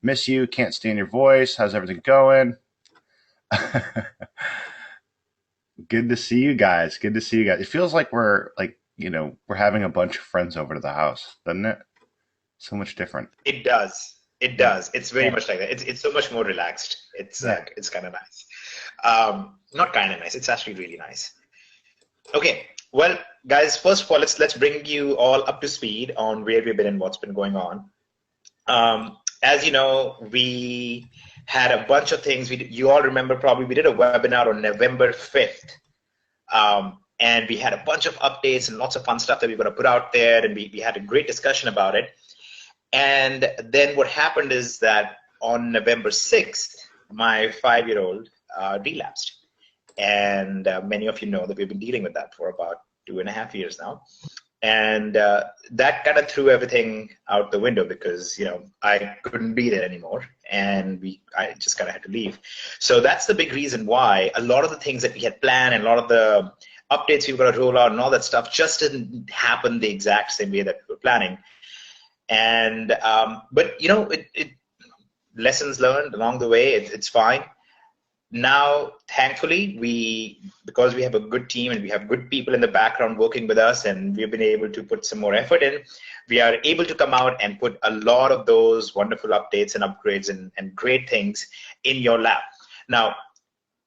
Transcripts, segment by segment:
Miss you. Can't stand your voice. How's everything going? Good to see you guys. Good to see you guys. It feels like we're like, we're having a bunch of friends over to the house, doesn't it? So much different. It does. It Yeah. does. It's very Yeah. much like that. It's so much more relaxed. Yeah. It's kind of nice. Not kind of nice. It's actually really nice. Okay. Well, guys, first of all, let's bring you all up to speed on where we've been and what's been going on. As you know, we had a bunch of things. You all remember probably we did a webinar on November 5th. And we had a bunch of updates and lots of fun stuff that we were going to put out there, and we had a great discussion about it. And then what happened is that on November 6th, my 5-year-old relapsed. And many of you know that we've been dealing with that for about 2.5 years now. And that kind of threw everything out the window because, I couldn't be there anymore. And I just kind of had to leave. So that's the big reason why a lot of the things that we had planned and a lot of the updates we were going to roll out and all that stuff just didn't happen the exact same way that we were planning. And but lessons learned along the way. It's fine. Now, thankfully, because we have a good team and we have good people in the background working with us, and we've been able to put some more effort in, we are able to come out and put a lot of those wonderful updates and upgrades and great things in your lap. Now,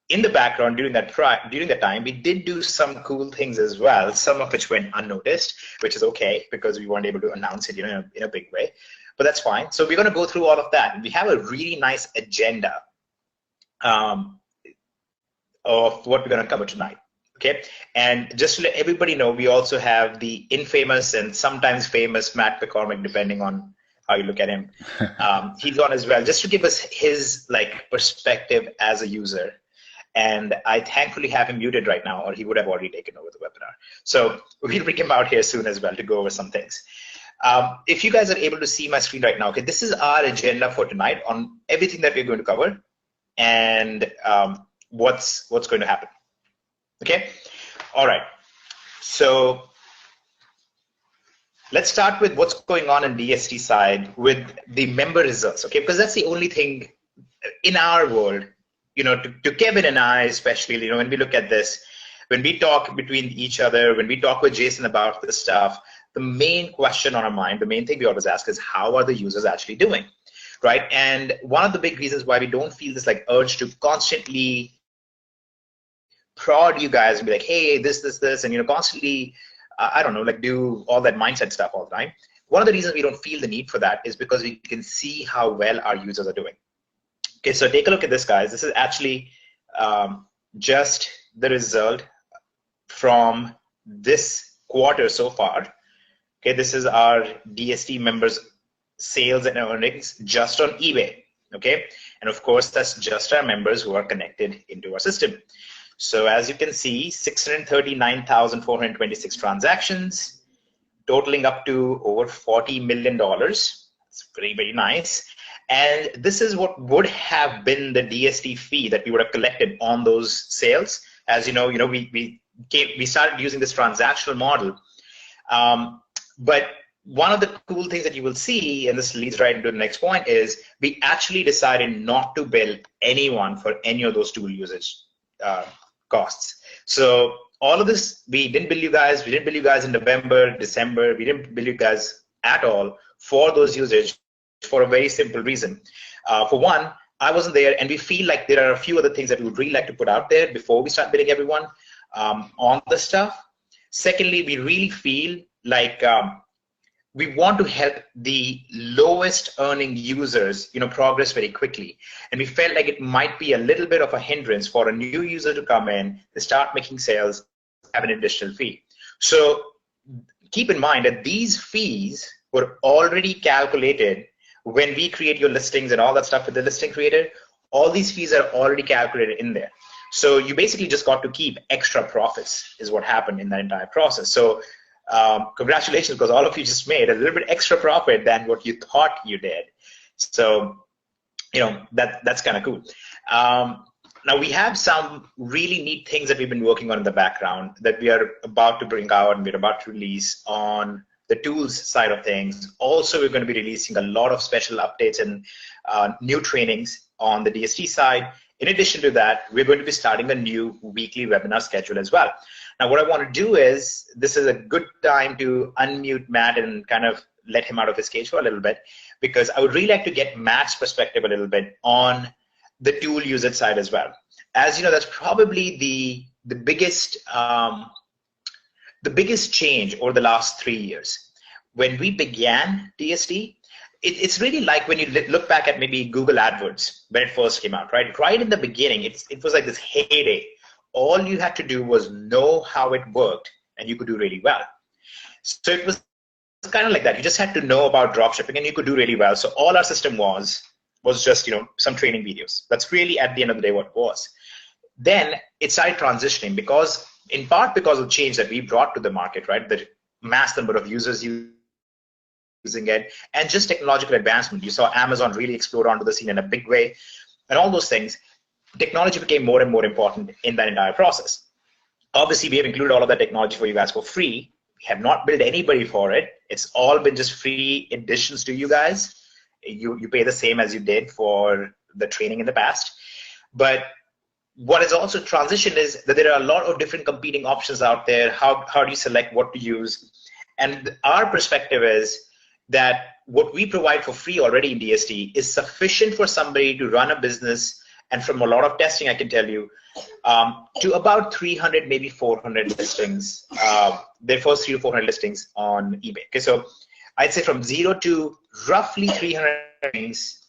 in the background during that time, we did do some cool things as well, some of which went unnoticed, which is okay because we weren't able to announce it, in a big way. But that's fine. So we're going to go through all of that. We have a really nice agenda of what we're going to cover tonight. Okay, and just to let everybody know, we also have the infamous and sometimes famous Matt McCormick, depending on how you look at him. He's on as well, just to give us his perspective as a user. And I thankfully have him muted right now, or he would have already taken over the webinar. So we'll bring him out here soon as well to go over some things. If you guys are able to see my screen right now, okay, this is our agenda for tonight on everything that we're going to cover and what's going to happen. Okay, all right. So let's start with what's going on in DSD side with the member results, okay? Because that's the only thing in our world, to Kevin and I especially, when we look at this, when we talk between each other, when we talk with Jason about this stuff, the main question on our mind, the main thing we always ask is how are the users actually doing, right? And one of the big reasons why we don't feel this urge to constantly prod you guys and be like, hey, this, and constantly, I don't know, do all that mindset stuff all the time. One of the reasons we don't feel the need for that is because we can see how well our users are doing. Okay, so take a look at this, guys. This is actually just the result from this quarter so far. Okay, this is our DSD members' sales and earnings just on eBay. Okay, and of course, that's just our members who are connected into our system. So as you can see, 639,426 transactions, totaling up to over $40 million. It's very, very nice. And this is what would have been the DSD fee that we would have collected on those sales. As you know, we started using this transactional model. But one of the cool things that you will see, and this leads right into the next point, is we actually decided not to bill anyone for any of those tool usage costs. So all of this, we didn't bill you guys. We didn't bill you guys in November, December. We didn't bill you guys at all for those usage for a very simple reason. For one, I wasn't there, and we feel like there are a few other things that we would really like to put out there before we start billing everyone on the stuff. Secondly, we really feel like we want to help the lowest earning users, progress very quickly. And we felt like it might be a little bit of a hindrance for a new user to come in, to start making sales, have an additional fee. So keep in mind that these fees were already calculated when we create your listings and all that stuff with the listing creator. All these fees are already calculated in there. So you basically just got to keep extra profits is what happened in that entire process. So congratulations, because all of you just made a little bit extra profit than what you thought you did. So, that's kind of cool. Now we have some really neat things that we've been working on in the background that we are about to bring out and we're about to release on the tools side of things. Also, we're going to be releasing a lot of special updates and new trainings on the DSD side. In addition to that, we're going to be starting a new weekly webinar schedule as well. Now, what I want to do is, this is a good time to unmute Matt and kind of let him out of his cage for a little bit, because I would really like to get Matt's perspective a little bit on the tool usage side as well. As you know, that's probably the biggest change over the last 3 years. When we began DSD, it's really like when you look back at maybe Google AdWords when it first came out, right? Right in the beginning, it was like this heyday. All you had to do was know how it worked, and you could do really well. So it was kind of like that. You just had to know about dropshipping, and you could do really well. So all our system was just, you know, some training videos. That's really, at the end of the day, what it was. Then it started transitioning, because in part because of change that we brought to the market, right? The mass number of users using it, and just technological advancement. You saw Amazon really explode onto the scene in a big way, and all those things. Technology became more and more important in that entire process. Obviously, we have included all of that technology for you guys for free. We have not billed anybody for it. It's all been just free additions to you guys. You pay the same as you did for the training in the past. But what has also transitioned is that there are a lot of different competing options out there. How do you select what to use? And our perspective is that what we provide for free already in DSD is sufficient for somebody to run a business. And from a lot of testing, I can tell you, to about 300, maybe 400 listings, their first 300 to 400 listings on eBay. Okay, so I'd say from 0 to roughly 300 listings.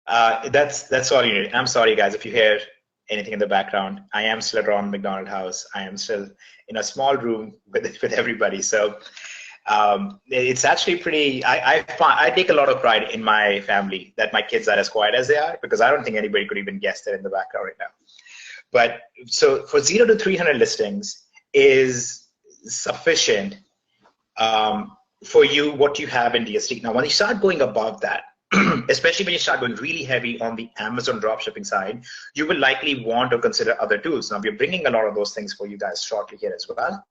That's all you need. I'm sorry, guys, if you hear anything in the background. I am still around McDonald House. I am still in a small room with everybody. So it's actually pretty. I take a lot of pride in my family that my kids are as quiet as they are, because I don't think anybody could even guess that in the background right now. But so for 0 to 300 listings is sufficient for you, what you have in DSD. Now, when you start going above that, especially when you start going really heavy on the Amazon dropshipping side, you will likely want to consider other tools. Now, we're bringing a lot of those things for you guys shortly here as well.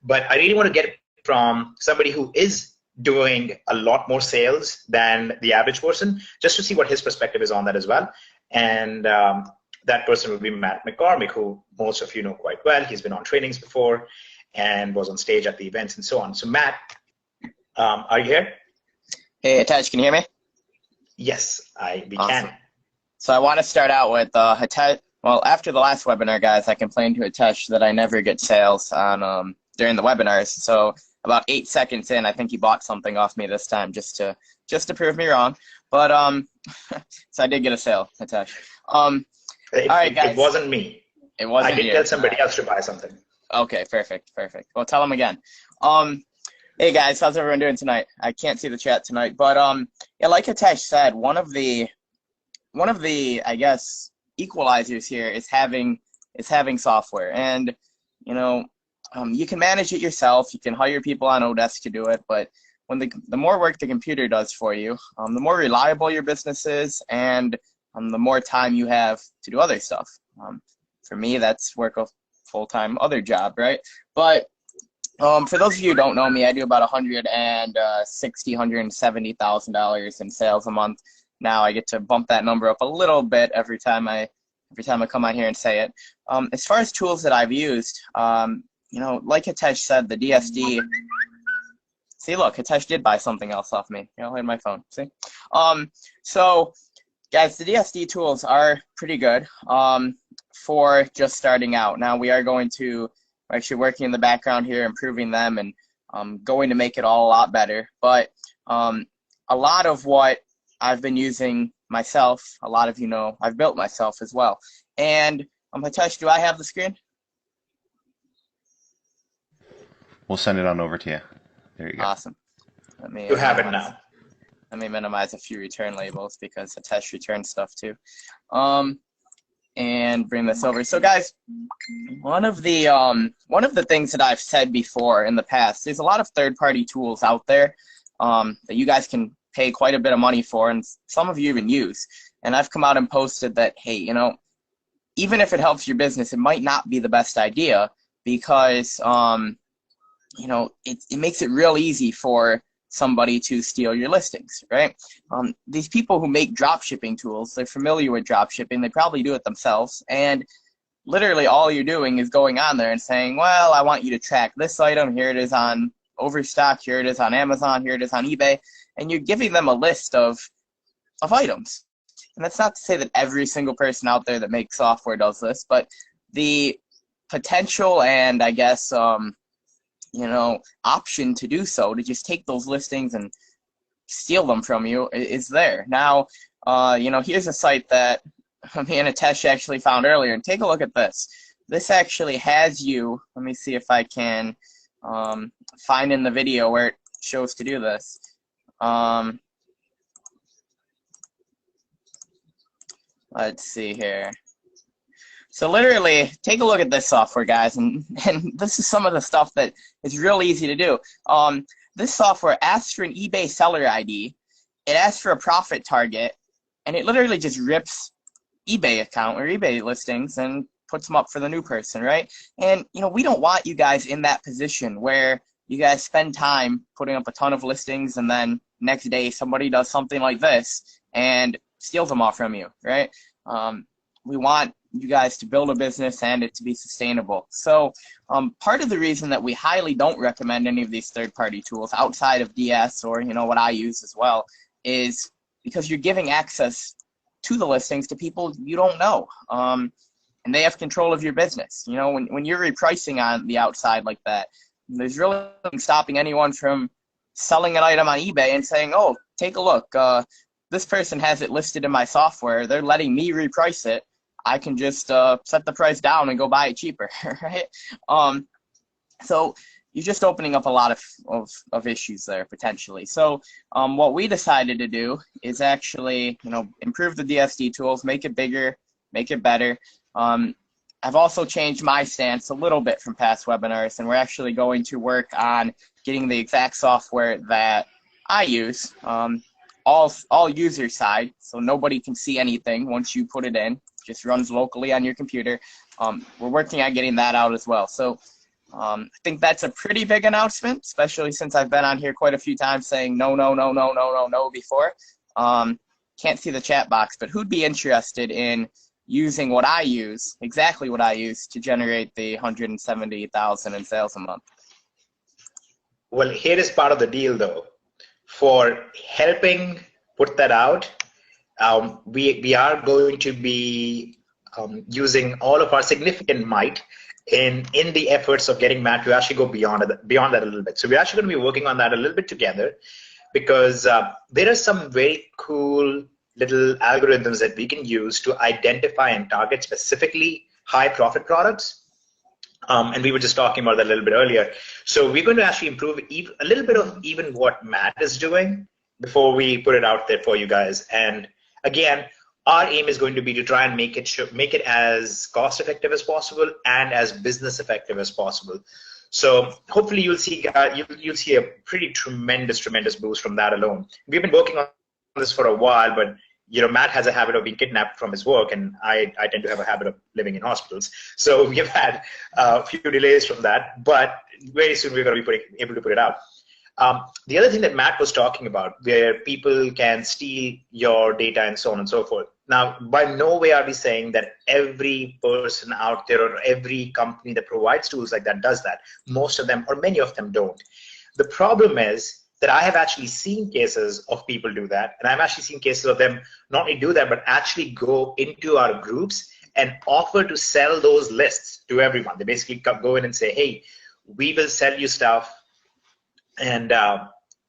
But I really want to get it from somebody who is doing a lot more sales than the average person, just to see what his perspective is on that as well. And that person will be Matt McCormick, who most of you know quite well. He's been on trainings before and was on stage at the events and so on. So Matt, are you here? Hey, Hitesh, can you hear me? Yes, we Awesome. can. So I want to start out with Hitesh. Well, after the last webinar, guys, I complained to Hitesh that I never get sales on during the webinars. So about 8 seconds in, I think he bought something off me this time just to prove me wrong. But so I did get a sale, Hitesh. All right, guys. It wasn't me. It wasn't I did you. tell somebody else to buy something. Okay, perfect. Well, tell him again. Hey guys, how's everyone doing tonight? I can't see the chat tonight, but yeah, like Hitesh said, one of the I guess equalizers here is having software, and you know, you can manage it yourself. You can hire people on Odesk to do it, but when the more work the computer does for you, the more reliable your business is, and the more time you have to do other stuff. For me, that's work a full-time other job, right? But for those of you who don't know me, I do about $170,000 in sales a month. Now I get to bump that number up a little bit every time I come on here and say it. As far as tools that I've used, you know, like Hitesh said, the DSD. See, look, Hitesh did buy something else off me. You know, in my phone. See, so guys, the DSD tools are pretty good for just starting out. Now we are going to. We're actually working in the background here, improving them, and going to make it all a lot better. But a lot of what I've been using myself, a lot of you know, I've built myself as well. And Hitesh, do I have the screen? We'll send it on over to you. There you go. Awesome. You have it now. Let me minimize a few return labels because Hitesh returns stuff too. And bring this over. So guys, one of the things that I've said before in the past, there's a lot of third-party tools out there that you guys can pay quite a bit of money for, and some of you even use. And I've come out and posted that, hey, you know, even if it helps your business, it might not be the best idea because you know, it makes it real easy for somebody to steal your listings, right? These people who make drop shipping tools, they're familiar with drop shipping. They probably do it themselves, and literally all you're doing is going on there and saying, well, I want you to track this item. Here it is on Overstock. Here it is on Amazon. Here it is on eBay. And you're giving them a list of items. And that's not to say that every single person out there that makes software does this, but the potential and I guess, you know, option to do so, to just take those listings and steal them from you is there. Now, you know, here's a site that me and Hitesh actually found earlier, and take a look at this. This actually has you, let me see if I can find in the video where it shows to do this. Let's see here. So literally, take a look at this software, guys, and this is some of the stuff that is real easy to do. This software asks for an eBay seller ID, it asks for a profit target, and it literally just rips eBay account or eBay listings and puts them up for the new person, right? And you know, we don't want you guys in that position where you guys spend time putting up a ton of listings and then next day somebody does something like this and steals them all from you, right? We want you guys to build a business and it to be sustainable. So part of the reason that we highly don't recommend any of these third-party tools outside of DS or, you know, what I use as well is because you're giving access to the listings to people you don't know. And they have control of your business. You know, when you're repricing on the outside like that, there's really nothing stopping anyone from selling an item on eBay and saying, oh, take a look. This person has it listed in my software. They're letting me reprice it. I can just set the price down and go buy it cheaper, right? So you're just opening up a lot of issues there potentially. So what we decided to do is actually, you know, improve the DSD tools, make it bigger, make it better. I've also changed my stance a little bit from past webinars, and we're actually going to work on getting the exact software that I use, all user side, so nobody can see anything once you put it in. Just runs locally on your computer. We're working on getting that out as well. So I think that's a pretty big announcement, especially since I've been on here quite a few times saying no, no, no, no, no, no, no before. Can't see the chat box, but who'd be interested in using what I use, exactly what I use, to generate the 170,000 in sales a month? Well, here is part of the deal, though. For helping put that out, we are going to be using all of our significant might in the efforts of getting Matt to actually go beyond that a little bit. So we're actually going to be working on that a little bit together, because there are some very cool little algorithms that we can use to identify and target specifically high profit products. And we were just talking about that a little bit earlier. So we're going to actually improve a little bit of even what Matt is doing before we put it out there for you guys. And again, our aim is going to be to try and make it as cost effective as possible and as business effective as possible. So hopefully you'll see a pretty tremendous boost from that alone. We've been working on this for a while, but you know, Matt has a habit of being kidnapped from his work, and I tend to have a habit of living in hospitals. So we've had a few delays from that, but very soon we're going to be able to put it out. The other thing that Matt was talking about, where people can steal your data and so on and so forth. Now, by no way are we saying that every person out there or every company that provides tools like that does that. Most of them, or many of them, don't. The problem is that I have actually seen cases of people do that, and I've actually seen cases of them not only do that, but actually go into our groups and offer to sell those lists to everyone. They basically go in and say, hey, we will sell you stuff, and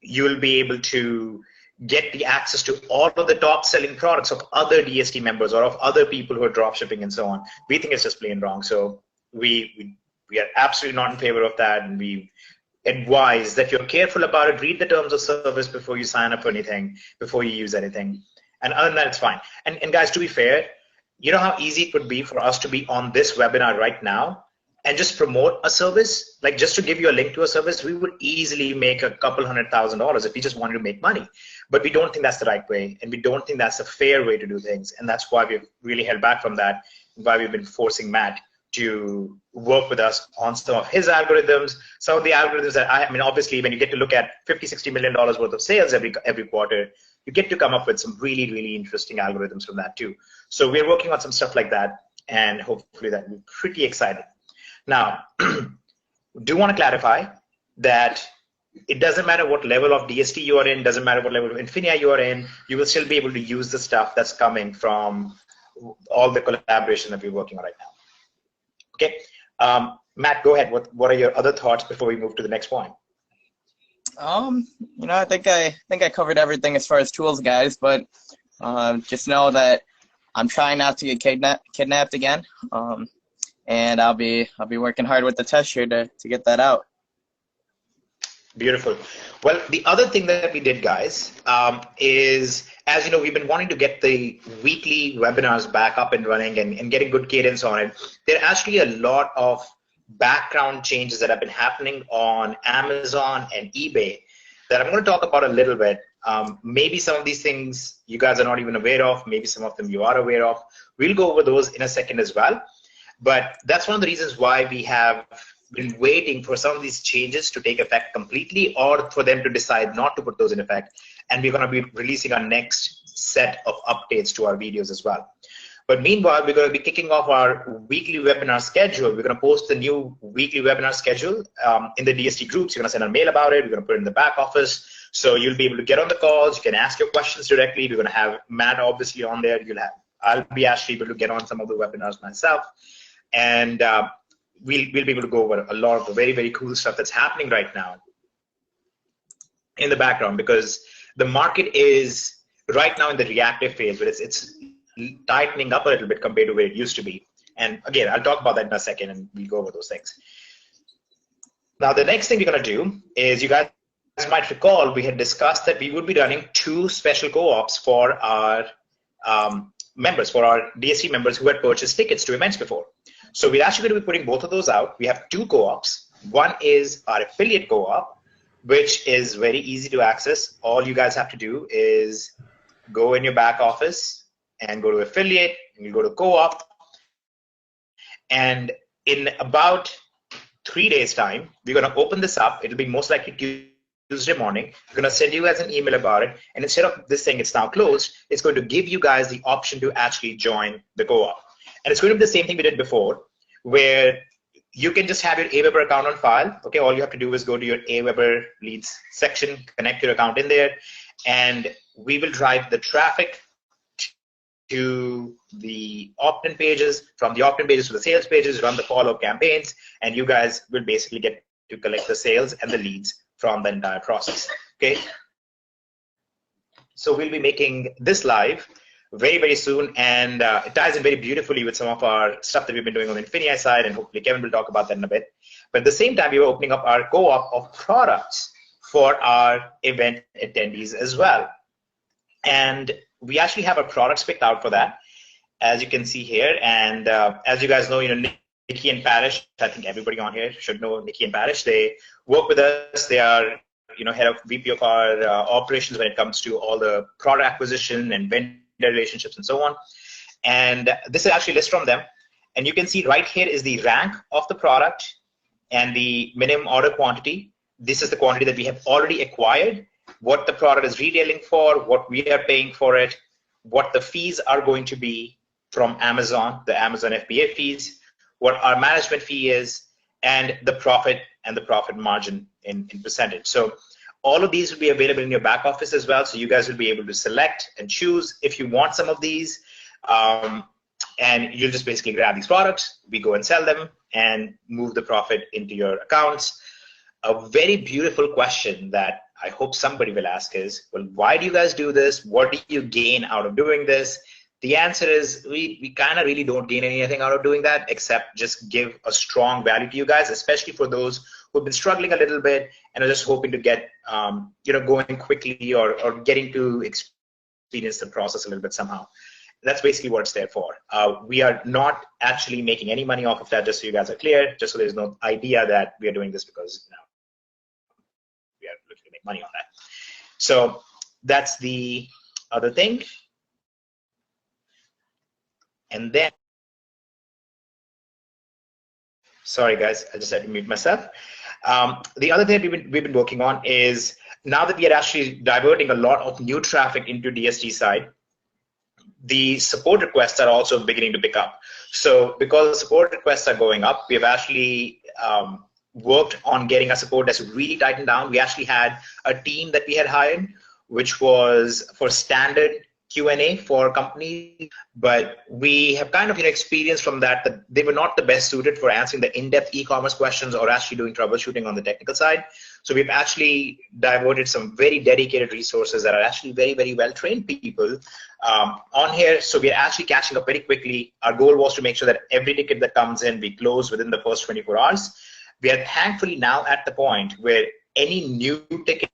you'll be able to get the access to all of the top selling products of other DSD members or of other people who are drop shipping and so on. We think it's just plain wrong. So we are absolutely not in favor of that, and we advise that you're careful about it. Read the terms of service before you sign up for anything, before you use anything. And other than that, it's fine. And guys, to be fair, you know how easy it would be for us to be on this webinar right now and just promote a service? Like, just to give you a link to a service, we would easily make a couple $100,000 if we just wanted to make money. But we don't think that's the right way, and we don't think that's a fair way to do things. And that's why we've really held back from that. why we've been forcing Matt to work with us on some of his algorithms, some of the algorithms that I mean, obviously, when you get to look at $50–60 million worth of sales every quarter, you get to come up with some really, really interesting algorithms from that too. So we're working on some stuff like that, and hopefully that will be pretty exciting. Now, do want to clarify that it doesn't matter what level of DSD you are in, doesn't matter what level of Infinia you are in, you will still be able to use the stuff that's coming from all the collaboration that we're working on right now. Okay, Matt, go ahead. What are your other thoughts before we move to the next point? You know, I think I covered everything as far as tools, guys. But just know that I'm trying not to get kidnapped again. And I'll be working hard with the test here to get that out. Beautiful. Well, the other thing that we did, guys, is, as you know, we've been wanting to get the weekly webinars back up and running and getting good cadence on it. There are actually a lot of background changes that have been happening on Amazon and eBay that I'm going to talk about a little bit. Maybe some of these things you guys are not even aware of. Maybe some of them you are aware of. We'll go over those in a second as well. But that's one of the reasons why we have been waiting for some of these changes to take effect completely, or for them to decide not to put those in effect. And we're going to be releasing our next set of updates to our videos as well. But meanwhile, we're going to be kicking off our weekly webinar schedule. We're going to post the new weekly webinar schedule in the DSD groups. You're going to send a mail about it. We're going to put it in the back office. So you'll be able to get on the calls. You can ask your questions directly. We're going to have Matt obviously on there. I'll be actually able to get on some of the webinars myself. And we'll be able to go over a lot of the very, very cool stuff that's happening right now in the background, because the market is right now in the reactive phase, but it's tightening up a little bit compared to where it used to be. And again, I'll talk about that in a second, and we'll go over those things. Now, the next thing we're going to do is, you guys might recall, we had discussed that we would be running 2 special co-ops for our members, for our DSD members who had purchased tickets to events before. So we're actually going to be putting both of those out. We have 2 co-ops. One is our affiliate co-op, which is very easy to access. All you guys have to do is go in your back office and go to affiliate, and you go to co-op. And in about 3 days' time, we're going to open this up. It'll be most likely Tuesday morning. We're going to send you guys an email about it. And instead of this saying it's now closed, it's going to give you guys the option to actually join the co-op. And it's going to be the same thing we did before, where you can just have your Aweber account on file. Okay, all you have to do is go to your Aweber leads section, connect your account in there, and we will drive the traffic to the opt-in pages, from the opt-in pages to the sales pages, run the follow-up campaigns, and you guys will basically get to collect the sales and the leads from the entire process. Okay, so we'll be making this live very, very soon, and it ties in very beautifully with some of our stuff that we've been doing on the Infinia side, and hopefully Kevin will talk about that in a bit. But at the same time, we were opening up our co-op of products for our event attendees as well. And we actually have our products picked out for that, as you can see here. And as you guys know, Nikki and Parish, I think everybody on here should know Nikki and Parish. They work with us. They are head of VP of our operations when it comes to all the product acquisition and vendor relationships and so on. And this is actually a list from them. And you can see right here is the rank of the product and the minimum order quantity. This is the quantity that we have already acquired, what the product is retailing for, what we are paying for it, what the fees are going to be from Amazon, the Amazon FBA fees, what our management fee is, and the profit and the profit margin in percentage. So all of these will be available in your back office as well. So you guys will be able to select and choose if you want some of these. And you'll just basically grab these products, we go and sell them, and move the profit into your accounts. A very beautiful question that I hope somebody will ask is, well, why do you guys do this? What do you gain out of doing this? The answer is we kind of really don't gain anything out of doing that, except just give a strong value to you guys, especially for those who've been struggling a little bit and are just hoping to get going quickly or getting to experience the process a little bit somehow. That's basically what it's there for. We are not actually making any money off of that, just so you guys are clear, just so there's no idea that we are doing this because we are looking to make money on that. So that's the other thing. And then Sorry, guys, I just had to mute myself. The other thing we've been working on is now that we are actually diverting a lot of new traffic into DSD side, the support requests are also beginning to pick up. So because support requests are going up, we have actually worked on getting our support desk really tightened down. We actually had a team that we had hired, which was for standard Q&A for companies, but we have kind of experienced from that they were not the best suited for answering the in-depth e-commerce questions or actually doing troubleshooting on the technical side. So we've actually diverted some very dedicated resources that are actually very, very well-trained people on here. So we're actually catching up very quickly. Our goal was to make sure that every ticket that comes in, we close within the first 24 hours. We are thankfully now at the point where any new ticket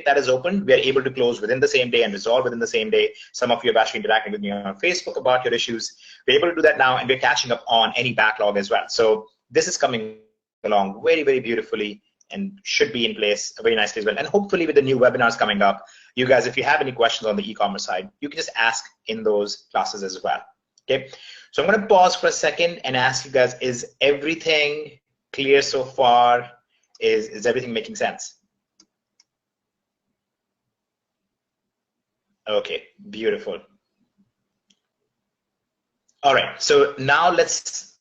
that is open, we are able to close within the same day and resolve within the same day. Some of you have actually interacted with me on Facebook about your issues. We're able to do that now, and we're catching up on any backlog as well. So this is coming along very, very beautifully and should be in place very nicely as well. And hopefully with the new webinars coming up, you guys, if you have any questions on the e-commerce side, you can just ask in those classes as well. Okay, so I'm going to pause for a second and ask you guys, is everything clear so far? Is everything making sense? Okay, beautiful. All right, so now let's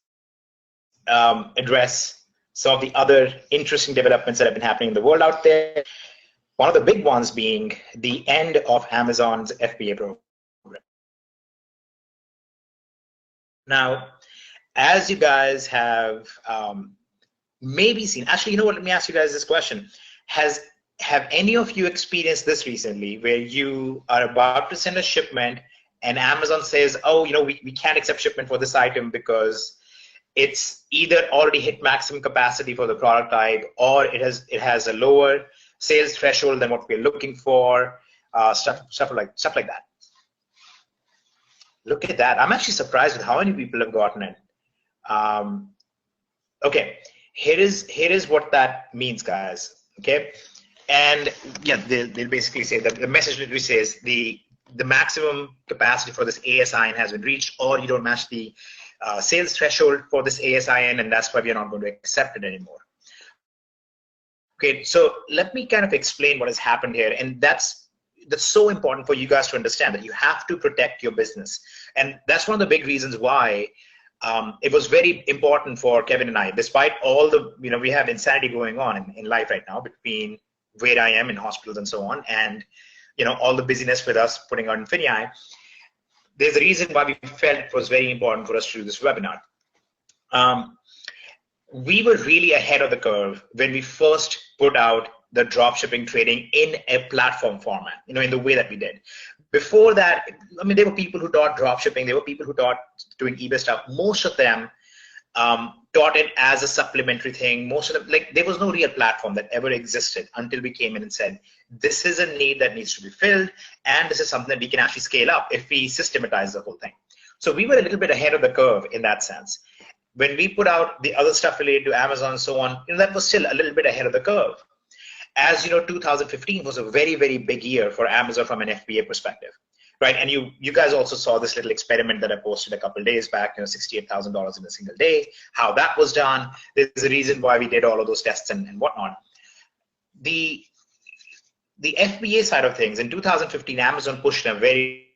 address some of the other interesting developments that have been happening in the world out there. One of the big ones being the end of Amazon's FBA program. Now, as you guys have maybe seen, actually, you know what, let me ask you guys this question. Have any of you experienced this recently where you are about to send a shipment and Amazon says, oh, we can't accept shipment for this item because it's either already hit maximum capacity for the product type or it has a lower sales threshold than what we're looking for, stuff like that. Look at that. I'm actually surprised with how many people have gotten it. Okay, here is what that means, guys. Okay. And yeah, they'll basically say that the message literally says the maximum capacity for this ASIN has been reached, or you don't match the sales threshold for this ASIN, and that's why we are not going to accept it anymore. Okay, so let me kind of explain what has happened here, and that's so important for you guys to understand that you have to protect your business, and that's one of the big reasons why it was very important for Kevin and I, despite all the we have insanity going on in life right now between where I am in hospitals and so on, and all the busyness with us putting on Infinii, there's a reason why we felt it was very important for us to do this webinar. We were really ahead of the curve when we first put out the dropshipping trading in a platform format, in the way that we did. Before that, I mean, there were people who taught dropshipping, there were people who taught doing eBay stuff. Most of them taught it as a supplementary thing. Most of them, there was no real platform that ever existed until we came in and said, this is a need that needs to be filled, and this is something that we can actually scale up if we systematize the whole thing. So we were a little bit ahead of the curve in that sense. When we put out the other stuff related to Amazon and so on, that was still a little bit ahead of the curve. As 2015 was a very, very big year for Amazon from an FBA perspective. Right, and you guys also saw this little experiment that I posted a couple of days back, $68,000 in a single day, how that was done. There's a reason why we did all of those tests and whatnot. The FBA side of things, in 2015, Amazon pushed in a very,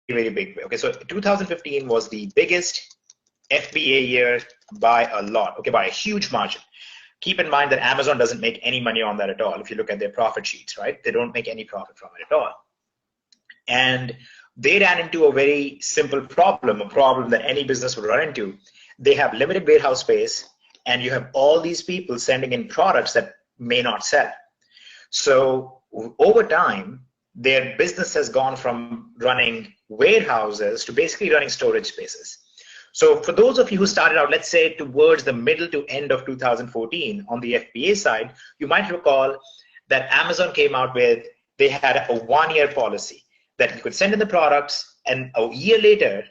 very big way. Okay, so 2015 was the biggest FBA year by a lot, okay, by a huge margin. Keep in mind that Amazon doesn't make any money on that at all. If you look at their profit sheets, right, they don't make any profit from it at all. And they ran into a very simple problem, a problem that any business would run into. They have limited warehouse space, and you have all these people sending in products that may not sell. So over time, their business has gone from running warehouses to basically running storage spaces. So for those of you who started out, let's say towards the middle to end of 2014 on the FBA side, you might recall that Amazon came out with, they had a 1-year policy that you could send in the products, and a year later,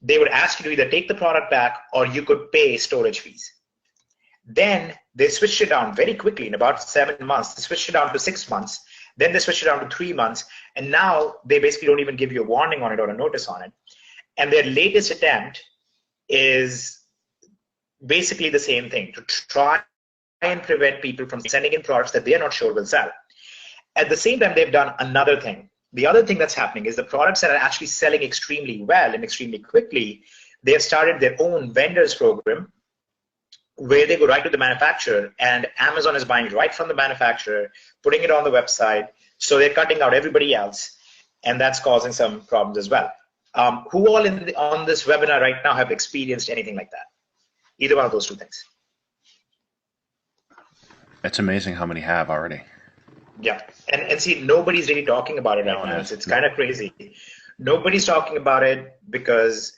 they would ask you to either take the product back or you could pay storage fees. Then they switched it down very quickly in about 7 months. They switched it down to 6 months. Then they switched it down to 3 months. And now they basically don't even give you a warning on it or a notice on it. And their latest attempt is basically the same thing, to try and prevent people from sending in products that they are not sure will sell. At the same time, they've done another thing. The other thing that's happening is the products that are actually selling extremely well and extremely quickly, they have started their own vendors program where they go right to the manufacturer, and Amazon is buying right from the manufacturer, putting it on the website. So they're cutting out everybody else, and that's causing some problems as well. Who all on this webinar right now have experienced anything like that? Either one of those two things. It's amazing how many have already. Yeah, and see, nobody's really talking about it right now. It's kind of crazy. Nobody's talking about it because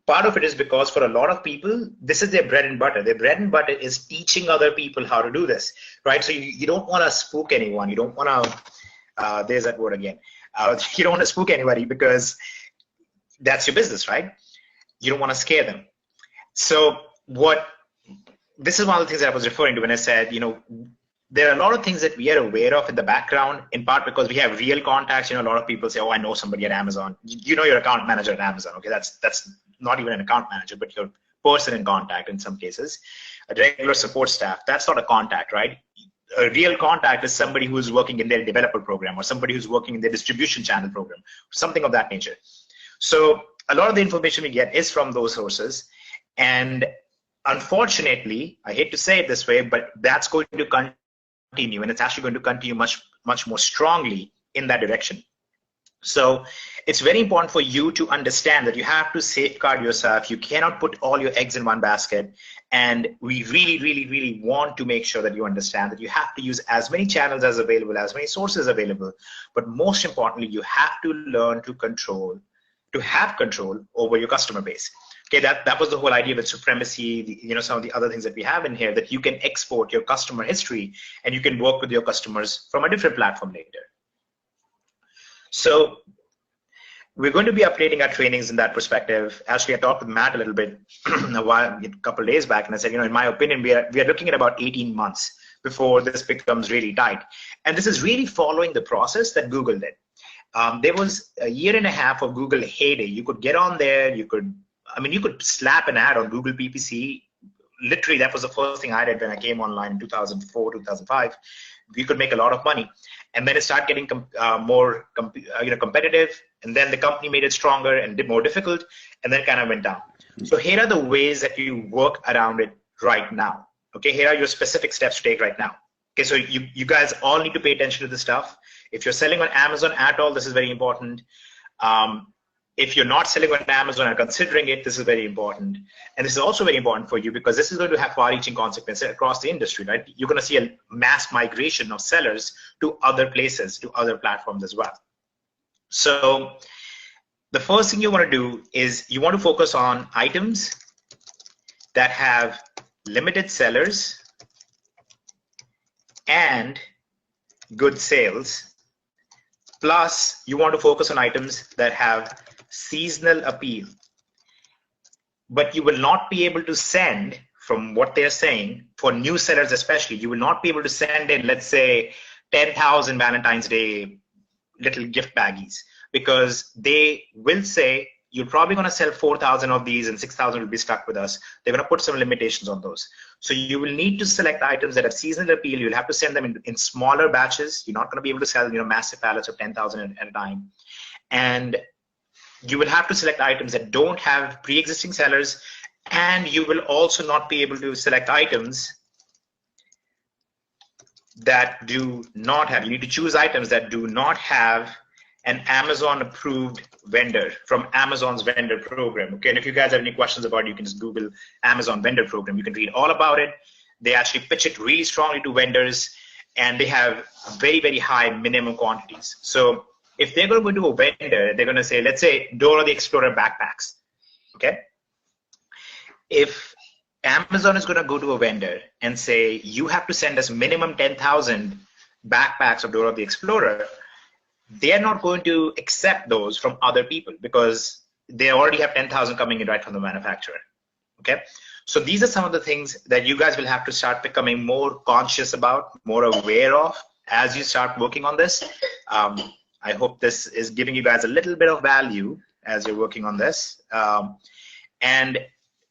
part of it is because for a lot of people, this is their bread and butter. Their bread and butter is teaching other people how to do this, right? So you don't want to spook anyone. You don't want to, there's that word again. You don't want to spook anybody because that's your business, right? You don't want to scare them. So this is one of the things that I was referring to when I said, there are a lot of things that we are aware of in the background, in part because we have real contacts. A lot of people say, oh, I know somebody at Amazon. You know your account manager at Amazon. Okay, that's not even an account manager, but your person in contact in some cases. A regular support staff, that's not a contact, right? A real contact is somebody who's working in their developer program or somebody who's working in their distribution channel program, something of that nature. So a lot of the information we get is from those sources. And unfortunately, I hate to say it this way, but that's going to continue, and it's actually going to continue much more strongly in that direction. So it's very important for you to understand that you have to safeguard yourself. You cannot put all your eggs in one basket. And we really want to make sure that you understand that you have to use as many channels as available, as many sources available. But most importantly, you have to learn to have control over your customer base. Okay, that was the whole idea with supremacy, some of the other things that we have in here, that you can export your customer history and you can work with your customers from a different platform later. So we're going to be updating our trainings in that perspective. Actually, I talked with Matt a little bit a couple of days back, and I said, in my opinion, we are looking at about 18 months before this becomes really tight. And this is really following the process that Google did. There was a year and a half of Google heyday. You could get on there, you could slap an ad on Google PPC. Literally, that was the first thing I did when I came online in 2004, 2005. We could make a lot of money. And then it started getting more competitive. And then the company made it stronger and more difficult. And then it kind of went down. So here are the ways that you work around it right now. Okay, here are your specific steps to take right now. Okay, so you guys all need to pay attention to this stuff. If you're selling on Amazon at all, this is very important. If you're not selling on Amazon and considering it, this is very important. And this is also very important for you because this is going to have far-reaching consequences across the industry, right? You're going to see a mass migration of sellers to other places, to other platforms as well. So the first thing you want to do is you want to focus on items that have limited sellers and good sales. Plus, you want to focus on items that have seasonal appeal. But you will not be able to send, from what they're saying, for new sellers especially, you will not be able to send in, let's say, 10,000 Valentine's Day little gift baggies, because they will say, you're probably going to sell 4,000 of these and 6,000 will be stuck with us. They're going to put some limitations on those. So you will need to select items that have seasonal appeal. You'll have to send them in smaller batches. You're not going to be able to sell massive pallets of 10,000 at a time. And you will have to select items that don't have pre-existing sellers. And you will also not be able to select items that do not have, you need to choose items that do not have an Amazon approved vendor from Amazon's vendor program. Okay, and if you guys have any questions about it, you can just Google Amazon vendor program. You can read all about it. They actually pitch it really strongly to vendors, and they have very high minimum quantities. So if they're going to go to a vendor, they're going to say, let's say Dora the Explorer backpacks. Okay, if Amazon is going to go to a vendor and say, you have to send us minimum 10,000 backpacks of Dora the Explorer, they're not going to accept those from other people because they already have 10,000 coming in right from the manufacturer. Okay, so these are some of the things that you guys will have to start becoming more conscious about, more aware of as you start working on this. I hope this is giving you guys a little bit of value as you're working on this. And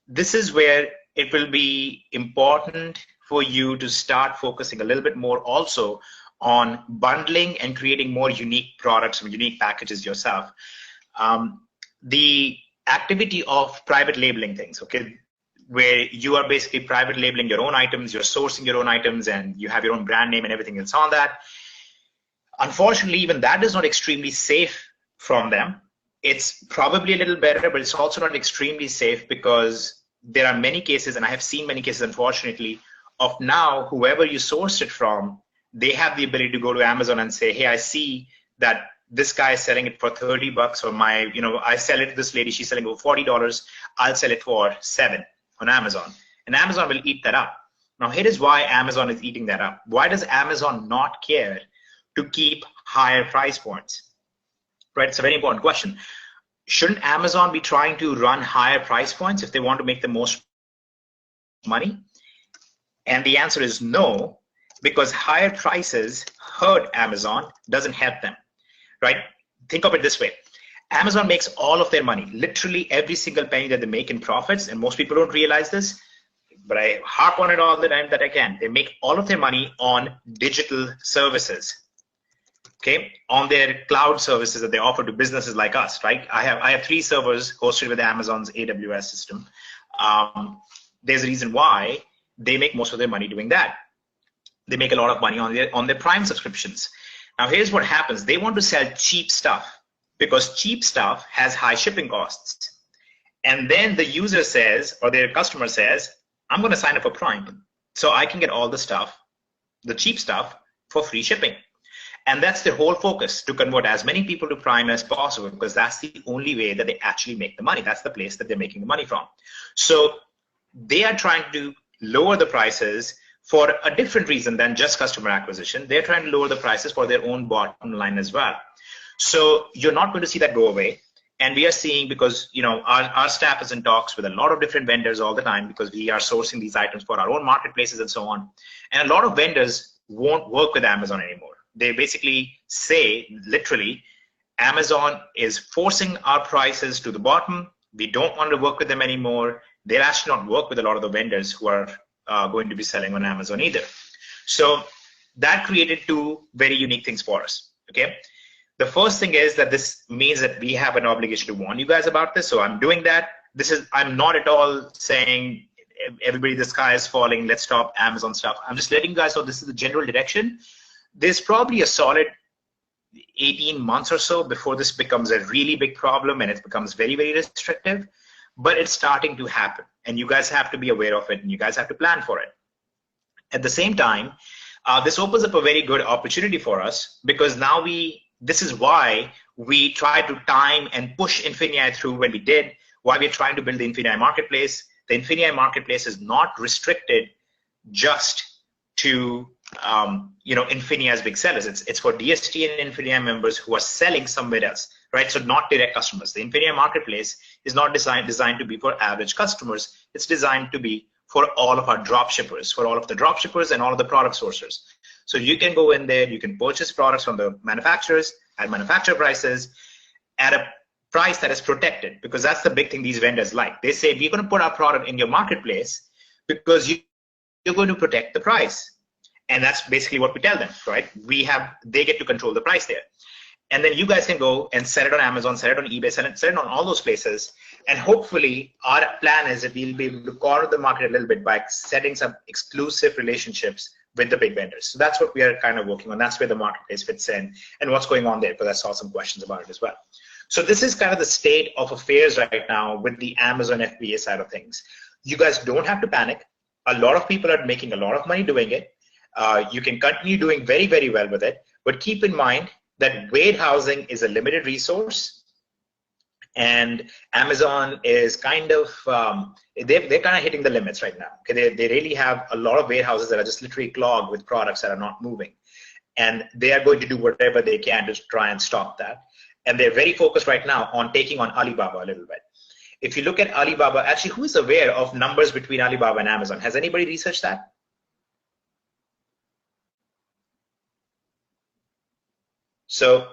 this is where it will be important for you to start focusing a little bit more also on bundling and creating more unique products or unique packages yourself. The activity of private labeling things, okay, where you are basically private labeling your own items, you're sourcing your own items, and you have your own brand name and everything that's on that. Unfortunately, even that is not extremely safe from them. It's probably a little better, but it's also not extremely safe because there are many cases, and I have seen many cases, unfortunately, of now whoever you sourced it from, they have the ability to go to Amazon and say, hey, I see that this guy is selling it for 30 bucks, or I sell it to this lady, she's selling it for $40, I'll sell it for $7 on Amazon. And Amazon will eat that up. Now, here is why Amazon is eating that up. Why does Amazon not care to keep higher price points? Right, it's a very important question. Shouldn't Amazon be trying to run higher price points if they want to make the most money? And the answer is no, because higher prices hurt Amazon, doesn't help them, right? Think of it this way. Amazon makes all of their money, literally every single penny that they make in profits, and most people don't realize this, but I harp on it all the time that I can. They make all of their money on digital services, okay, on their cloud services that they offer to businesses like us, right? I have 3 servers hosted with Amazon's AWS system. There's a reason why they make most of their money doing that. They make a lot of money on their Prime subscriptions. Now, here's what happens. They want to sell cheap stuff because cheap stuff has high shipping costs. And then the user says, or their customer says, I'm going to sign up for Prime so I can get all the stuff, the cheap stuff, for free shipping. And that's their whole focus, to convert as many people to Prime as possible, because that's the only way that they actually make the money. That's the place that they're making the money from. So they are trying to lower the prices for a different reason than just customer acquisition. They're trying to lower the prices for their own bottom line as well. So you're not going to see that go away. And we are seeing, because our staff is in talks with a lot of different vendors all the time, because we are sourcing these items for our own marketplaces and so on. And a lot of vendors won't work with Amazon anymore. They basically say, literally, Amazon is forcing our prices to the bottom. We don't want to work with them anymore. They'll actually not work with a lot of the vendors who are going to be selling on Amazon either. So that created 2 very unique things for us, okay? The first thing is that this means that we have an obligation to warn you guys about this. So I'm doing that. I'm not at all saying, everybody, the sky is falling, let's stop Amazon stuff. I'm just letting you guys know this is the general direction. There's probably a solid 18 months or so before this becomes a really big problem and it becomes very, very restrictive, but it's starting to happen, and you guys have to be aware of it, and you guys have to plan for it. At the same time, this opens up a very good opportunity for us, because now this is why we tried to time and push Infinii through when we did, why we're trying to build the Infinii marketplace. The Infinii marketplace is not restricted just to Infinii as big sellers. It's for DSD and Infinii members who are selling somewhere else, right? So not direct customers. The Infinii marketplace is not designed to be for average customers. It's designed to be for all of our drop shippers, for all of the drop shippers and all of the product sourcers. So you can go in there, you can purchase products from the manufacturers at manufacturer prices at a price that is protected, because that's the big thing these vendors like. They say, we're going to put our product in your marketplace because you're going to protect the price. And that's basically what we tell them, right? They get to control the price there. And then you guys can go and sell it on Amazon, sell it on eBay, sell it on all those places. And hopefully our plan is that we'll be able to corner the market a little bit by setting some exclusive relationships with the big vendors. So that's what we are kind of working on. That's where the marketplace fits in and what's going on there, because I saw some questions about it as well. So this is kind of the state of affairs right now with the Amazon FBA side of things. You guys don't have to panic. A lot of people are making a lot of money doing it. You can continue doing very, very well with it, but keep in mind that warehousing is a limited resource, and Amazon is kind of they're kind of hitting the limits right now. Okay, they really have a lot of warehouses that are just literally clogged with products that are not moving, and they are going to do whatever they can to try and stop that. And they're very focused right now on taking on Alibaba a little bit. If you look at Alibaba, actually, who is aware of numbers between Alibaba and Amazon? Has anybody researched that? So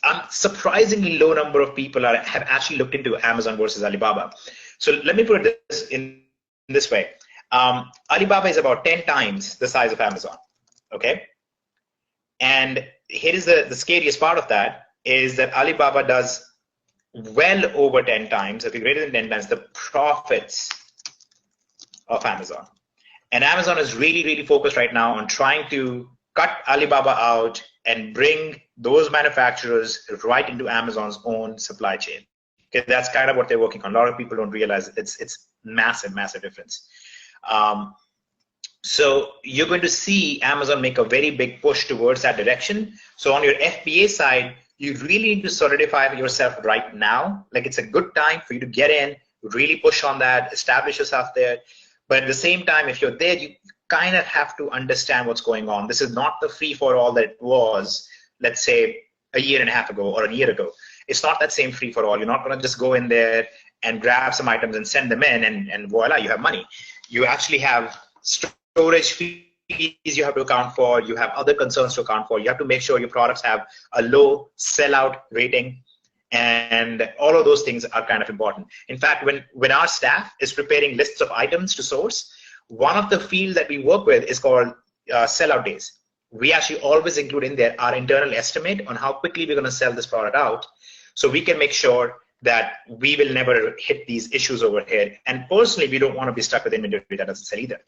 a surprisingly low number of people have actually looked into Amazon versus Alibaba. So let me put this in this way. Alibaba is about 10 times the size of Amazon, okay? And here is the scariest part of that is that Alibaba does well over 10 times, okay, greater than 10 times the profits of Amazon. And Amazon is really, really focused right now on trying to cut Alibaba out and bring those manufacturers right into Amazon's own supply chain. Okay, that's kind of what they're working on. A lot of people don't realize it's massive, massive difference. So you're going to see Amazon make a very big push towards that direction. So on your FBA side, you really need to solidify yourself right now. Like it's a good time for you to get in, really push on that, establish yourself there. But at the same time, if you're there, you kind of have to understand what's going on. This is not the free for all that it was, let's say, a year and a half ago or a year ago. It's not that same free for all. You're not going to just go in there and grab some items and send them in and voila, you have money. You actually have storage fees you have to account for. You have other concerns to account for. You have to make sure your products have a low sellout rating. And all of those things are kind of important. In fact, when our staff is preparing lists of items to source, one of the fields that we work with is called sellout days. We actually always include in there our internal estimate on how quickly we're going to sell this product out, so we can make sure that we will never hit these issues over here. And personally, we don't want to be stuck with inventory that doesn't sell either.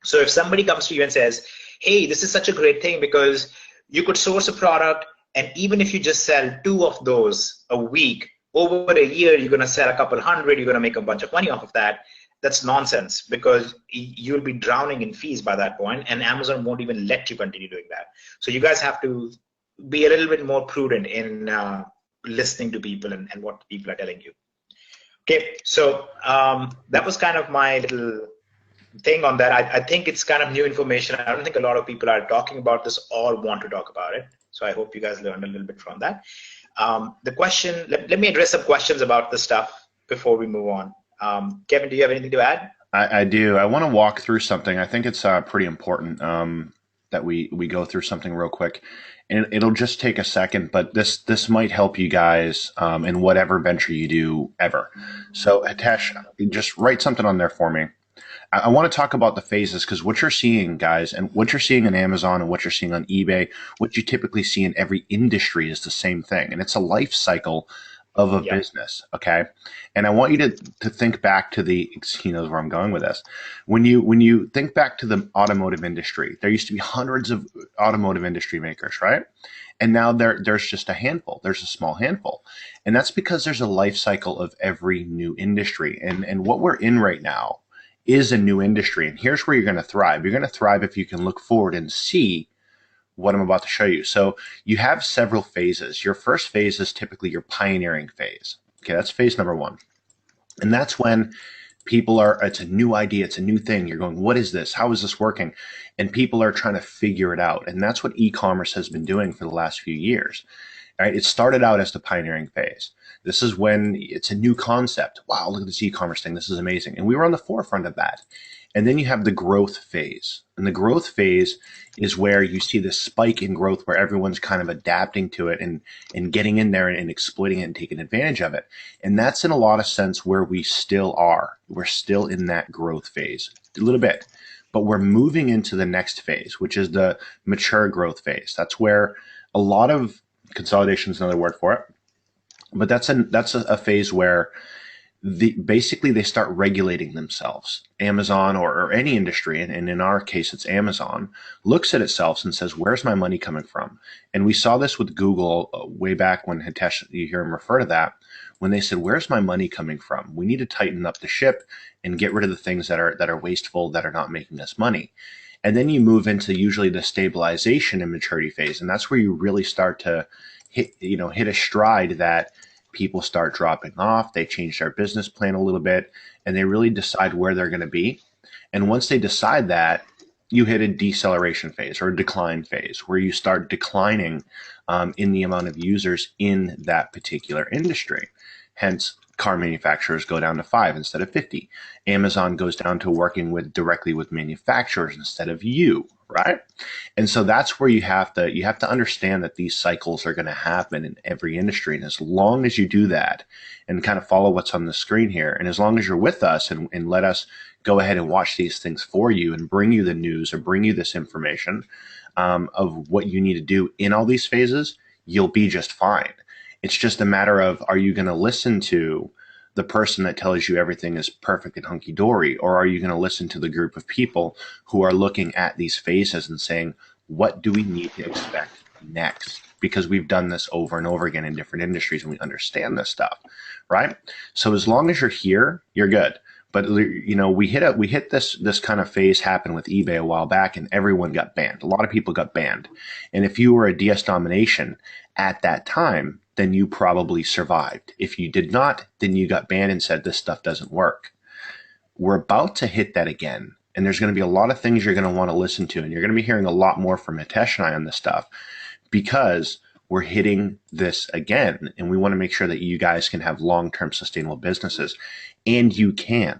So if somebody comes to you and says, hey, this is such a great thing because you could source a product, and even if you just sell 2 of those a week, over a year, you're going to sell a couple hundred, you're going to make a bunch of money off of that. That's nonsense, because you'll be drowning in fees by that point, and Amazon won't even let you continue doing that. So you guys have to be a little bit more prudent in listening to people and what people are telling you. Okay, so that was kind of my little thing on that. I think it's kind of new information. I don't think a lot of people are talking about this or want to talk about it. So I hope you guys learned a little bit from that. The question, let me address some questions about this stuff before we move on. Kevin, do you have anything to add? I do. I want to walk through something. I think it's pretty important that we go through something real quick. And it'll just take a second, but this might help you guys in whatever venture you do ever. So Hitesh, just write something on there for me. I want to talk about the phases, because what you're seeing, guys, and what you're seeing on Amazon and what you're seeing on eBay, what you typically see in every industry is the same thing. And it's a life cycle of a business, okay? And I want you to think back to he knows where I'm going with this. When you think back to the automotive industry, there used to be hundreds of automotive industry makers, right? And now there's just a handful. There's a small handful. And that's because there's a life cycle of every new industry. And what we're in right now is a new industry. And here's where you're going to thrive. You're going to thrive if you can look forward and see what I'm about to show you. So you have several phases. Your first phase is typically your pioneering phase. Okay, that's phase number 1. And that's when people it's a new idea, it's a new thing. You're going, what is this? How is this working? And people are trying to figure it out. And that's what e-commerce has been doing for the last few years. Right? It started out as the pioneering phase. This is when it's a new concept. Wow, look at this e-commerce thing. This is amazing. And we were on the forefront of that. And then you have the growth phase. And the growth phase is where you see this spike in growth where everyone's kind of adapting to it and getting in there and exploiting it and taking advantage of it. And that's in a lot of sense where we still are. We're still in that growth phase a little bit. But we're moving into the next phase, which is the mature growth phase. That's where a lot of consolidation is another word for it. But that's a phase where basically they start regulating themselves. Amazon or any industry, and in our case it's Amazon, looks at itself and says, where's my money coming from? And we saw this with Google way back when Hitesh, you hear him refer to that, when they said, where's my money coming from? We need to tighten up the ship and get rid of the things that are wasteful, that are not making us money. And then you move into usually the stabilization and maturity phase. And that's where you really start to hit a stride that people start dropping off. They change their business plan a little bit, and they really decide where they're going to be. And once they decide that, you hit a deceleration phase or a decline phase where you start declining in the amount of users in that particular industry. Hence, car manufacturers go down to 5 instead of 50. Amazon goes down to working directly with manufacturers instead of you, right? And so that's where you have to understand that these cycles are going to happen in every industry. And as long as you do that and kind of follow what's on the screen here, and as long as you're with us and let us go ahead and watch these things for you and bring you the news or bring you this information of what you need to do in all these phases, you'll be just fine. It's just a matter of, are you going to listen to the person that tells you everything is perfect and hunky dory, or are you going to listen to the group of people who are looking at these phases and saying, what do we need to expect next? Because we've done this over and over again in different industries and we understand this stuff, right? So as long as you're here, you're good. But we hit this kind of phase happen with eBay a while back, and everyone got banned. A lot of people got banned, and if you were a DS domination at that time, then you probably survived. If you did not, then you got banned and said this stuff doesn't work. We're about to hit that again, and there's going to be a lot of things you're going to want to listen to, and you're going to be hearing a lot more from Hitesh and I on this stuff because we're hitting this again, and we want to make sure that you guys can have long-term sustainable businesses, and you can.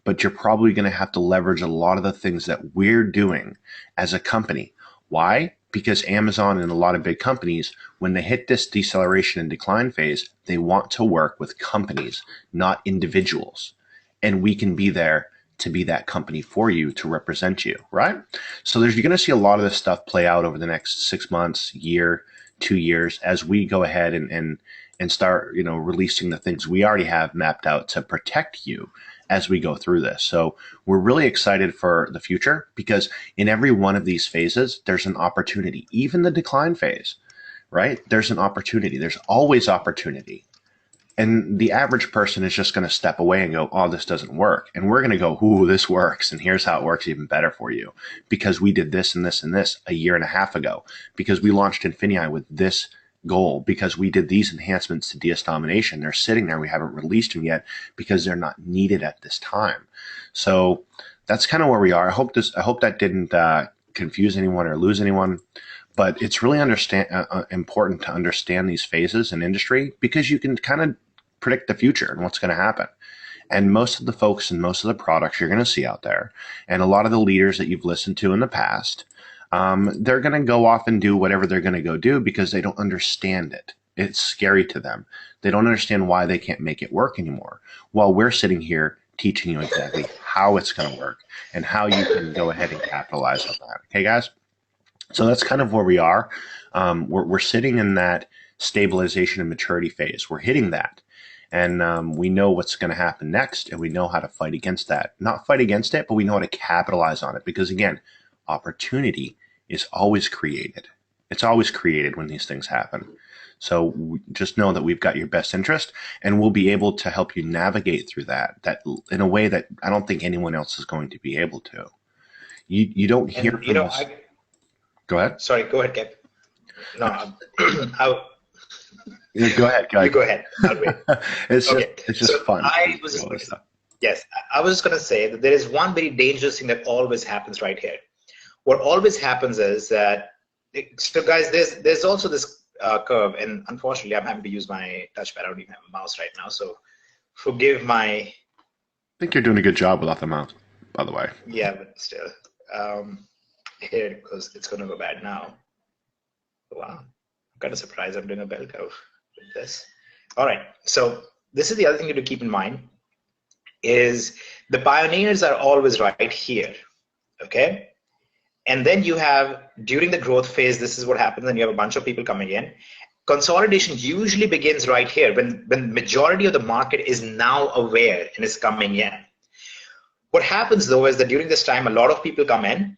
But you're probably going to have to leverage a lot of the things that we're doing as a company. Why? Because Amazon and a lot of big companies, when they hit this deceleration and decline phase, they want to work with companies, not individuals. And we can be there to be that company for you, to represent you, right? So you're going to see a lot of this stuff play out over the next 6 months, year, 2 years, as we go ahead and start, releasing the things we already have mapped out to protect you as we go through this. So we're really excited for the future because in every one of these phases, there's an opportunity. Even the decline phase, right? There's an opportunity. There's always opportunity. And the average person is just going to step away and go, oh, this doesn't work. And we're going to go, ooh, this works. And here's how it works even better for you. Because we did this and this and this a year and a half ago. Because we launched Infinii with this goal, because we did these enhancements to DS domination. They're sitting there. We haven't released them yet because they're not needed at this time. So that's kind of where we are. I hope that didn't confuse anyone or lose anyone. But it's really important to understand these phases in industry because you can kind of predict the future and what's going to happen. And most of the folks and most of the products you're going to see out there, and a lot of the leaders that you've listened to in the past, they're going to go off and do whatever they're going to go do because they don't understand it. It's scary to them. They don't understand why they can't make it work anymore. While we're sitting here teaching you exactly how it's going to work and how you can go ahead and capitalize on that. Okay, guys? So that's kind of where we are. We're sitting in that stabilization and maturity phase. We're hitting that. And we know what's going to happen next, and we know how to fight against that. Not fight against it, but we know how to capitalize on it. Because, again, opportunity is always created. It's always created when these things happen. So just know that we've got your best interest, and we'll be able to help you navigate through that in a way that I don't think anyone else is going to be able to. You don't hear from us. Go ahead. Sorry, go ahead, Kev. No, Go ahead. You go ahead. I'll wait. It's just fun. I was just going to say that there is one very dangerous thing that always happens right here. What always happens is that, so guys, there's also this curve, and unfortunately, I'm having to use my touchpad. I don't even have a mouse right now, so forgive my. I think you're doing a good job without the mouse, by the way. Yeah, but still. Here it goes. It's going to go bad now. Wow. I'm kind of surprised I'm doing a bell curve with this. All right. So this is the other thing to keep in mind is the pioneers are always right here. Okay. And then you have, during the growth phase, this is what happens. And you have a bunch of people coming in. Consolidation usually begins right here when majority of the market is now aware and is coming in. What happens though is that during this time, a lot of people come in,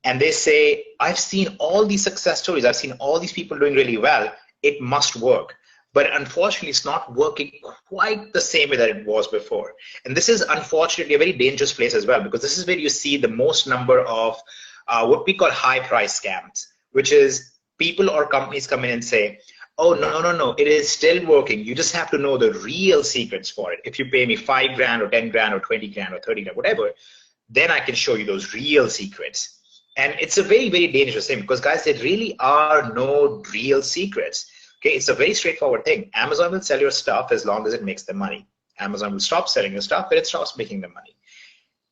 and they say, I've seen all these success stories. I've seen all these people doing really well. It must work. But unfortunately, it's not working quite the same way that it was before. And this is unfortunately a very dangerous place as well, because this is where you see the most number of what we call high price scams, which is people or companies come in and say, oh, no, it is still working. You just have to know the real secrets for it. If you pay me $5 grand or 10 grand or 20 grand or 30 grand, whatever, then I can show you those real secrets. And it's a very, very dangerous thing because, guys, there really are no real secrets. Okay, it's a very straightforward thing. Amazon will sell your stuff as long as it makes them money. Amazon will stop selling your stuff when it stops making them money.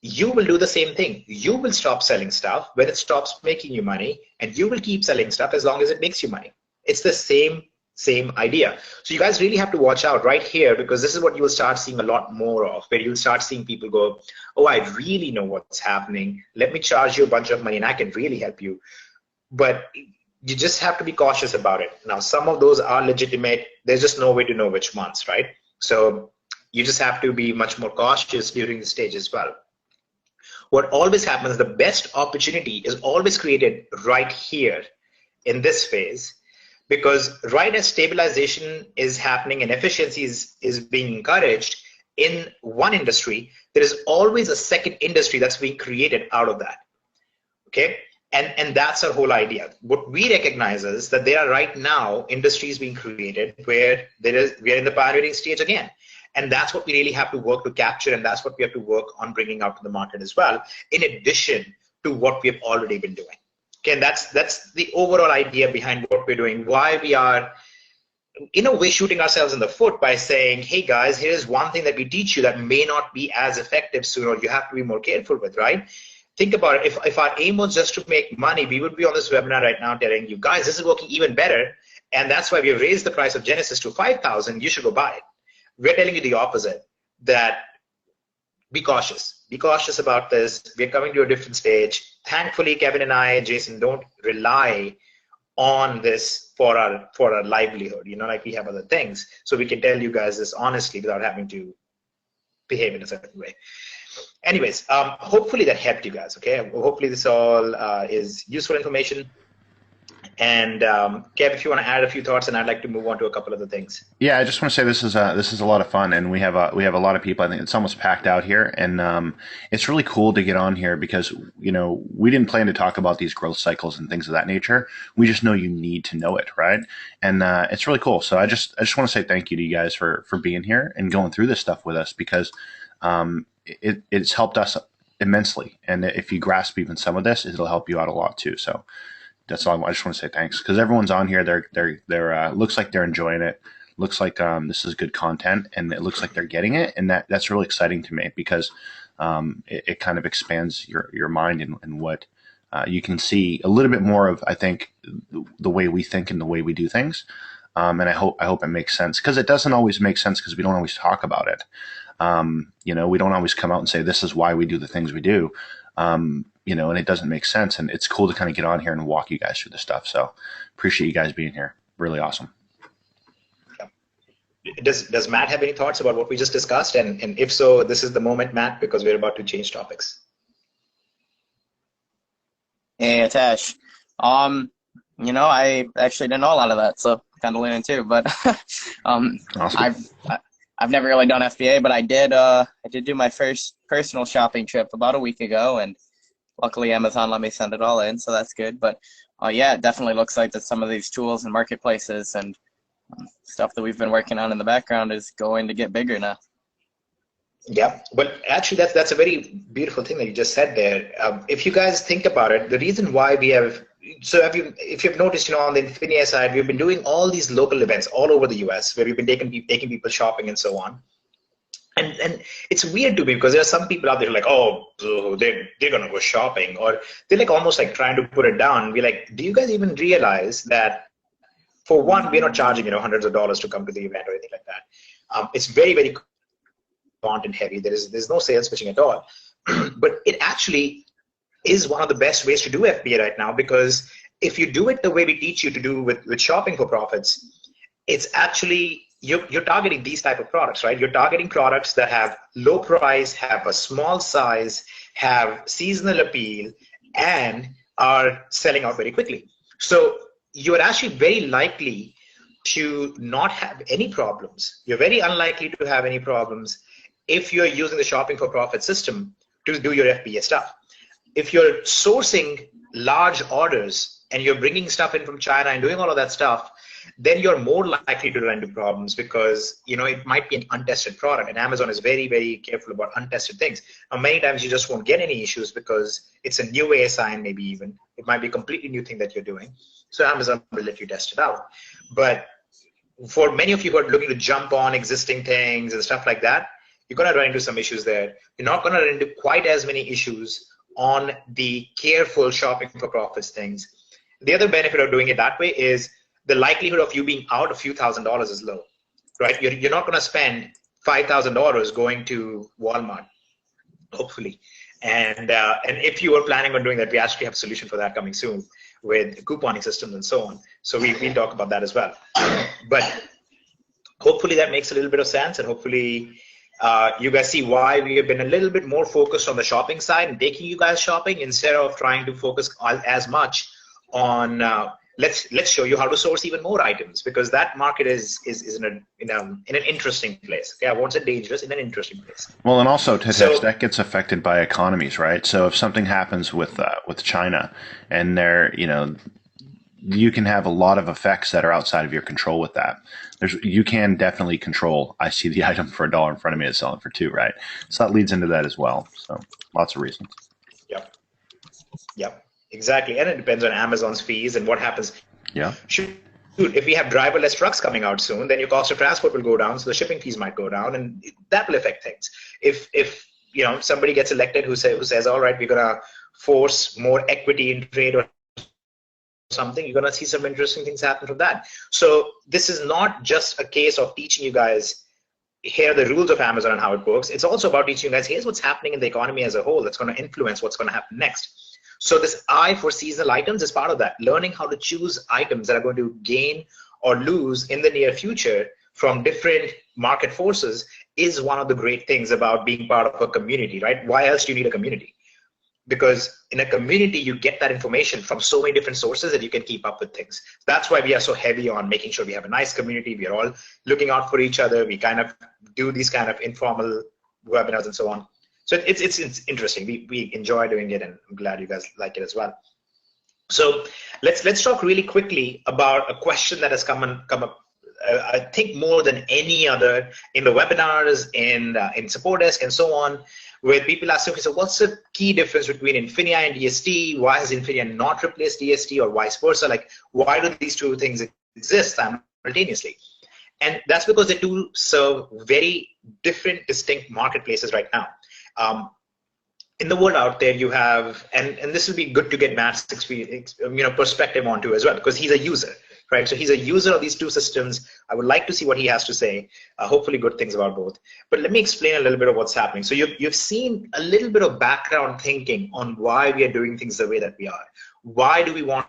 you will do the same thing. You will stop selling stuff when it stops making you money, and you will keep selling stuff as long as it makes you money. It's the same idea. So you guys really have to watch out right here, because this is what you will start seeing a lot more of, where you'll start seeing people go, oh, I really know what's happening. Let me charge you a bunch of money and I can really help you. But you just have to be cautious about it. Now, some of those are legitimate. There's just no way to know which ones, right? So you just have to be much more cautious during the stage as well. What always happens, the best opportunity is always created right here in this phase, because right as stabilization is happening and efficiency is being encouraged in one industry, there is always a second industry that's being created out of that, okay? And that's our whole idea. What we recognize is that there are right now industries being created where we are in the pioneering stage again. And that's what we really have to work to capture, and that's what we have to work on bringing out to the market as well, in addition to what we have already been doing. Okay, and that's the overall idea behind what we're doing, why we are, in a way, shooting ourselves in the foot by saying, hey guys, here's one thing that we teach you that may not be as effective soon, or you have to be more careful with, right? Think about it. If our aim was just to make money, we would be on this webinar right now telling you, guys, this is working even better, and that's why we raised the price of Genesis to 5,000. You should go buy it. We're telling you the opposite, that be cautious. Be cautious about this. We're coming to a different stage. Thankfully, Kevin and I, Jason, don't rely on this for our livelihood, you know, like we have other things. So we can tell you guys this honestly without having to behave in a certain way. Anyways, hopefully that helped you guys, okay? Hopefully this all is useful information. And Kev, if you want to add a few thoughts, and I'd like to move on to a couple other things. Yeah, I just want to say this is a lot of fun, and we have a lot of people. I think it's almost packed out here, and it's really cool to get on here because, you know, we didn't plan to talk about these growth cycles and things of that nature. We just know you need to know it, right? And it's really cool. So I just want to say thank you to you guys for being here and going through this stuff with us, because it's helped us immensely. And if you grasp even some of this, it'll help you out a lot too. So that's all. I just want to say thanks, because everyone's on here. They're looks like they're enjoying it. Looks like this is good content, and it looks like they're getting it, and that's really exciting to me, because it kind of expands your mind and what you can see a little bit more of. I think the way we think and the way we do things, and I hope it makes sense, because it doesn't always make sense because we don't always talk about it. You know, we don't always come out and say this is why we do the things we do. You know, and it doesn't make sense. And it's cool to kind of get on here and walk you guys through the stuff. So appreciate you guys being here. Really awesome. Does Matt have any thoughts about what we just discussed? And if so, this is the moment, Matt, because we're about to change topics. Hey, Hitesh. You know, I actually didn't know a lot of that, so kind of learning too. But Awesome. I've never really done FBA, but I did do my first personal shopping trip about a week ago, and luckily Amazon let me send it all in, so that's good. But yeah, it definitely looks like that some of these tools and marketplaces and stuff that we've been working on in the background is going to get bigger now. Yeah, but actually that's a very beautiful thing that you just said there. If you guys think about it, the reason why we have, so if you've noticed, you know, on the Infinia side, we've been doing all these local events all over the US where we've been taking people shopping and so on. And it's weird to me, because there are some people out there like, oh, they're gonna go shopping, or they're like almost like trying to put it down. We're like, do you guys even realize that, for one, we're not charging, you know, hundreds of dollars to come to the event or anything like that. It's very, very content heavy. There's no sales pitching at all. But it actually is one of the best ways to do FBA right now, because if you do it the way we teach you to do with shopping for profits, it's actually, you're targeting these type of products, right? You're targeting products that have low price, have a small size, have seasonal appeal, and are selling out very quickly. So you're actually very likely to not have any problems. You're very unlikely to have any problems if you're using the shopping for profit system to do your FBA stuff. If you're sourcing large orders and you're bringing stuff in from China and doing all of that stuff, then you're more likely to run into problems, because, you know, it might be an untested product, and Amazon is very, very careful about untested things. Now, many times you just won't get any issues because it's a new ASI, and maybe even it might be a completely new thing that you're doing. So Amazon will let you test it out. But for many of you who are looking to jump on existing things and stuff like that, You're going to run into some issues there. You're not going to run into quite as many issues on the careful shopping for profits things. The other benefit of doing it that way is the likelihood of you being out a few $1,000s is low, right? You're not going to spend $5,000 going to Walmart, hopefully. And if you were planning on doing that, we actually have a solution for that coming soon with couponing systems and so on. So we'll talk about that as well. But hopefully that makes a little bit of sense, and hopefully you guys see why we have been a little bit more focused on the shopping side and taking you guys shopping instead of trying to focus as much on let's show you how to source even more items, because that market is in an interesting place. Okay, I won't say dangerous, in an interesting place. Well, and also, Hitesh, that gets affected by economies, right? So if something happens with China, and you can have a lot of effects that are outside of your control with that. You can definitely control. I see the item for $1 in front of me, it's selling for $2, right? So that leads into that as well. So lots of reasons. Yep. Exactly, and it depends on Amazon's fees and what happens. Yeah. Shoot, if we have driverless trucks coming out soon, then your cost of transport will go down, so the shipping fees might go down, and that will affect things. If somebody gets elected who says, all right, we're gonna force more equity in trade or something, you're gonna see some interesting things happen from that. So this is not just a case of teaching you guys, here are the rules of Amazon and how it works. It's also about teaching you guys, here's what's happening in the economy as a whole that's going to influence what's going to happen next. So this eye for seasonal items is part of that. Learning how to choose items that are going to gain or lose in the near future from different market forces is one of the great things about being part of a community, right? Why else do you need a community? Because in a community, you get that information from so many different sources that you can keep up with things. That's why we are so heavy on making sure we have a nice community. We are all looking out for each other. We kind of do these kind of informal webinars and so on. So it's interesting. We enjoy doing it, and I'm glad you guys like it as well. So let's talk really quickly about a question that has come up. I think more than any other in the webinars, in support desk, and so on, where people ask, okay, so what's the key difference between Infinia and DSD? Why has Infinia not replaced DSD, or vice versa? Like, why do these two things exist simultaneously? And that's because they do serve very different, distinct marketplaces right now. In the world out there, you have, and this will be good to get Matt's perspective onto as well, because he's a user, right? So he's a user of these two systems. I would like to see what he has to say. Hopefully, good things about both. But let me explain a little bit of what's happening. So you've seen a little bit of background thinking on why we are doing things the way that we are. Why do we want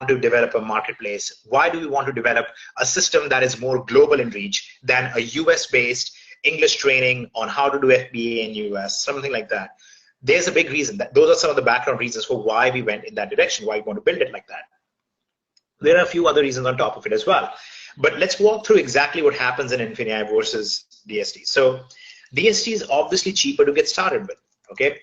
to develop a marketplace? Why do we want to develop a system that is more global in reach than a US-based English training on how to do FBA in US, something like that? There's a big reason. Those are some of the background reasons for why we went in that direction, why we want to build it like that. There are a few other reasons on top of it as well. But let's walk through exactly what happens in Infinia versus DSD. So DSD is obviously cheaper to get started with, okay?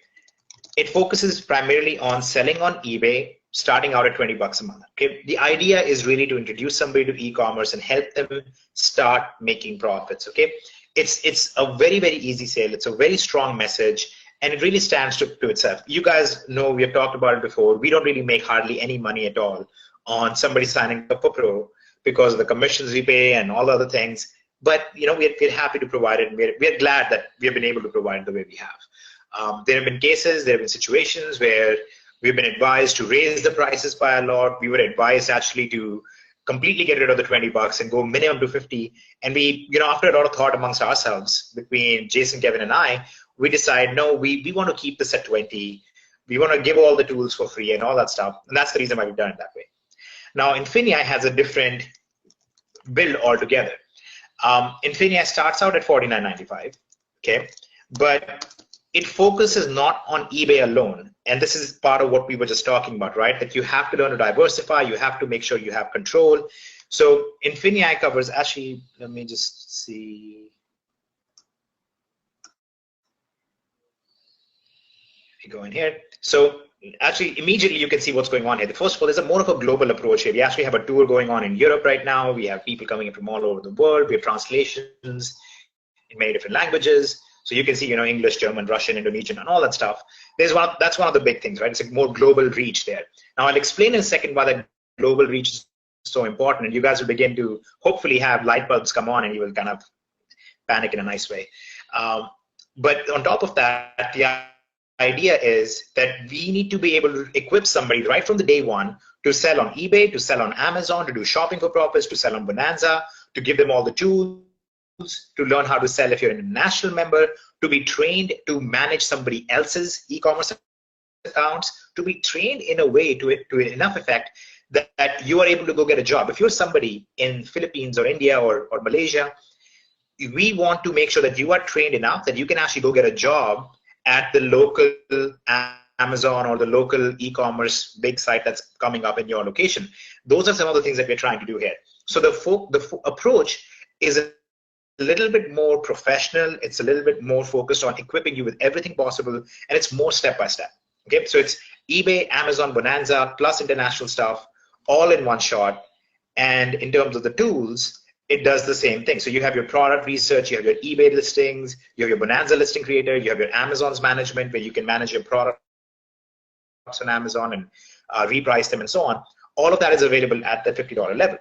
It focuses primarily on selling on eBay, starting out at $20 a month, okay? The idea is really to introduce somebody to e-commerce and help them start making profits, okay? It's a very, very easy sale. It's a very strong message, and it really stands to itself. You guys know, we have talked about it before, we don't really make hardly any money at all on somebody signing up for Pro because of the commissions we pay and all the other things. But we're happy to provide it, and we're glad that we have been able to provide it the way we have. There have been cases, there have been situations where we've been advised to raise the prices by a lot. We were advised actually to completely get rid of the $20 and go minimum to 50. And we, after a lot of thought amongst ourselves, between Jason, Kevin, and I, we decide, no, we want to keep this at 20. We want to give all the tools for free and all that stuff. And that's the reason why we've done it that way. Now, Infinia has a different build altogether. Infinia starts out at $49.95, okay? But it focuses not on eBay alone. And this is part of what we were just talking about, right? That you have to learn to diversify. You have to make sure you have control. So Infinia covers, actually, let me just see. If you go in here. So actually, immediately you can see what's going on here. First of all, there's more of a global approach here. We actually have a tour going on in Europe right now. We have people coming in from all over the world. We have translations in many different languages. So you can see, English, German, Russian, Indonesian, and all that stuff. That's one of the big things, right? It's a more global reach there. Now, I'll explain in a second why that global reach is so important, and you guys will begin to hopefully have light bulbs come on, and you will kind of panic in a nice way. But on top of that, the idea is that we need to be able to equip somebody right from the day one to sell on eBay, to sell on Amazon, to do shopping for profits, to sell on Bonanza, to give them all the tools, to learn how to sell if you're an international member, to be trained to manage somebody else's e-commerce accounts, to be trained in a way to enough effect that you are able to go get a job. If you're somebody in Philippines or India or Malaysia, we want to make sure that you are trained enough that you can actually go get a job at the local Amazon or the local e-commerce big site that's coming up in your location. Those are some of the things that we're trying to do here. So the approach is a little bit more professional. It's a little bit more focused on equipping you with everything possible, and it's more step by step. Okay, so it's eBay, Amazon, Bonanza, plus international stuff, all in one shot. And in terms of the tools, it does the same thing. So you have your product research, you have your eBay listings, you have your Bonanza listing creator, you have your Amazon's management where you can manage your products on Amazon and reprice them and so on. All of that is available at the $50 level.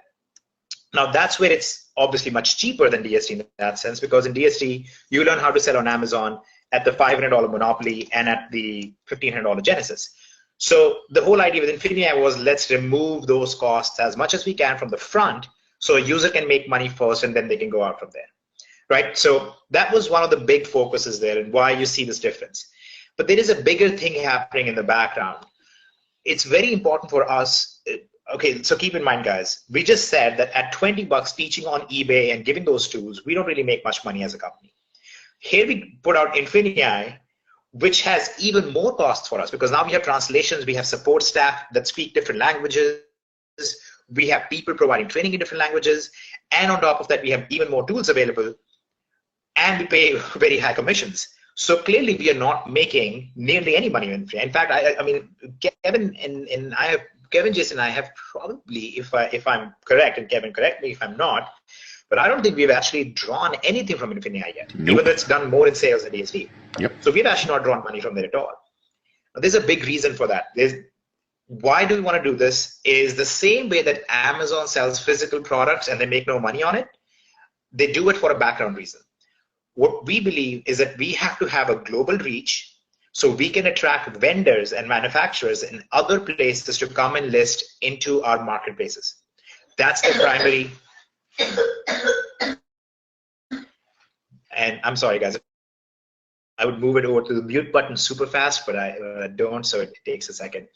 Now that's where it's obviously much cheaper than DSD in that sense, because in DSD, you learn how to sell on Amazon at the $500 Monopoly and at the $1,500 Genesis. So the whole idea with Infinii was, let's remove those costs as much as we can from the front so a user can make money first and then they can go out from there, right? So that was one of the big focuses there and why you see this difference. But there is a bigger thing happening in the background. It's very important for us. Okay, so keep in mind, guys, we just said that at 20 bucks teaching on eBay and giving those tools, we don't really make much money as a company. Here we put out Infinii, which has even more costs for us because now we have translations, we have support staff that speak different languages, we have people providing training in different languages, and on top of that, we have even more tools available, and we pay very high commissions. So clearly, we are not making nearly any money in Infinii. In fact, I mean, Kevin, Jason, and I have probably, if I'm correct, and Kevin, correct me if I'm not, but I don't think we've actually drawn anything from Infinii yet, Nope. even though it's done more in sales than DSD. Yep. So we've actually not drawn money from there at all. Now, there's a big reason for that. Why do we want to do this? Is the same way that Amazon sells physical products and they make no money on it. They do it for a background reason. What we believe is that we have to have a global reach so we can attract vendors and manufacturers in other places to come and list into our marketplaces. That's the primary. And I'm sorry, guys. I would move it over to the mute button super fast, but I don't, so it takes a second.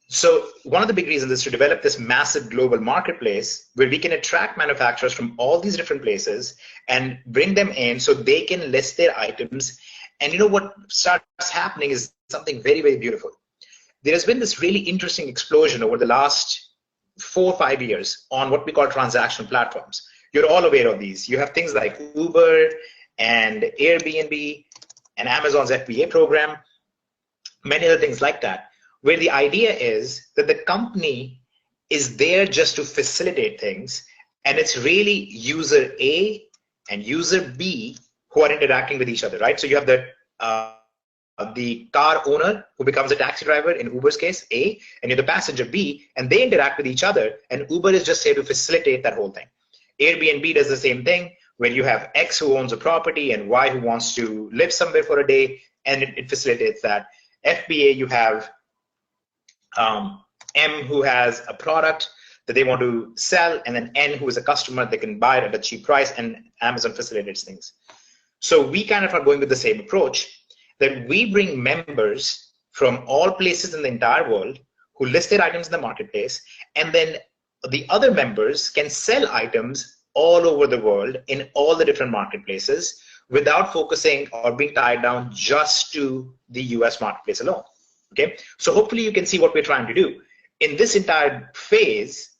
So one of the big reasons is to develop this massive global marketplace where we can attract manufacturers from all these different places and bring them in so they can list their items. And you know what starts happening is something very, very beautiful. There has been this really interesting explosion over the last 4 or 5 years on what we call transactional platforms. You're all aware of these. You have things like Uber and Airbnb and Amazon's FBA program, many other things like that, where the idea is that the company is there just to facilitate things, and it's really user A and user B who are interacting with each other, right? So you have the car owner who becomes a taxi driver, in Uber's case, A, and you're the passenger, B, and they interact with each other, and Uber is just here to facilitate that whole thing. Airbnb does the same thing, where you have X who owns a property and Y who wants to live somewhere for a day, and it facilitates that. FBA, you have M who has a product that they want to sell, and then N who is a customer, they can buy it at a cheap price, and Amazon facilitates things. So we kind of are going with the same approach, that we bring members from all places in the entire world who list their items in the marketplace, and then the other members can sell items all over the world in all the different marketplaces without focusing or being tied down just to the US marketplace alone. Okay, so hopefully you can see what we're trying to do. In this entire phase,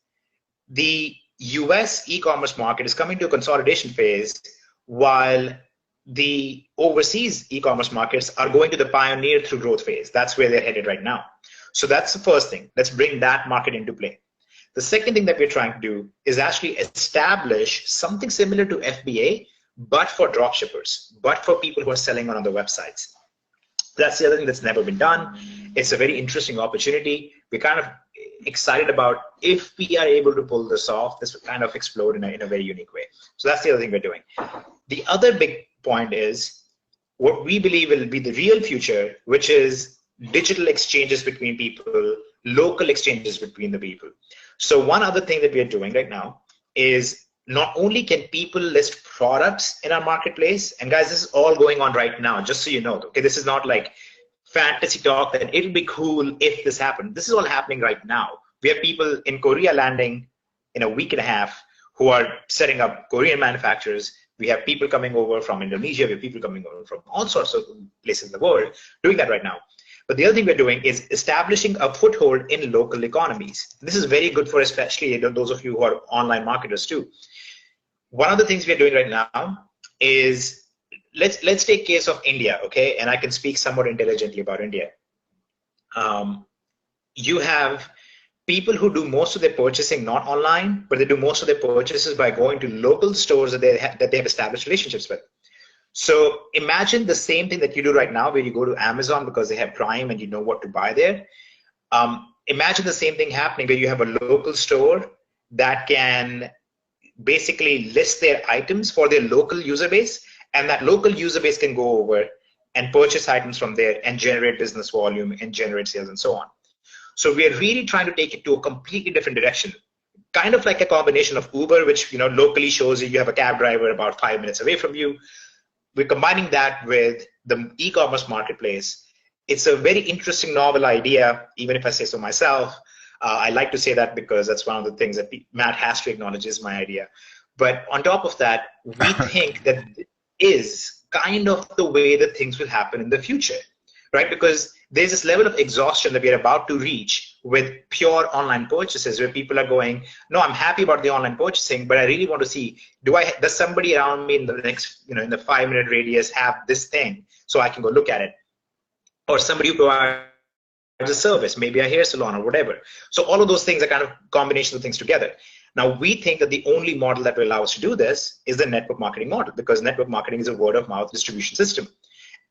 the US e-commerce market is coming to a consolidation phase, while the overseas e-commerce markets are going to the pioneer through growth phase. That's where they're headed right now. So that's the first thing. Let's bring that market into play. The second thing that we're trying to do is actually establish something similar to FBA, but for dropshippers, but for people who are selling on other websites. That's the other thing that's never been done. It's a very interesting opportunity. We're kind of excited about, if we are able to pull this off, this will kind of explode in a very unique way. So that's the other thing we're doing. The other big point is what we believe will be the real future, which is digital exchanges between people, local exchanges between the people. So one other thing that we are doing right now is not only can people list products in our marketplace, and guys, this is all going on right now, just so you know, okay, this is not like fantasy talk that it'll be cool if this happened. This is all happening right now. We have people in Korea landing in a week and a half who are setting up Korean manufacturers. We have people coming over from Indonesia. We have people coming over from all sorts of places in the world doing that right now. But the other thing we're doing is establishing a foothold in local economies. This is very good for especially those of you who are online marketers too. One of the things we're doing right now is let's take case of India, okay? And I can speak somewhat intelligently about India. You have people who do most of their purchasing not online, but they do most of their purchases by going to local stores that they have established relationships with. So imagine the same thing that you do right now, where you go to Amazon because they have Prime and you know what to buy there. Imagine the same thing happening where you have a local store that can basically list their items for their local user base, and that local user base can go over and purchase items from there and generate business volume and generate sales and so on. So we are really trying to take it to a completely different direction, kind of like a combination of Uber, which locally shows you have a cab driver about 5 minutes away from you. We're combining that with the e-commerce marketplace. It's a very interesting, novel idea, even if I say so myself. I like to say that because that's one of the things that Matt has to acknowledge is my idea. But on top of that, we think that is kind of the way that things will happen in the future, right? Because there's this level of exhaustion that we're about to reach with pure online purchases, where people are going, no, I'm happy about the online purchasing, but I really want to see, does somebody around me in the next, in the 5-minute radius have this thing so I can go look at it? Or somebody who provides a service, maybe a hair salon or whatever. So all of those things are kind of combinations of things together. Now, we think that the only model that will allow us to do this is the network marketing model, because network marketing is a word of mouth distribution system.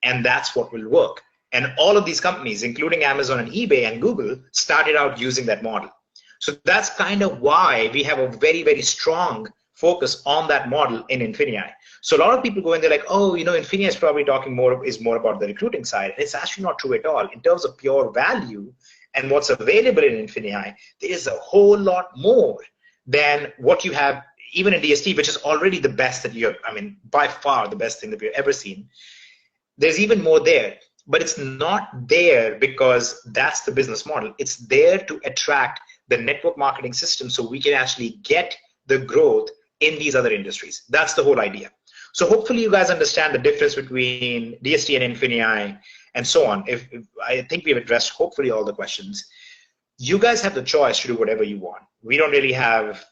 And that's what will work. And all of these companies, including Amazon and eBay and Google, started out using that model. So that's kind of why we have a very, very strong focus on that model in Infinii. So a lot of people go in, they're like, oh, Infinii is probably talking more about the recruiting side. And it's actually not true at all. In terms of pure value and what's available in Infinii, there is a whole lot more than what you have even in DSD, which is already the best that you have, by far the best thing that we've ever seen. There's even more there. But it's not there because that's the business model. It's there to attract the network marketing system so we can actually get the growth in these other industries. That's the whole idea. So hopefully you guys understand the difference between DSD and Infinii and so on. If I think we've addressed hopefully all the questions. You guys have the choice to do whatever you want. We don't really have,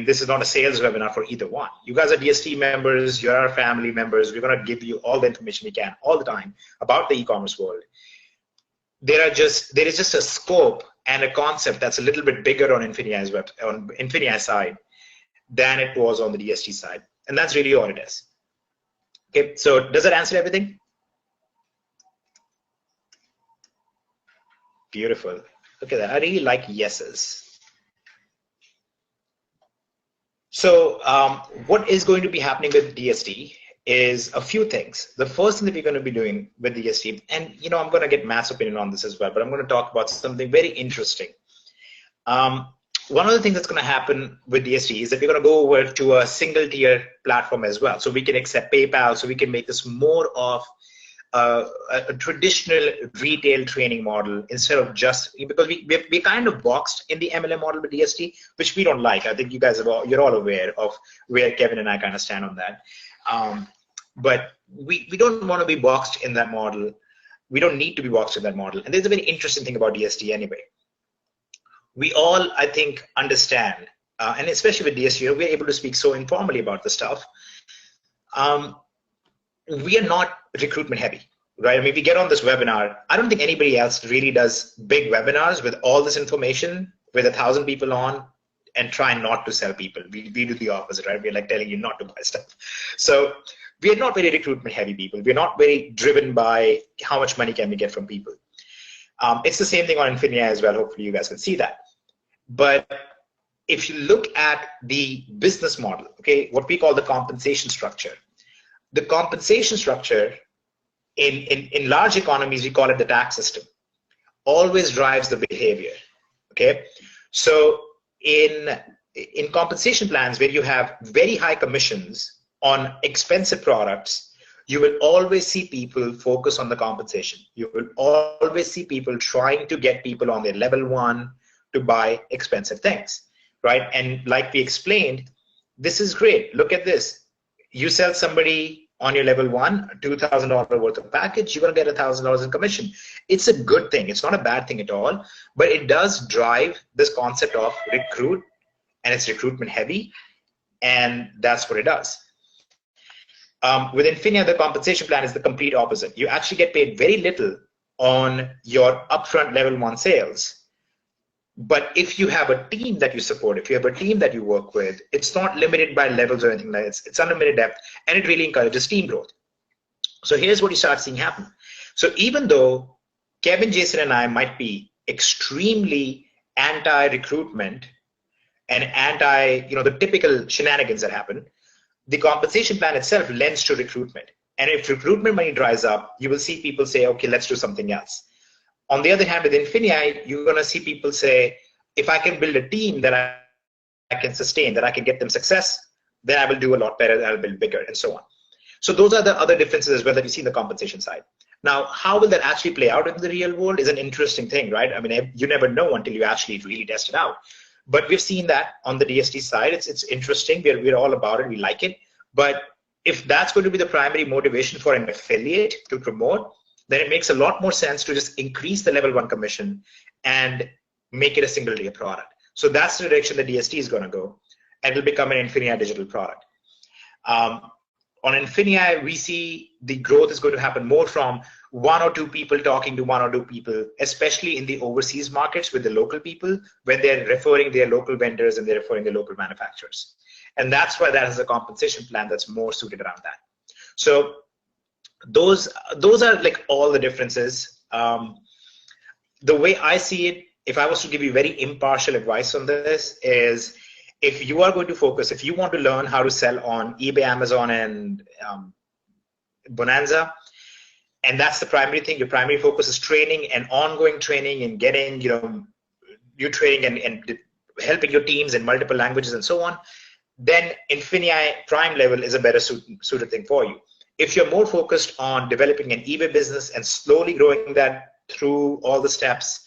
this is not a sales webinar for either one. You guys are DST members, you're our family members. We're going to give you all the information we can all the time about the e-commerce world. There is just a scope and a concept that's a little bit bigger on Infinii's side than it was on the DST side. And that's really all it is. Okay, so does that answer everything? Beautiful. Look at that. I really like yeses. So what is going to be happening with DSD is a few things. The first thing that we're going to be doing with DSD, and I'm going to get Matt's opinion on this as well, but I'm going to talk about something very interesting. One of the things that's going to happen with DSD is that we're going to go over to a single tier platform as well. So we can accept PayPal, so we can make this more of a traditional retail training model instead of just, because we're kind of boxed in the MLM model with DST, which we don't like. I think you guys you're all aware of where Kevin and I kind of stand on that. But we don't want to be boxed in that model. We don't need to be boxed in that model. And there's a very interesting thing about DST anyway. We all, I think, understand, and especially with DST, we're able to speak so informally about the stuff. We are not recruitment heavy, right? We get on this webinar. I don't think anybody else really does big webinars with all this information with 1,000 people on and try not to sell people. We do the opposite, right? We're like telling you not to buy stuff. So we are not very recruitment heavy people. We're not very driven by how much money can we get from people. It's the same thing on Infinii as well. Hopefully you guys can see that. But if you look at the business model, okay, what we call the compensation structure, the compensation structure in large economies, we call it the tax system, always drives the behavior. Okay, so in compensation plans where you have very high commissions on expensive products, you will always see people focus on the compensation. You will always see people trying to get people on their level 1 to buy expensive things, right? And like we explained, this is great. Look at this. You sell somebody on your level 1 $2,000 worth of package, you're going to get $1,000 in commission. It's a good thing. It's not a bad thing at all, but it does drive this concept of recruit, and it's recruitment heavy, and that's what it does. With Infinia, the compensation plan is the complete opposite. You actually get paid very little on your upfront level 1 sales. But if you have a team that you support, if you have a team that you work with, it's not limited by levels or anything like that. It's unlimited depth, and it really encourages team growth. So here's what you start seeing happen. So even though Kevin, Jason, and I might be extremely anti-recruitment and anti, the typical shenanigans that happen, the compensation plan itself lends to recruitment. And if recruitment money dries up, you will see people say, okay, let's do something else. On the other hand, with Infinia, you're going to see people say, if I can build a team that I can sustain, that I can get them success, then I will do a lot better, I'll build bigger, and so on. So those are the other differences as well that you see in the compensation side. Now, how will that actually play out in the real world is an interesting thing, right? I mean, you never know until you actually really test it out. But we've seen that on the DSD side. It's interesting. We're all about it. We like it. But if that's going to be the primary motivation for an affiliate to promote, then it makes a lot more sense to just increase the level 1 commission and make it a single day product. So that's the direction the DSD is going to go, and it'll become an Infinia digital product. On Infinia, we see the growth is going to happen more from 1 or 2 people talking to 1 or 2 people, especially in the overseas markets with the local people, when they're referring their local vendors and they're referring their local manufacturers. And that's why that is a compensation plan that's more suited around that. So those are like all the differences. The way I see it, if I was to give you very impartial advice on this, is if you are going to focus, if you want to learn how to sell on eBay, Amazon, and Bonanza, and that's the primary thing, your primary focus is training and ongoing training and getting, new training and helping your teams in multiple languages and so on, then Infinia Prime level is a better suited thing for you. If you're more focused on developing an eBay business and slowly growing that through all the steps,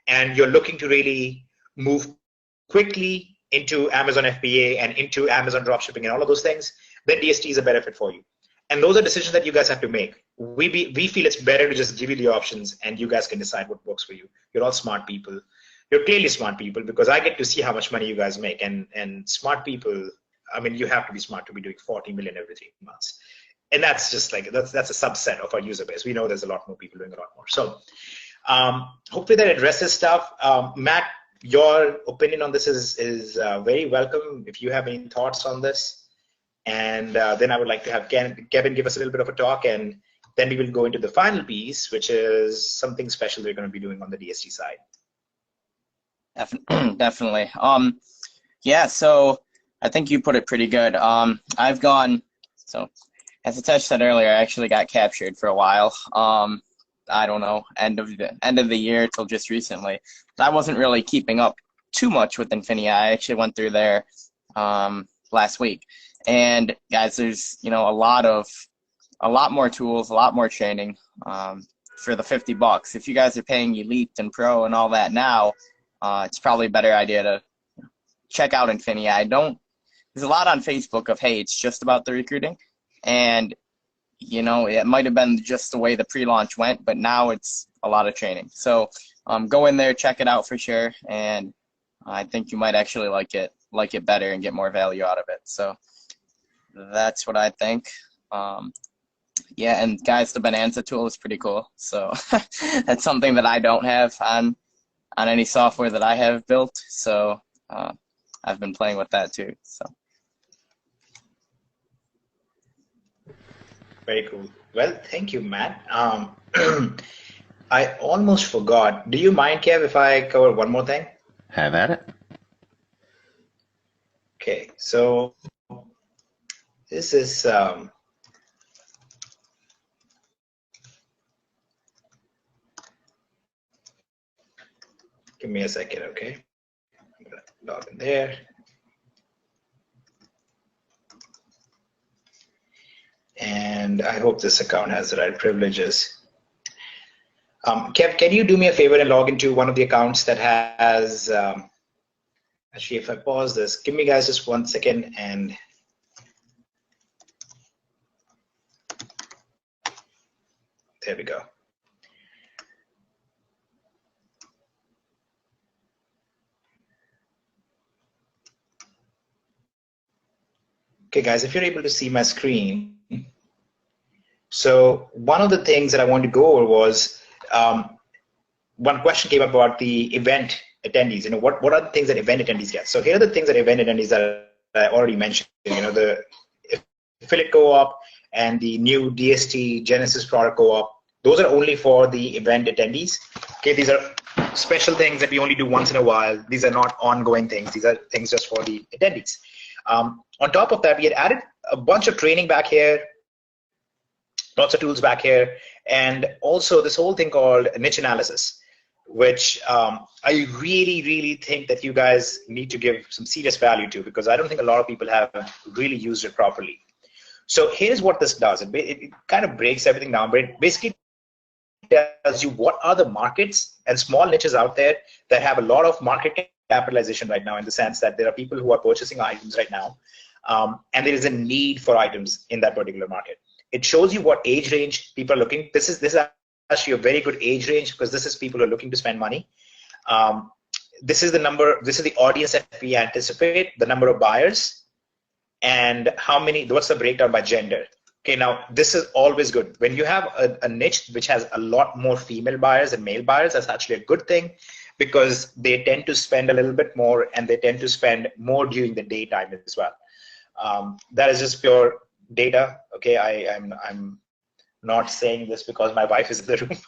and you're looking to really move quickly into Amazon FBA and into Amazon dropshipping and all of those things, then DSD is a better fit for you. And those are decisions that you guys have to make. We feel it's better to just give you the options and you guys can decide what works for you. You're all smart people. You're clearly smart people because I get to see how much money you guys make. And smart people, I mean, you have to be smart to be doing 40 million every 3 months. And that's just like, that's a subset of our user base. We know there's a lot more people doing a lot more. So hopefully that addresses stuff. Matt, your opinion on this is very welcome. If you have any thoughts on this, and then I would like to have Kevin give us a little bit of a talk, and then we will go into the final piece, which is something special we're going to be doing on the DSD side. Definitely. Yeah, so I think you put it pretty good. I've gone, so as Hitesh said earlier, I actually got captured for a while. I don't know, end of the year till just recently. I wasn't really keeping up too much with Infinia. I actually went through there last week. And guys, there's a lot more tools, a lot more training for the $50. If you guys are paying Elite and Pro and all that now, it's probably a better idea to check out Infinia. There's a lot on Facebook of, hey, it's just about the recruiting, and it might have been just the way the pre-launch went, but now it's a lot of training. So go in there, check it out for sure, and I think you might actually like it better and get more value out of it. So that's what I think. Yeah, and guys, the Bonanza tool is pretty cool. So that's something that I don't have on any software that I have built. So I've been playing with that too. So. Very cool. Well, thank you, Matt. I almost forgot. Do you mind, Kev, if I cover one more thing? Have at it. Okay, so this is Give me a second, okay? I'm gonna log in there. And I hope this account has the right privileges. Kev, can you do me a favor and log into one of the accounts that has, actually, if I pause this, give me guys just 1 second and there we go. Okay, guys, if you're able to see my screen. So one of the things that I wanted to go over was, one question came up about the event attendees. What are the things that event attendees get? So here are the things that event attendees that I already mentioned. The affiliate co-op and the new DSD Genesis product co-op. Those are only for the event attendees. Okay, these are special things that we only do once in a while. These are not ongoing things. These are things just for the attendees. On top of that, we had added a bunch of training back here, lots of tools back here, and also this whole thing called niche analysis, which I really, really think that you guys need to give some serious value to, because I don't think a lot of people have really used it properly. So here's what this does. It kind of breaks everything down, but it basically tells you what are the markets and small niches out there that have a lot of market capitalization right now, in the sense that there are people who are purchasing items right now, and there is a need for items in that particular market. It shows you what age range people are looking. This is actually a very good age range, because this is people who are looking to spend money. This is the number. This is the audience that we anticipate, the number of buyers, and what's the breakdown by gender. Okay, now this is always good. When you have a niche which has a lot more female buyers than male buyers, that's actually a good thing, because they tend to spend a little bit more, and they tend to spend more during the daytime as well. That is just pure data. Okay, I'm not saying this because my wife is in the room.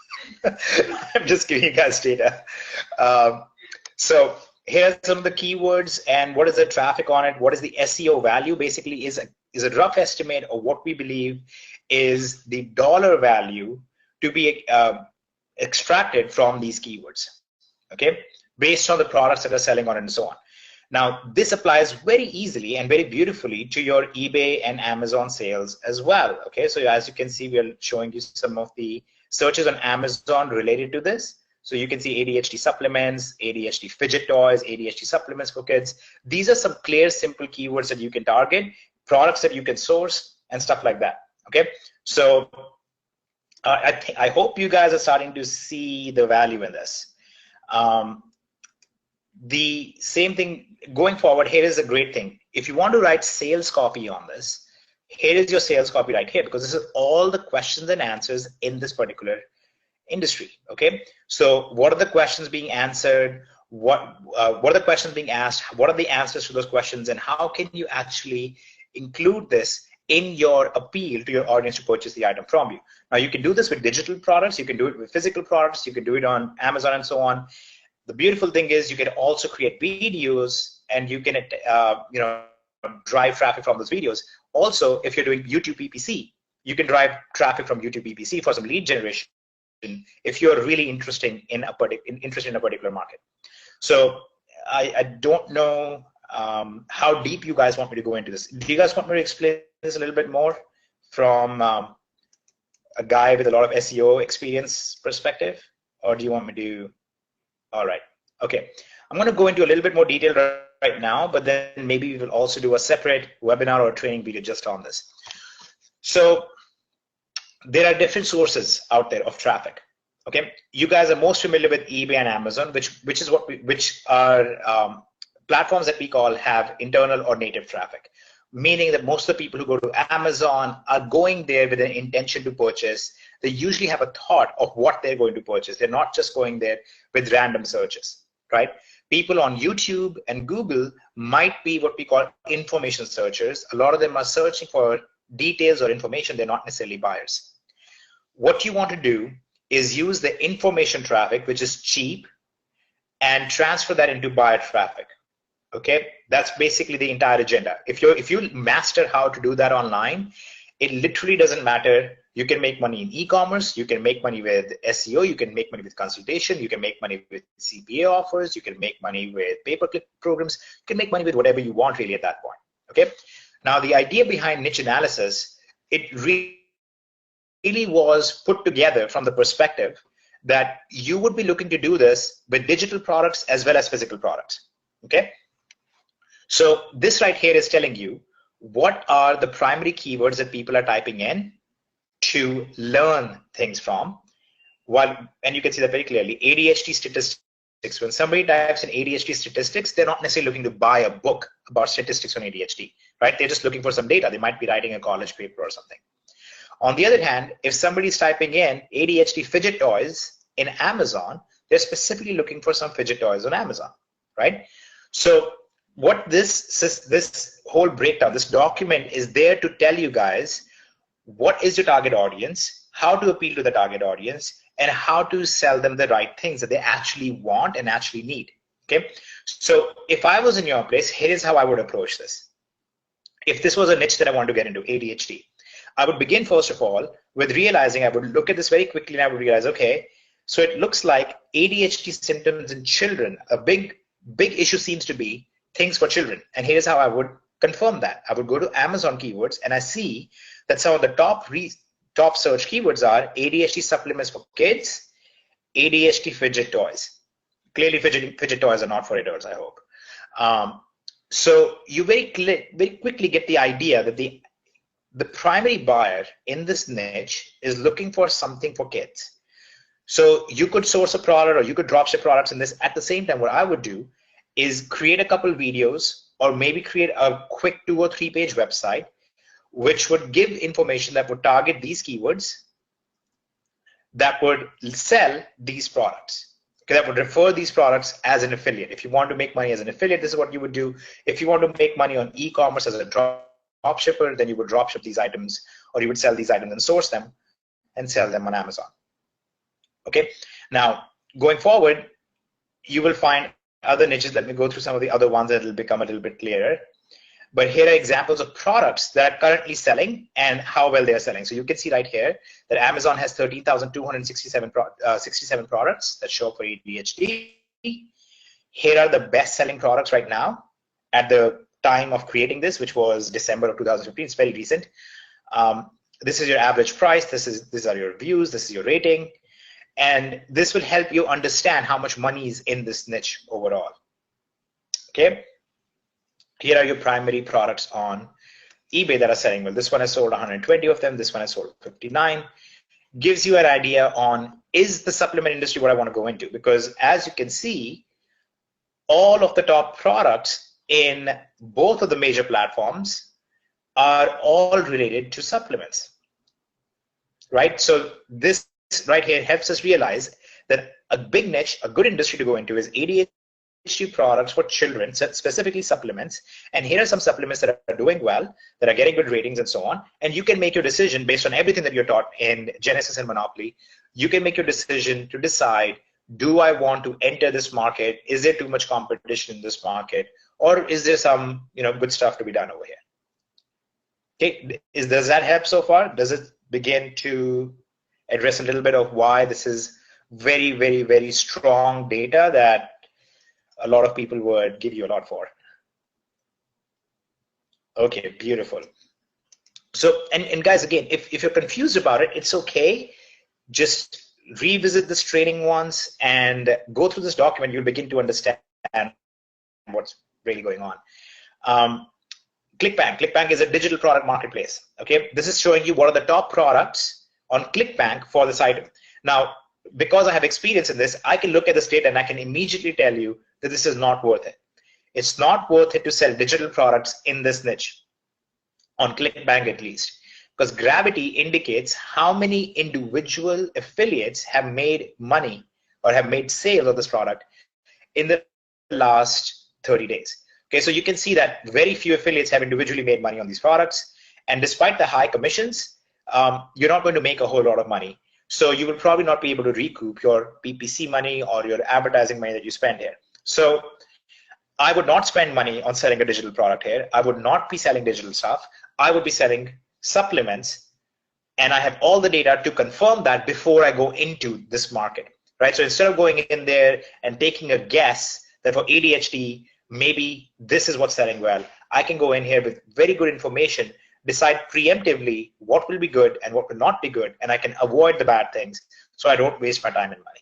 I'm just giving you guys data. So here's some of the keywords and what is the traffic on it. What is the SEO value? Basically, is a rough estimate of what we believe is the dollar value to be extracted from these keywords. Okay, based on the products that are selling on it and so on. Now, this applies very easily and very beautifully to your eBay and Amazon sales as well. Okay, so as you can see, we are showing you some of the searches on Amazon related to this. So you can see ADHD supplements, ADHD fidget toys, ADHD supplements for kids. These are some clear, simple keywords that you can target, products that you can source, and stuff like that. Okay, so I hope you guys are starting to see the value in this. The same thing going forward. Here is a great thing. If you want to write sales copy on this, here is your sales copy right here, because this is all the questions and answers in this particular industry. Okay, so what are the questions being answered? What are the questions being asked? What are the answers to those questions? And how can you actually include this in your appeal to your audience to purchase the item from you? Now, you can do this with digital products. You can do it with physical products. You can do it on Amazon and so on. The beautiful thing is you can also create videos, and you can drive traffic from those videos. Also, if you're doing YouTube PPC, you can drive traffic from YouTube PPC for some lead generation if you're really interested in a particular market. So I don't know how deep you guys want me to go into this. Do you guys want me to explain this a little bit more from a guy with a lot of SEO experience perspective, or do you want me to? All right. Okay. I'm going to go into a little bit more detail right now, but then maybe we will also do a separate webinar or training video just on this. So there are different sources out there of traffic. Okay. You guys are most familiar with eBay and Amazon, which are platforms that we call have internal or native traffic, meaning that most of the people who go to Amazon are going there with an intention to purchase. They usually have a thought of what they're going to purchase. They're not just going there with random searches, right? People on YouTube and Google might be what we call information searchers. A lot of them are searching for details or information. They're not necessarily buyers. What you want to do is use the information traffic, which is cheap, and transfer that into buyer traffic. Okay, that's basically the entire agenda. If you master how to do that online, it literally doesn't matter You can make money in e-commerce, you can make money with SEO, you can make money with consultation, you can make money with CPA offers, you can make money with pay-per-click programs, you can make money with whatever you want really at that point, okay? Now, the idea behind niche analysis, it really was put together from the perspective that you would be looking to do this with digital products as well as physical products, okay? So this right here is telling you what are the primary keywords that people are typing in to learn things from. And you can see that very clearly, ADHD statistics. When somebody types in ADHD statistics, they're not necessarily looking to buy a book about statistics on ADHD, right? They're just looking for some data. They might be writing a college paper or something. On the other hand, if somebody's typing in ADHD fidget toys in Amazon, they're specifically looking for some fidget toys on Amazon, right? So what this whole breakdown, this document is there to tell you guys what is your target audience, how to appeal to the target audience, and how to sell them the right things that they actually want and actually need, okay? So if I was in your place, here is how I would approach this. If this was a niche that I want to get into, ADHD, I would begin first of all with realizing, I would look at this very quickly and I would realize, okay, so it looks like ADHD symptoms in children, a big issue seems to be things for children. And here's how I would confirm that. I would go to Amazon keywords and I see that some of the top search keywords are ADHD supplements for kids, ADHD fidget toys. Clearly fidget toys are not for adults, I hope. So you very quickly get the idea that the primary buyer in this niche is looking for something for kids. So you could source a product or you could dropship products in this. At the same time, what I would do is create a couple videos or maybe create a quick 2 or 3 page website which would give information that would target these keywords that would sell these products. Okay, that would refer these products as an affiliate. If you want to make money as an affiliate, this is what you would do. If you want to make money on e-commerce as a drop shipper, then you would drop ship these items, or you would sell these items and source them and sell them on Amazon. Okay, now going forward, you will find other niches. Let me go through some of the other ones that will become a little bit clearer. But here are examples of products that are currently selling and how well they are selling. So you can see right here that Amazon has 13,267 67 products that show up for ADHD. Here are the best-selling products right now at the time of creating this, which was December of 2015. It's very recent. This is your average price. These are your views. This is your rating. And this will help you understand how much money is in this niche overall. Okay. Here are your primary products on eBay that are selling well. This one has sold 120 of them. This one has sold 59. Gives you an idea on, is the supplement industry what I want to go into? Because as you can see, all of the top products in both of the major platforms are all related to supplements, right? So this right here helps us realize that a big niche, a good industry to go into is ADHD products for children, specifically supplements. And here are some supplements that are doing well, that are getting good ratings and so on. And you can make your decision based on everything that you're taught in Genesis and Monopoly. You can make your decision to decide, do I want to enter this market? Is there too much competition in this market? Or is there some good stuff to be done over here? Okay, does that help so far? Does it begin to address a little bit of why this is very, very, very strong data that a lot of people would give you a lot for? Okay, beautiful. So, and guys, again, if you're confused about it, it's okay. Just revisit this training once and go through this document. You'll begin to understand what's really going on. ClickBank is a digital product marketplace. Okay, this is showing you what are the top products on ClickBank for this item. Now, because I have experience in this, I can look at this data and I can immediately tell you that this is not worth it. It's not worth it to sell digital products in this niche, on ClickBank at least, because gravity indicates how many individual affiliates have made money or have made sales of this product in the last 30 days. Okay, so you can see that very few affiliates have individually made money on these products. And despite the high commissions, you're not going to make a whole lot of money. So you will probably not be able to recoup your PPC money or your advertising money that you spend here. So I would not spend money on selling a digital product here. I would not be selling digital stuff. I would be selling supplements and I have all the data to confirm that before I go into this market, right? So instead of going in there and taking a guess that for ADHD, maybe this is what's selling well, I can go in here with very good information, decide preemptively what will be good and what will not be good, and I can avoid the bad things so I don't waste my time and money.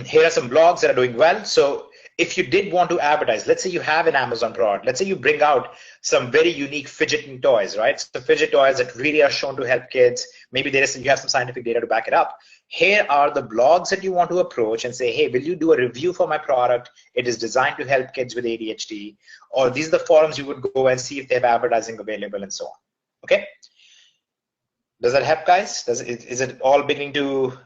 Here are some blogs that are doing well. So if you did want to advertise, let's say you have an Amazon product, let's say you bring out some very unique fidgeting toys, right? So fidget toys that really are shown to help kids. Maybe you have some scientific data to back it up. Here are the blogs that you want to approach and say, hey, will you do a review for my product? It is designed to help kids with ADHD. Or these are the forums you would go and see if they have advertising available and so on. Okay? Does that help, guys? Is it all beginning to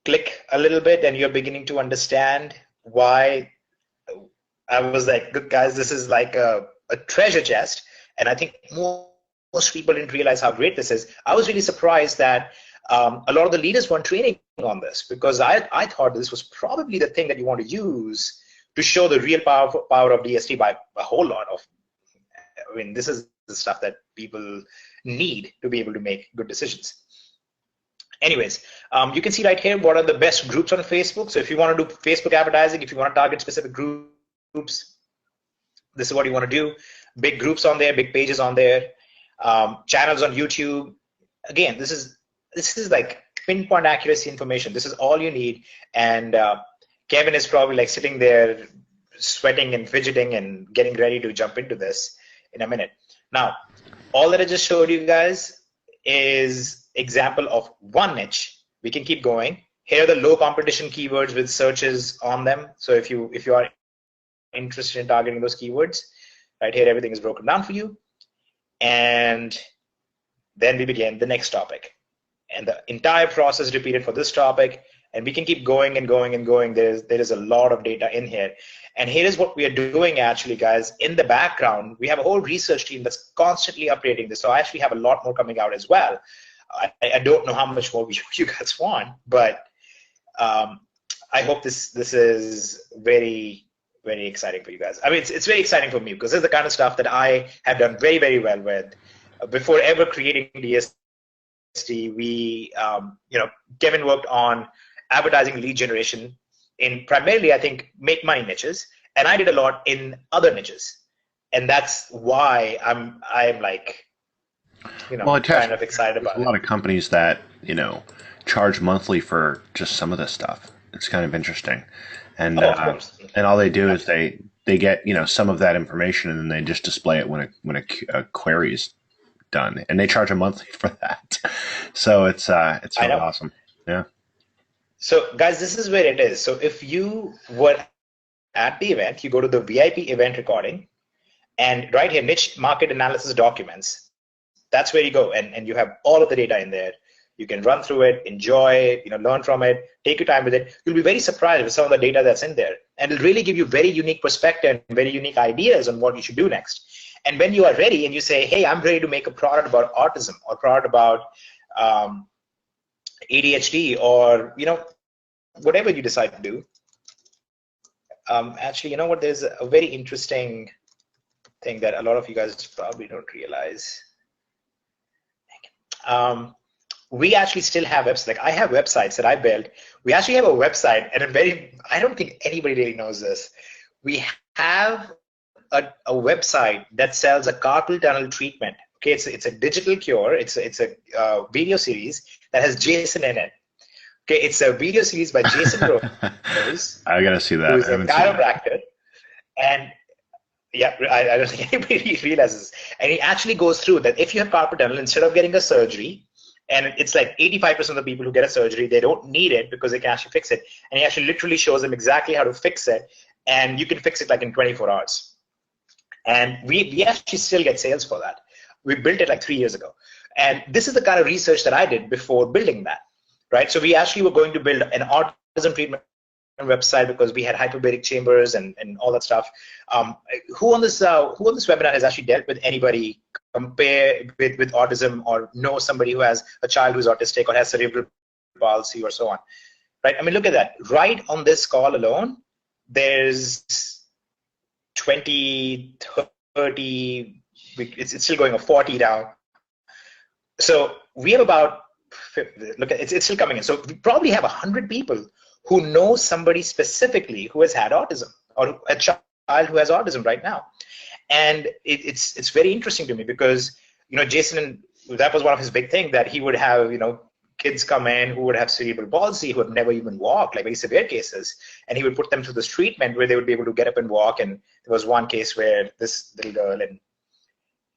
click a little bit and you're beginning to understand why I was like, good guys, this is like a treasure chest. And I think most people didn't realize how great this is. I was really surprised that a lot of the leaders weren't training on this, because I thought this was probably the thing that you want to use to show the real power of DSD by a whole lot of, I mean, this is the stuff that people need to be able to make good decisions. Anyways, you can see right here what are the best groups on Facebook. So if you want to do Facebook advertising, if you want to target specific groups, this is what you want to do. Big groups on there, big pages on there, channels on YouTube. Again, this is like pinpoint accuracy information. This is all you need. And Kevin is probably like sitting there sweating and fidgeting and getting ready to jump into this in a minute. Now, all that I just showed you guys is example of one niche. We can keep going. Here are the low competition keywords with searches on them. So if you are interested in targeting those keywords, right here everything is broken down for you. And then we begin the next topic. And the entire process repeated for this topic. And we can keep going and going and going. There is a lot of data in here. And here is what we are doing actually, guys. In the background, we have a whole research team that's constantly updating this. So I actually have a lot more coming out as well. I don't know how much more you guys want, but I hope this is very, very exciting for you guys. I mean, it's very exciting for me because this is the kind of stuff that I have done very, very well with. Before ever creating DSD, we, Kevin worked on advertising lead generation in primarily, I think, make money niches, and I did a lot in other niches, and that's why I'm like, well, kind of excited about it. There's a lot of companies that charge monthly for just some of this stuff. It's kind of interesting, and and all they do is they get some of that information and then they just display it when a query is done, and they charge a monthly for that. So it's really awesome. Yeah. So guys, this is where it is. So if you were at the event, you go to the VIP event recording, and right here, niche market analysis documents. That's where you go, and you have all of the data in there. You can run through it, enjoy it, learn from it, take your time with it. You'll be very surprised with some of the data that's in there, and it'll really give you very unique perspective and very unique ideas on what you should do next. And when you are ready and you say, hey, I'm ready to make a product about autism or product about ADHD or, whatever you decide to do. Actually, you know what? There's a very interesting thing that a lot of you guys probably don't realize. We actually still have websites. Like I have websites that I built. We actually have a website, and I don't think anybody really knows this. We have a website that sells a carpal tunnel treatment. Okay, it's a digital cure. It's a video series that has Jason in it. Okay, it's a video series by Jason Rose. I gotta see that. Who's a chiropractor, and yeah, I don't think anybody realizes. And he actually goes through that if you have carpal tunnel, instead of getting a surgery, and it's like 85% of the people who get a surgery, they don't need it because they can actually fix it. And he actually literally shows them exactly how to fix it, and you can fix it like in 24 hours. And we actually still get sales for that. We built it like 3 years ago. And this is the kind of research that I did before building that, right? So we actually were going to build an autism treatment website because we had hyperbaric chambers and all that stuff. Who on this webinar has actually dealt with anybody compare with autism or know somebody who has a child who's autistic or has cerebral palsy or so on, right? I mean, look at that. Right on this call alone, there's 20, 30, it's still going, a 40 down So we have about, look, it's still coming in. So we probably have 100 people who know somebody specifically who has had autism, or a child who has autism right now. And it's very interesting to me because, Jason, that was one of his big things, that he would have, kids come in who would have cerebral palsy, who had never even walked, like very severe cases, and he would put them through this treatment where they would be able to get up and walk. And there was one case where this little girl, and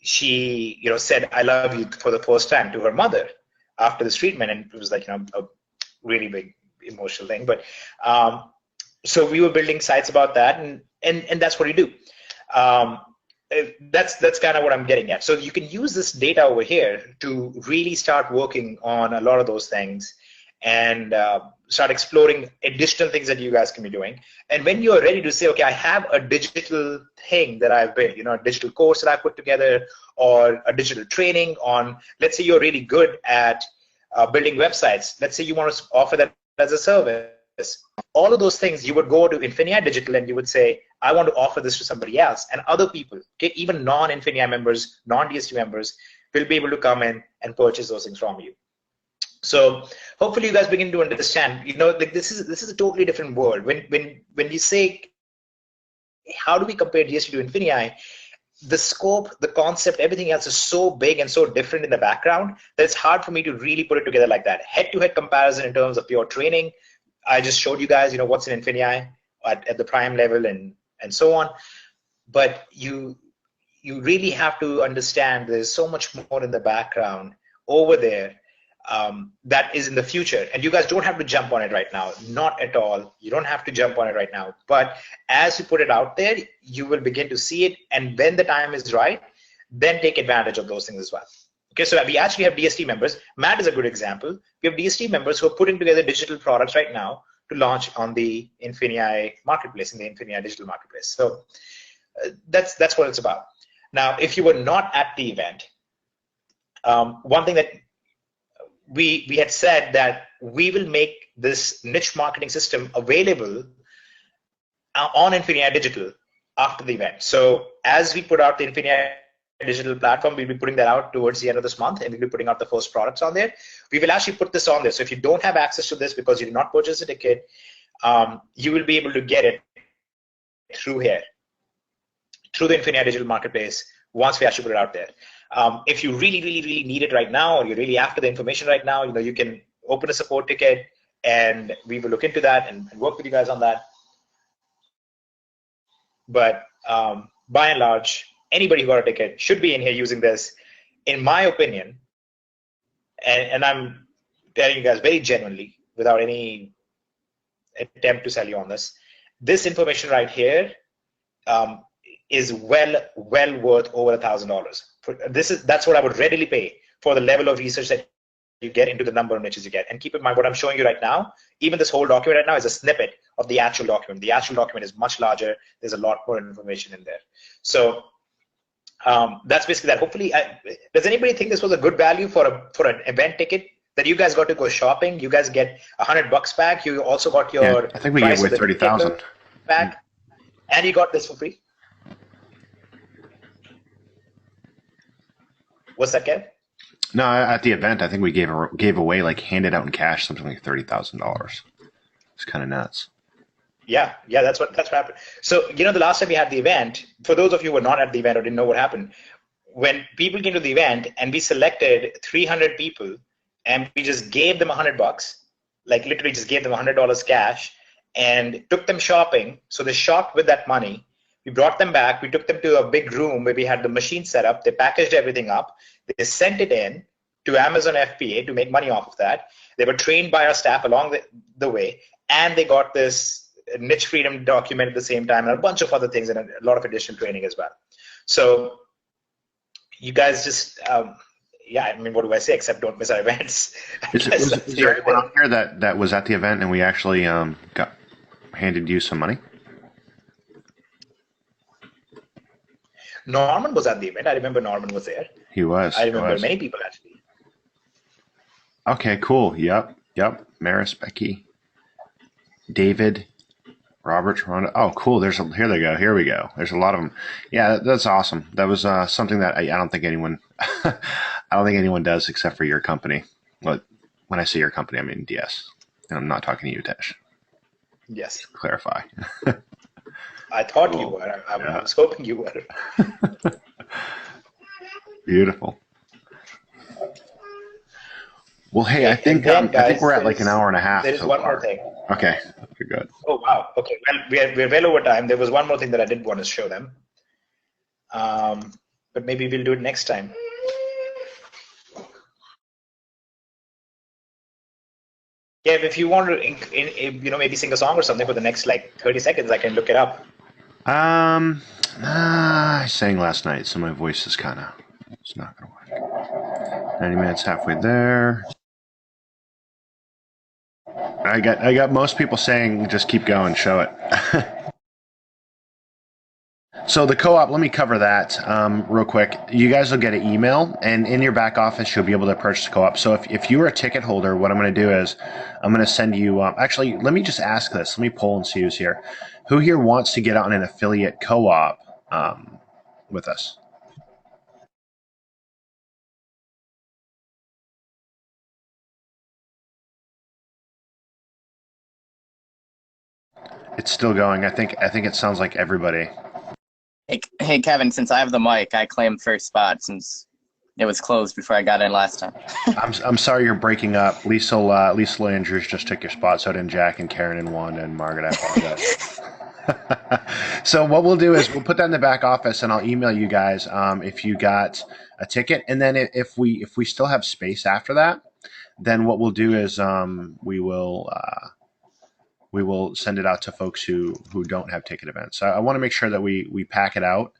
she, said, "I love you" for the first time to her mother after this treatment, and it was like, a really big emotional thing. But so we were building sites about that, and that's what we do. That's kind of what I'm getting at. So you can use this data over here to really start working on a lot of those things, and start exploring additional things that you guys can be doing. And when you're ready to say, okay, I have a digital thing that I've built, a digital course that I put together, or a digital training on, let's say you're really good at building websites. Let's say you want to offer that as a service. All of those things, you would go to Infinia Digital and you would say, I want to offer this to somebody else. And other people, okay, even non-Infinia members, non-DSD members, will be able to come in and purchase those things from you. So hopefully you guys begin to understand, like this is a totally different world. When you say, how do we compare DSD to Infinia? The scope, the concept, everything else is so big and so different in the background that it's hard for me to really put it together like that. Head-to-head comparison in terms of pure training, I just showed you guys, what's in Infinia at the prime level and so on. But you really have to understand there's so much more in the background over there that is in the future. And you guys don't have to jump on it right now. Not at all. You don't have to jump on it right now. But as you put it out there, you will begin to see it. And when the time is right, then take advantage of those things as well. Okay, so we actually have DSD members. Matt is a good example. We have DSD members who are putting together digital products right now to launch on the Infinia marketplace, in the Infinia digital marketplace. So that's what it's about. Now, if you were not at the event, one thing that we had said that we will make this niche marketing system available on Infinia Digital after the event. So as we put out the Infinia Digital platform, we'll be putting that out towards the end of this month, and we'll be putting out the first products on there. We will actually put this on there. So if you don't have access to this because you did not purchase a ticket, you will be able to get it through here, through the Infinia Digital Marketplace, once we actually put it out there. If you really need it right now, or you're really after the information right now, you can open a support ticket, and we will look into that and work with you guys on that. But by and large, anybody who got a ticket should be in here using this, in my opinion. And I'm telling you guys very genuinely, without any attempt to sell you on this. This information right here is well worth over $1,000. That's what I would readily pay for the level of research that you get into the number of niches you get. And keep in mind, what I'm showing you right now, even this whole document right now, is a snippet of the actual document. The actual document is much larger. There's a lot more information in there. So that's basically that. Hopefully, does anybody think this was a good value for an event ticket? That you guys got to go shopping, you guys get $100 back. You also got your, yeah, I think we gave away 30,000 back, and you got this for free. What's that, Kev? No, at the event, I think we gave away, like, handed out in cash, something like $30,000. It's kind of nuts. Yeah, that's what happened. So the last time we had the event, for those of you who were not at the event or didn't know what happened, when people came to the event and we selected 300 people, and we just gave them $100, like literally just gave them $100 cash, and took them shopping. So they shopped with that money. We brought them back. We took them to a big room where we had the machine set up. They packaged everything up. They sent it in to Amazon FBA to make money off of that. They were trained by our staff along the way, and they got this niche freedom document at the same time, and a bunch of other things, and a lot of additional training as well. So you guys just yeah, I mean, what do I say except don't miss our events? Is there anyone out here that was at the event and we actually handed you some money? Norman was at the event. I remember Norman was there. He was. I remember many people actually. Okay, cool. Yep. Maris, Becky, David, Robert, Rhonda. Oh, cool. Here they go. Here we go. There's a lot of them. Yeah, that's awesome. That was something that I don't think anyone I don't think anyone does except for your company. But when I say your company, I mean DS. And I'm not talking to you, Tesh. Yes. Clarify. I thought you Cool. were. I Yeah. was hoping you were. Beautiful. Well, hey, Okay, and then I think we're guys, at like an hour and a half there is so one more far. thing. Okay, you're good. Oh wow. Okay, well we're well over time. There was one more thing that I did want to show them, but maybe we'll do it next time. Yeah, if you want to, maybe sing a song or something for the next like 30 seconds, I can look it up. I sang last night, so my voice is kind of, it's not going to work. 90 minutes halfway there. I got most people saying just keep going, show it. So the co-op, let me cover that real quick. You guys will get an email, and in your back office, you'll be able to purchase co-op. So if you are a ticket holder, what I'm going to do is I'm going to send you. Actually, let me just ask this. Let me poll and see who's here. Who here wants to get on an affiliate co-op with us? It's still going. I think it sounds like everybody. Hey, Kevin, since I have the mic, I claim first spot since it was closed before I got in last time. I'm sorry you're breaking up. Lisa Andrews just took your spot. So did Jack and Karen and Wanda and Margaret. I apologize. So what we'll do is we'll put that in the back office, and I'll email you guys if you got a ticket. And then if we still have space after that, then what we'll do is we will send it out to folks who don't have ticket events. So I want to make sure that we pack it out.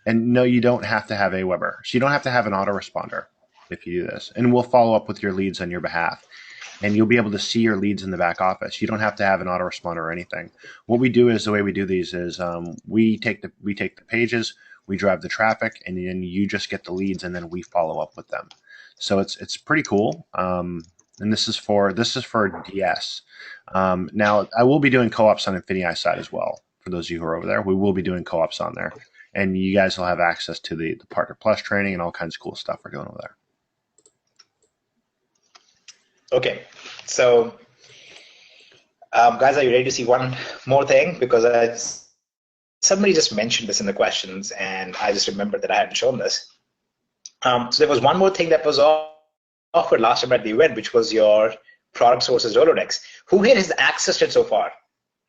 And no, you don't have to have Aweber. So you don't have to have an autoresponder if you do this. And we'll follow up with your leads on your behalf. And you'll be able to see your leads in the back office. You don't have to have an autoresponder or anything. What we do is the way we do these is we take the pages, we drive the traffic, and then you just get the leads, and then we follow up with them. So it's pretty cool. And this is for DS. Now I will be doing co-ops on Infinii side as well. For those of you who are over there, we will be doing co-ops on there, and you guys will have access to the Partner Plus training and all kinds of cool stuff we're doing over there. Okay, so guys, are you ready to see one more thing? Because somebody just mentioned this in the questions, and I just remembered that I hadn't shown this. So there was one more thing that was offered last time at the event, which was your product sources Rolodex. Who here has accessed it so far?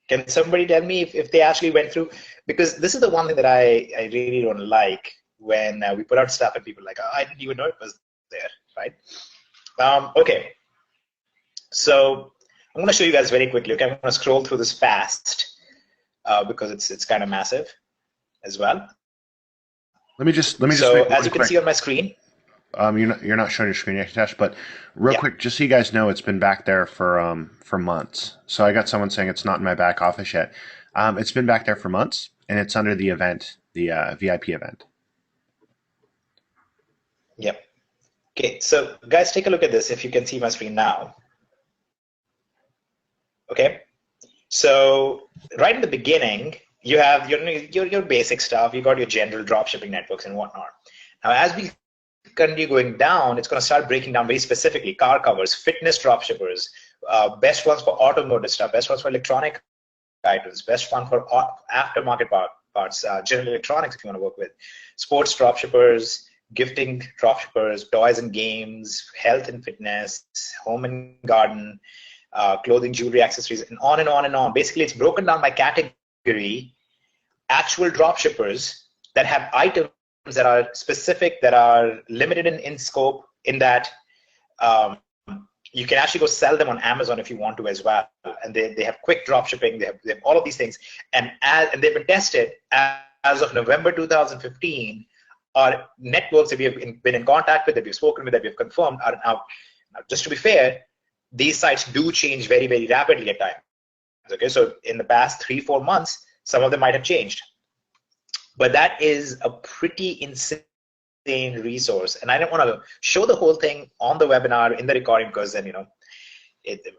Can somebody tell me if they actually went through? Because this is the one thing that I really don't like when we put out stuff and people are like, oh, I didn't even know it was there, right? Okay. So I'm going to show you guys very quickly. Okay, I'm going to scroll through this fast because it's kind of massive as well. Let me just. So as you can see on my screen, you're not showing your screen yet, Hitesh, but real quick, just so you guys know, it's been back there for months. So I got someone saying it's not in my back office yet. It's been back there for months, and it's under the event, the VIP event. Yep. Okay, so guys, take a look at this. If you can see my screen now. Okay, so right in the beginning, you have your basic stuff. You got your general dropshipping networks and whatnot. Now, as we continue going down, it's going to start breaking down very specifically car covers, fitness dropshippers, best ones for automotive stuff, best ones for electronic items, best one for aftermarket parts, general electronics if you want to work with, sports dropshippers, gifting dropshippers, toys and games, health and fitness, home and garden, clothing, jewelry, accessories, and on and on and on. Basically, it's broken down by category, actual dropshippers that have items that are specific, that are limited in scope, in that you can actually go sell them on Amazon if you want to as well. And they have quick drop shipping, they have all of these things. And they've been tested as of November 2015. Our networks that we have been in contact with, that we've spoken with, that we've confirmed are now, just to be fair, these sites do change very, very rapidly at times. Okay, so in the past 3-4 months, some of them might have changed. But that is a pretty insane resource. And I don't want to show the whole thing on the webinar in the recording because then,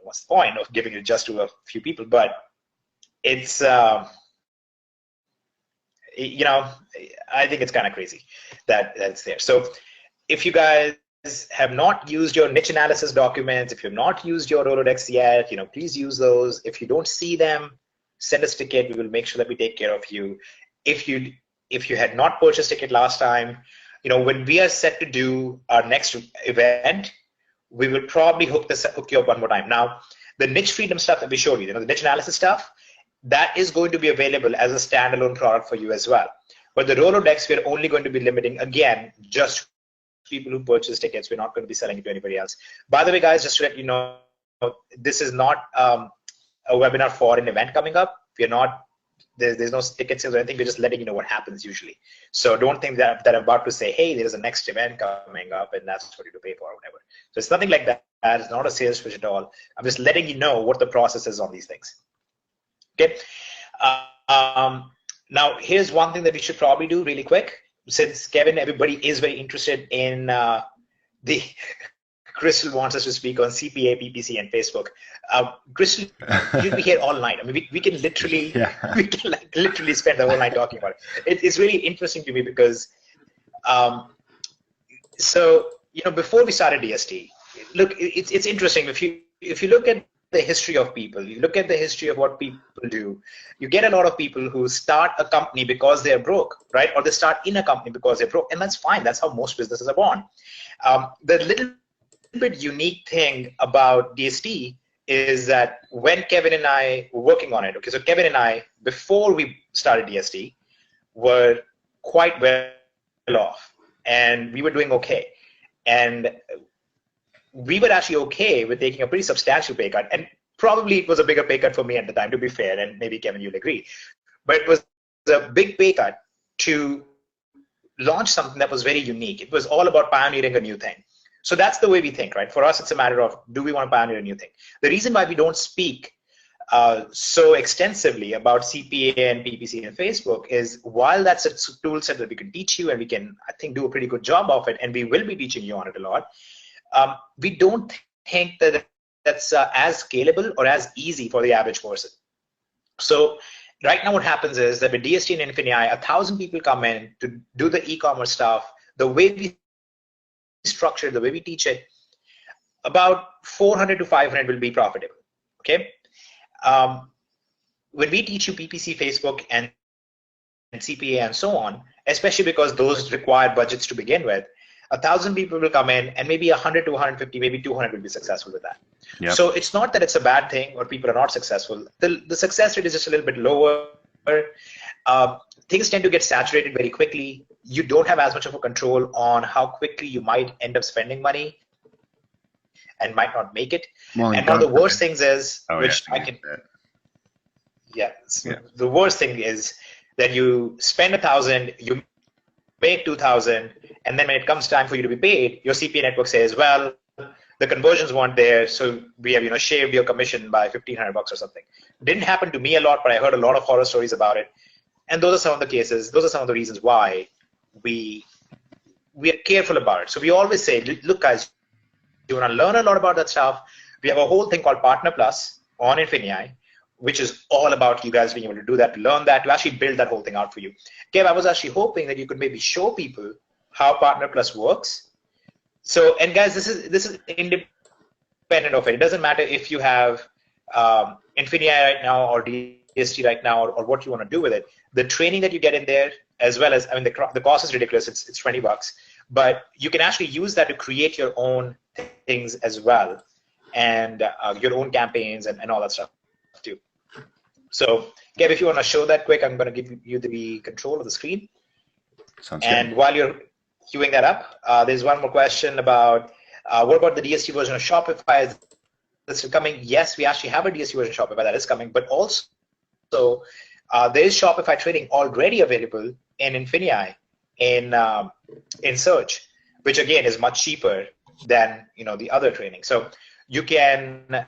what's the point of giving it just to a few people? But it's, I think it's kind of crazy that it's there. So if you guys have not used your niche analysis documents, if you've not used your Rolodex yet, please use those. If you don't see them, send us a ticket. We will make sure that we take care of you. If you had not purchased a ticket last time, when we are set to do our next event, we will probably hook you up one more time. Now, the niche freedom stuff that we showed you, the niche analysis stuff, that is going to be available as a standalone product for you as well. But the Rolodex, we're only going to be limiting, again, just people who purchase tickets. We're not going to be selling it to anybody else. By the way, guys, just to let you know, this is not a webinar for an event coming up. We're not, there's no ticket sales or anything. We're just letting you know what happens usually. So don't think that I'm about to say, hey, there's a next event coming up and that's what you have to pay for or whatever. So it's nothing like that. It's not a sales pitch at all. I'm just letting you know what the process is on these things. Okay. Now, here's one thing that we should probably do really quick. Since Kevin, everybody is very interested in the Crystal wants us to speak on CPA, PPC, and Facebook. Crystal, you'll be here all night. I mean, we can literally, we can literally spend the whole night talking about it. It's really interesting to me because, before we started DSD, look, it's interesting. If you look at the history of people, you look at the history of what people do, you get a lot of people who start a company because they're broke, right? Or they start in a company because they're broke, and that's fine. That's how most businesses are born. The little bit unique thing about DSD is that when Kevin and I were working on it, okay, so Kevin and I, before we started DSD, were quite well off, and we were doing okay. And we were actually okay with taking a pretty substantial pay cut, and probably it was a bigger pay cut for me at the time, to be fair, and maybe Kevin, you'll agree. But it was a big pay cut to launch something that was very unique. It was all about pioneering a new thing. So that's the way we think, right? For us, it's a matter of, do we want to pioneer a new thing? The reason why we don't speak so extensively about CPA and PPC and Facebook is, while that's a tool set that we can teach you and we can, I think, do a pretty good job of it, and we will be teaching you on it a lot, we don't think that that's as scalable or as easy for the average person. So right now what happens is that with DSD and Infinii, 1,000 people come in to do the e-commerce stuff. The way we structure it, the way we teach it, about 400 to 500 will be profitable, okay? When we teach you PPC, Facebook, and CPA and so on, especially because those require budgets to begin with, 1,000 people will come in, and maybe 100 to 150, maybe 200 will be successful with that. Yep. So it's not that it's a bad thing or people are not successful. The success rate is just a little bit lower. Things tend to get saturated very quickly. You don't have as much of a control on how quickly you might end up spending money and might not make it. Well, and one of the worst things is, the worst thing is that you spend 1,000, you make 2,000, and then when it comes time for you to be paid, your CPA network says, well, the conversions weren't there, so we have shaved your commission by $1,500 or something. Didn't happen to me a lot, but I heard a lot of horror stories about it. And those are some of the cases. Those are some of the reasons why we are careful about it. So we always say, look, guys, you want to learn a lot about that stuff. We have a whole thing called Partner Plus on Infinii, which is all about you guys being able to do that, learn that, to actually build that whole thing out for you. Kev, I was actually hoping that you could maybe show people how Partner Plus works. So, and guys, this is independent of it. It doesn't matter if you have Infinii right now or DSD right now, or what you want to do with it. The training that you get in there, as well as, I mean, the cost is ridiculous. It's $20, but you can actually use that to create your own things as well, and your own campaigns and all that stuff too. So, Kev, if you want to show that quick, I'm going to give you the control of the screen. Sounds good. While you're queuing that up, there's one more question about what about the DSD version of Shopify? This is coming. Yes, we actually have a DSD version of Shopify that is coming, but also there is Shopify training already available in Infinii in Search, which again is much cheaper than the other training. So you can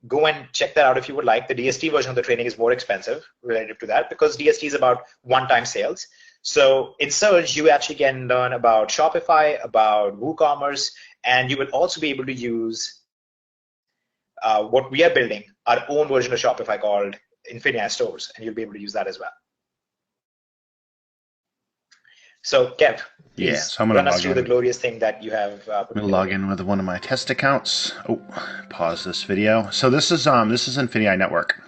go and check that out if you would like. The DSD version of the training is more expensive relative to that, because DSD is about one-time sales. So in Search, you actually can learn about Shopify, about WooCommerce, and you will also be able to use what we are building, our own version of Shopify called Infinii Stores, and you'll be able to use that as well. So Kev, Yeah, please so I'm going run to us log through the in. glorious thing that you have I'm put going to log together. in with one of my test accounts. Oh, pause this video. So this is Infinity Network.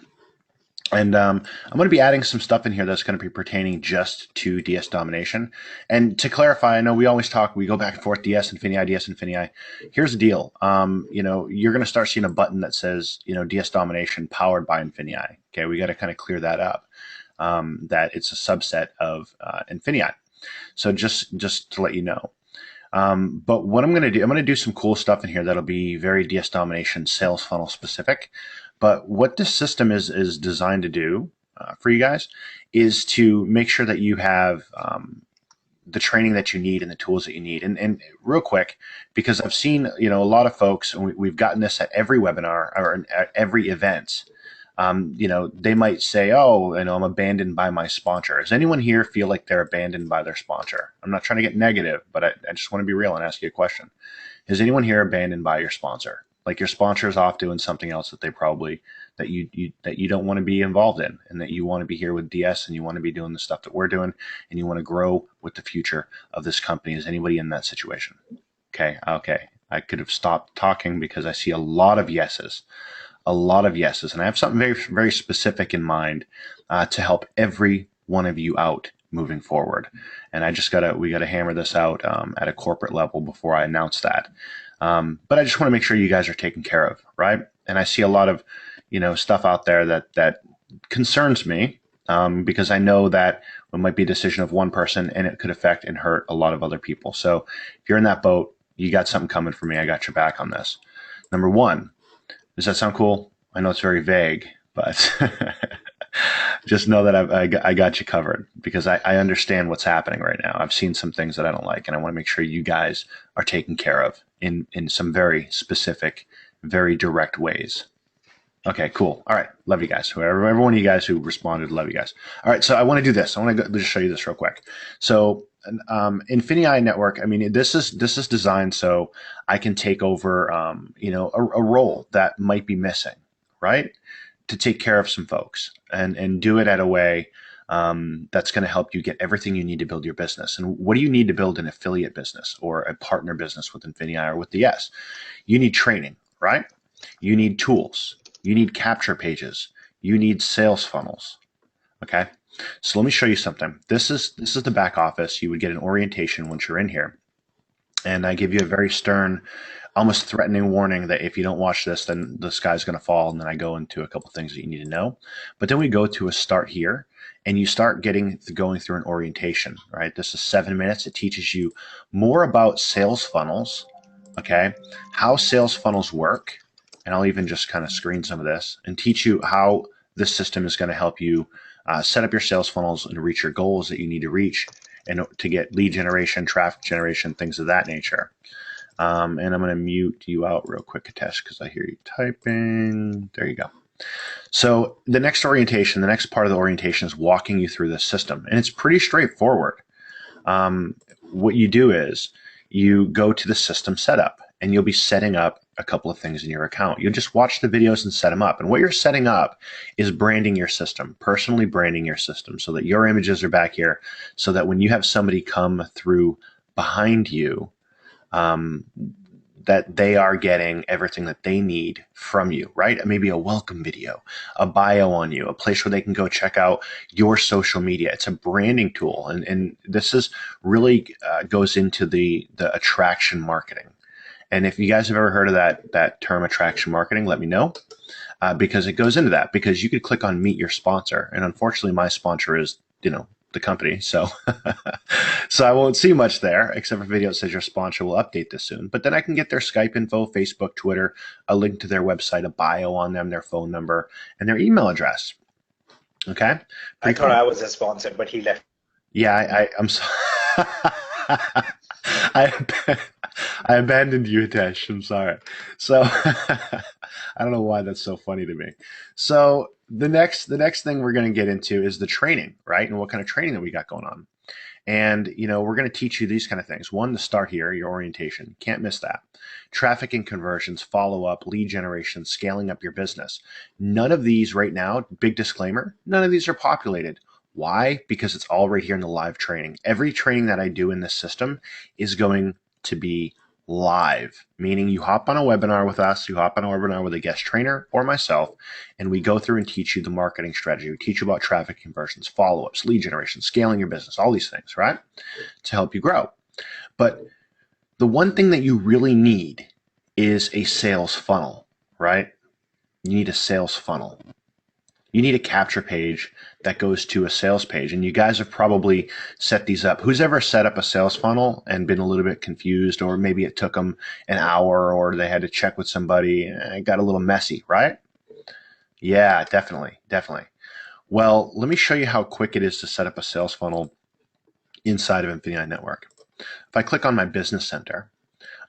And I'm going to be adding some stuff in here that's going to be pertaining just to DS domination. And to clarify, I know we always talk, we go back and forth, DS Infinity, DS Infinity. Here's the deal. You're going to start seeing a button that says, DS domination powered by Infinity. Okay, we got to kind of clear that up. That it's a subset of Infinity. So just to let you know. But what I'm going to do some cool stuff in here that'll be very DS domination sales funnel specific. But what this system is designed to do for you guys is to make sure that you have the training that you need and the tools that you need. And real quick, because I've seen a lot of folks, and we've gotten this at every webinar or at every event. They might say, "Oh, I'm abandoned by my sponsor." Does anyone here feel like they're abandoned by their sponsor? I'm not trying to get negative, but I just want to be real and ask you a question. Is anyone here abandoned by your sponsor? Like your sponsor is off doing something else that they probably that you don't want to be involved in, and that you want to be here with DS and you want to be doing the stuff that we're doing, and you want to grow with the future of this company. Is anybody in that situation? Okay. I could have stopped talking because I see a lot of yeses. A lot of yeses, and I have something very, very specific in mind to help every one of you out moving forward. And we gotta hammer this out at a corporate level before I announce that. But I just want to make sure you guys are taken care of, right? And I see a lot of, stuff out there that concerns me because I know that it might be a decision of one person and it could affect and hurt a lot of other people. So if you're in that boat, you got something coming for me. I got your back on this. Number one. Does that sound cool? I know it's very vague, but just know that I got you covered because I understand what's happening right now. I've seen some things that I don't like, and I want to make sure you guys are taken care of in some very specific, very direct ways. Okay, cool. All right. Love you guys. Every one of you guys who responded, love you guys. All right. So I want to do this. I want to just show you this real quick. So Infinity Network, I mean, this is designed so I can take over, a role that might be missing, right? To take care of some folks and do it at a way that's going to help you get everything you need to build your business. And what do you need to build an affiliate business or a partner business with Infinity or with DS? You need training, right? You need tools. You need capture pages. You need sales funnels. Okay. So let me show you something. This is the back office. You would get an orientation once you're in here. And I give you a very stern, almost threatening warning that if you don't watch this, then the sky's going to fall. And then I go into a couple things that you need to know. But then we go to a start here and you start going through an orientation, right? This is 7 minutes. It teaches you more about sales funnels, okay? How sales funnels work. And I'll even just kind of screen some of this and teach you how this system is going to help you set up your sales funnels and reach your goals that you need to reach and to get lead generation, traffic generation, things of that nature. And I'm going to mute you out real quick, Hitesh, because I hear you typing. There you go. So the next part of the orientation is walking you through this system. And it's pretty straightforward. What you do is you go to the system setup and you'll be setting up a couple of things in your account. You'll just watch the videos and set them up. And what you're setting up is branding your system, personally branding your system so that your images are back here so that when you have somebody come through behind you, that they are getting everything that they need from you, right? Maybe a welcome video, a bio on you, a place where they can go check out your social media. It's a branding tool. And this is really goes into the attraction marketing. And if you guys have ever heard of that term attraction marketing, let me know because it goes into that because you could click on meet your sponsor. And unfortunately, my sponsor is, the company. So, so I won't see much there except for a video that says your sponsor will update this soon. But then I can get their Skype info, Facebook, Twitter, a link to their website, a bio on them, their phone number, and their email address. Okay. I thought I was a sponsor, but he left. Yeah, I'm sorry. I abandoned you, Hitesh. I'm sorry. So I don't know why that's so funny to me. So the next thing we're going to get into is the training, right? And what kind of training that we got going on. And, we're going to teach you these kind of things. One, to start here, your orientation. Can't miss that. Traffic and conversions, follow-up, lead generation, scaling up your business. None of these right now, big disclaimer, none of these are populated. Why? Because it's all right here in the live training. Every training that I do in this system is going to be live, meaning you hop on a webinar with us, you hop on a webinar with a guest trainer or myself, and we go through and teach you the marketing strategy. We teach you about traffic conversions, follow-ups, lead generation, scaling your business, all these things, right? To help you grow. But the one thing that you really need is a sales funnel, right? You need a sales funnel. You need a capture page that goes to a sales page. And you guys have probably set these up. Who's ever set up a sales funnel and been a little bit confused, or maybe it took them an hour, or they had to check with somebody and it got a little messy, right? Yeah, definitely. Well, let me show you how quick it is to set up a sales funnel inside of Infinity Network. If I click on my business center,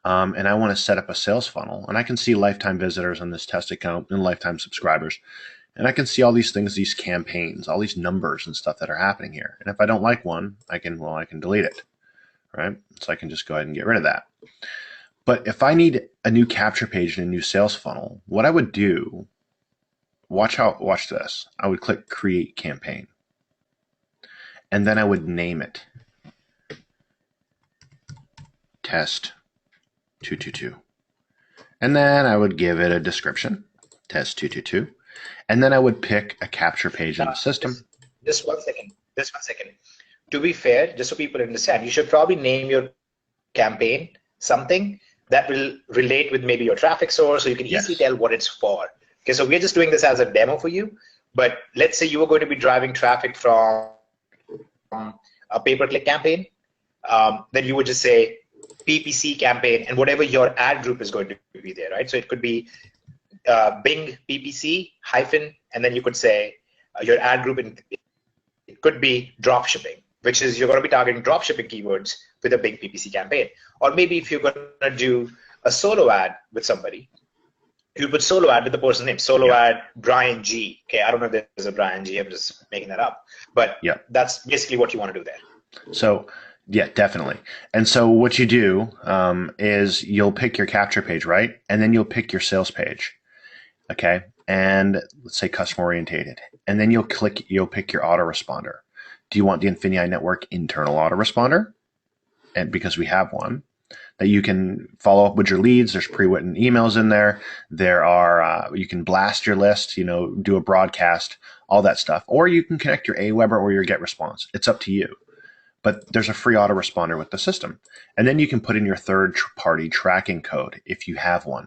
and I want to set up a sales funnel, and I can see lifetime visitors on this test account and lifetime subscribers. And I can see all these things, these campaigns, all these numbers and stuff that are happening here. And if I don't like one, I can delete it, right? So I can just go ahead and get rid of that. But if I need a new capture page and a new sales funnel, what I would do, watch this. I would click Create Campaign. And then I would name it Test 222. And then I would give it a description, Test 222. And then I would pick a capture page in the system. Just one second. To be fair, just so people understand, you should probably name your campaign something that will relate with maybe your traffic source, so you can easily tell what it's for. Okay, so we're just doing this as a demo for you. But let's say you were going to be driving traffic from a pay-per-click campaign. Then you would just say PPC campaign, and whatever your ad group is going to be there, right? So it could be Bing PPC hyphen, and then you could say your ad group, it could be drop shipping, which is you're going to be targeting drop shipping keywords with a Bing PPC campaign. Or maybe if you're going to do a solo ad with somebody, you put solo ad with the person's name, solo ad Brian G. Okay, I don't know if there's a Brian G. I'm just making that up, but that's basically what you want to do there. So yeah, definitely. And so what you do is you'll pick your capture page, right? And then you'll pick your sales page. Okay, and let's say customer orientated, and then you'll pick your autoresponder. Do you want the Infinity Network internal autoresponder? And because we have one that you can follow up with your leads, there's pre-written emails in there. There are you can blast your list, do a broadcast, all that stuff, or you can connect your Aweber or your GetResponse. It's up to you. But there's a free autoresponder with the system, and then you can put in your third-party tracking code if you have one.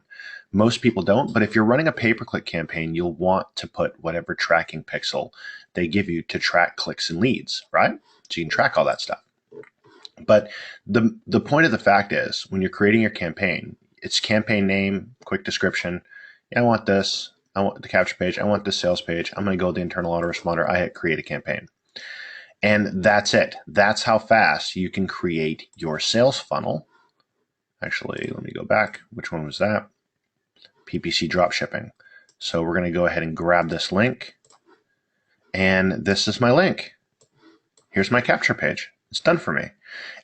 Most people don't, but if you're running a pay-per-click campaign, you'll want to put whatever tracking pixel they give you to track clicks and leads, right? So you can track all that stuff. But the point of the fact is, when you're creating your campaign, it's campaign name, quick description. I want this. I want the capture page. I want this sales page. I'm going to go to the internal autoresponder. I hit create a campaign. And that's it. That's how fast you can create your sales funnel. Actually, let me go back. Which one was that? PPC dropshipping. So we're going to go ahead and grab this link. And this is my link. Here's my capture page. It's done for me.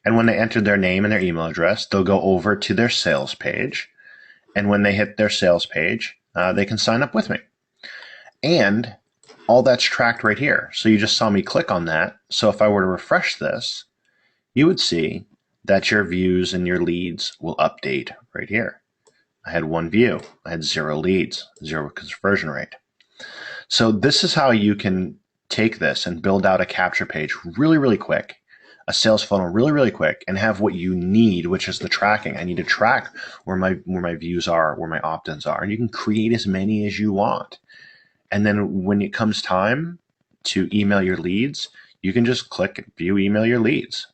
And when they enter their name and their email address, they'll go over to their sales page. And when they hit their sales page, they can sign up with me. And all that's tracked right here. So you just saw me click on that. So if I were to refresh this, you would see that your views and your leads will update right here. I had 1 view. I had 0 leads, 0 conversion rate. So this is how you can take this and build out a capture page really, really quick, a sales funnel really, really quick, and have what you need, which is the tracking. I need to track where my views are, where my opt-ins are, and you can create as many as you want. And then when it comes time to email your leads, you can just click view email your leads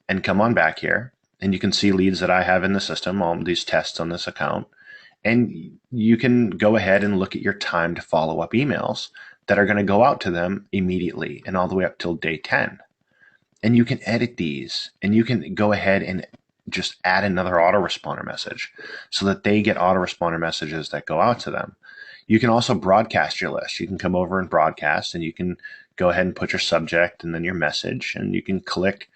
and come on back here. And you can see leads that I have in the system, all these tests on this account. And you can go ahead and look at your time to follow up emails that are going to go out to them immediately and all the way up till day 10. And you can edit these, and you can go ahead and just add another autoresponder message so that they get autoresponder messages that go out to them. You can also broadcast your list. You can come over and broadcast, and you can go ahead and put your subject and then your message, and you can click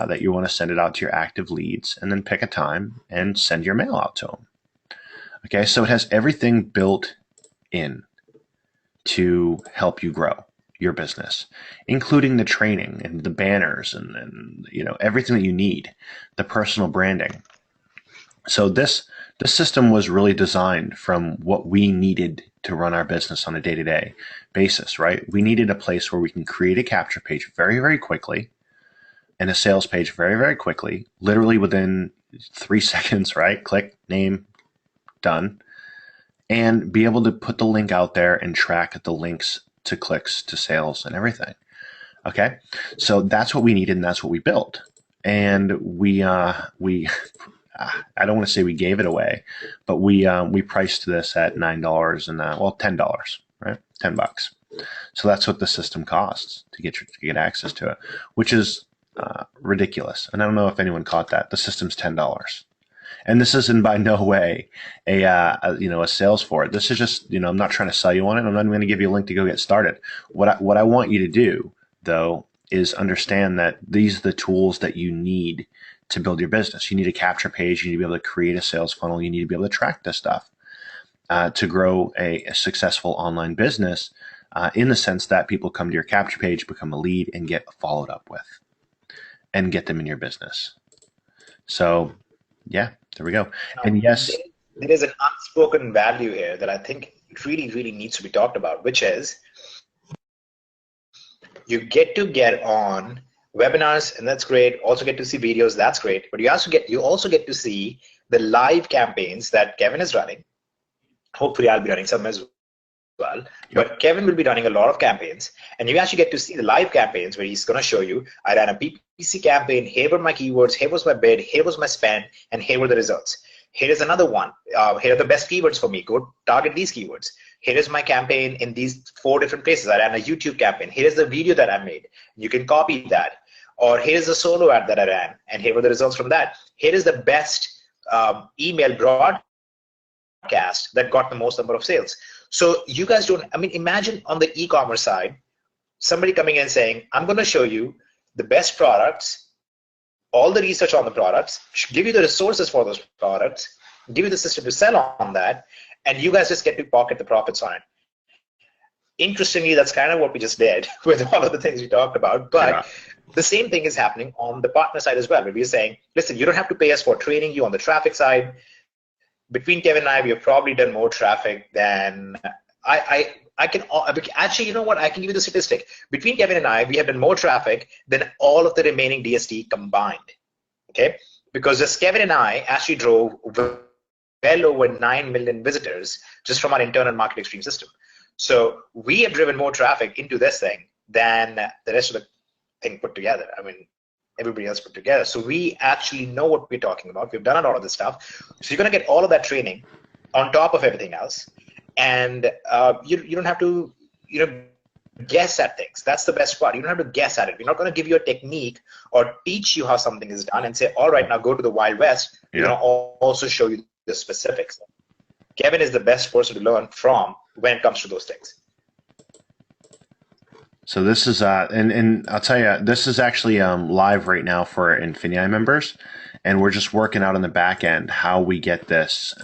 that you want to send it out to your active leads, and then pick a time and send your mail out to them. Okay, so it has everything built in to help you grow your business, including the training and the banners and everything that you need, the personal branding. So this system was really designed from what we needed to run our business on a day-to-day basis, right? We needed a place where we can create a capture page very, very quickly and a sales page very, very quickly, literally within 3 seconds, right? Click, name, done. And be able to put the link out there and track the links to clicks to sales and everything. Okay. So that's what we needed and that's what we built. And we I don't want to say we gave it away, but we priced this at $9 and $10, right? $10. So that's what the system costs to get access to it, which is ridiculous. And I don't know if anyone caught that. The system's $10, and this isn't by no way a sales for it. This is just I'm not trying to sell you on it. I'm not even going to give you a link to go get started. What I want you to do though is understand that these are the tools that you need to build your business. You need a capture page. You need to be able to create a sales funnel. You need to be able to track this stuff to grow a successful online business in the sense that people come to your capture page, become a lead, and get followed up with and get them in your business. So yeah, there we go. And yes, there is an unspoken value here that I think really, really needs to be talked about, which is you get to get on webinars, and that's great. Also get to see videos, that's great. But you also get to see the live campaigns that Kevin is running. Hopefully I'll be running some as well. Yep. But Kevin will be running a lot of campaigns, and you actually get to see the live campaigns where he's going to show you, I ran a PPC campaign, here were my keywords, here was my bid, here was my spend, and here were the results. Here is another one. Here are the best keywords for me. Go target these keywords. Here is my campaign in these 4 different places. I ran a YouTube campaign. Here's the video that I made. You can copy that. Or here's the solo ad that I ran, and here were the results from that. Here is the best email broadcast that got the most number of sales. So you guys imagine on the e-commerce side, somebody coming in and saying, I'm going to show you the best products, all the research on the products, give you the resources for those products, give you the system to sell on that, and you guys just get to pocket the profits on it. Interestingly, that's kind of what we just did with all of the things we talked about. But the same thing is happening on the partner side as well, where we're saying, listen, you don't have to pay us for training you on the traffic side. Between Kevin and I, we have probably done more traffic than I can actually, you know what? I can give you the statistic. Between Kevin and I, we have done more traffic than all of the remaining DSD combined. Okay, because just Kevin and I actually drove well over 9 million visitors just from our internal marketing stream system. So we have driven more traffic into this thing than the rest of the thing put together. I mean, everybody else put together. So we actually know what we're talking about. We've done a lot of this stuff. So you're going to get all of that training on top of everything else. And you don't have to guess at things. That's the best part. You don't have to guess at it. We're not going to give you a technique or teach you how something is done and say, all right, now go to the Wild West. We're going to also show you the specifics. Kevin is the best person to learn from when it comes to those things. So this is and I'll tell you, this is actually live right now for Infinii members, and we're just working out on the back end how we get this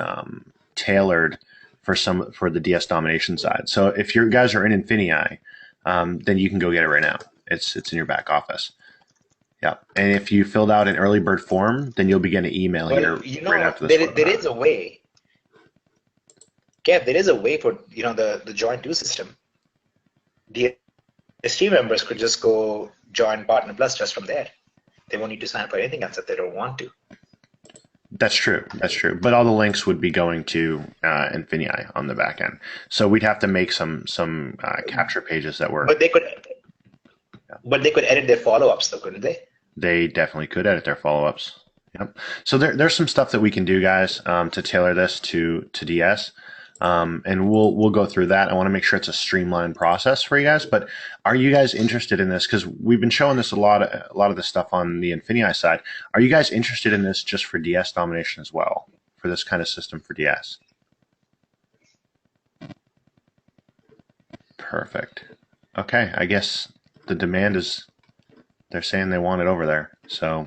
tailored for the DS domination side. So if you guys are in Infinii, then you can go get it right now. It's in your back office. Yeah, and if you filled out an early bird form, then you'll be getting an email here right after this. There is a way. Kev, there is a way for the join to system. DSD members could just go join Partner Plus just from there. They won't need to sign up for anything else if they don't want to. That's true. That's true. But all the links would be going to Infinii on the back end. So we'd have to make some capture pages that were. But they could. Yeah. But they could edit their follow-ups, though, couldn't they? They definitely could edit their follow-ups. Yep. So there's some stuff that we can do, guys, to tailor this to DS. And we'll go through that. I want to make sure it's a streamlined process for you guys. But are you guys interested in this? Because we've been showing this a lot of the stuff on the Infinii side. Are you guys interested in this just for DS domination as well, for this kind of system for DS? Perfect. Okay, I guess the demand is, they're saying they want it over there. So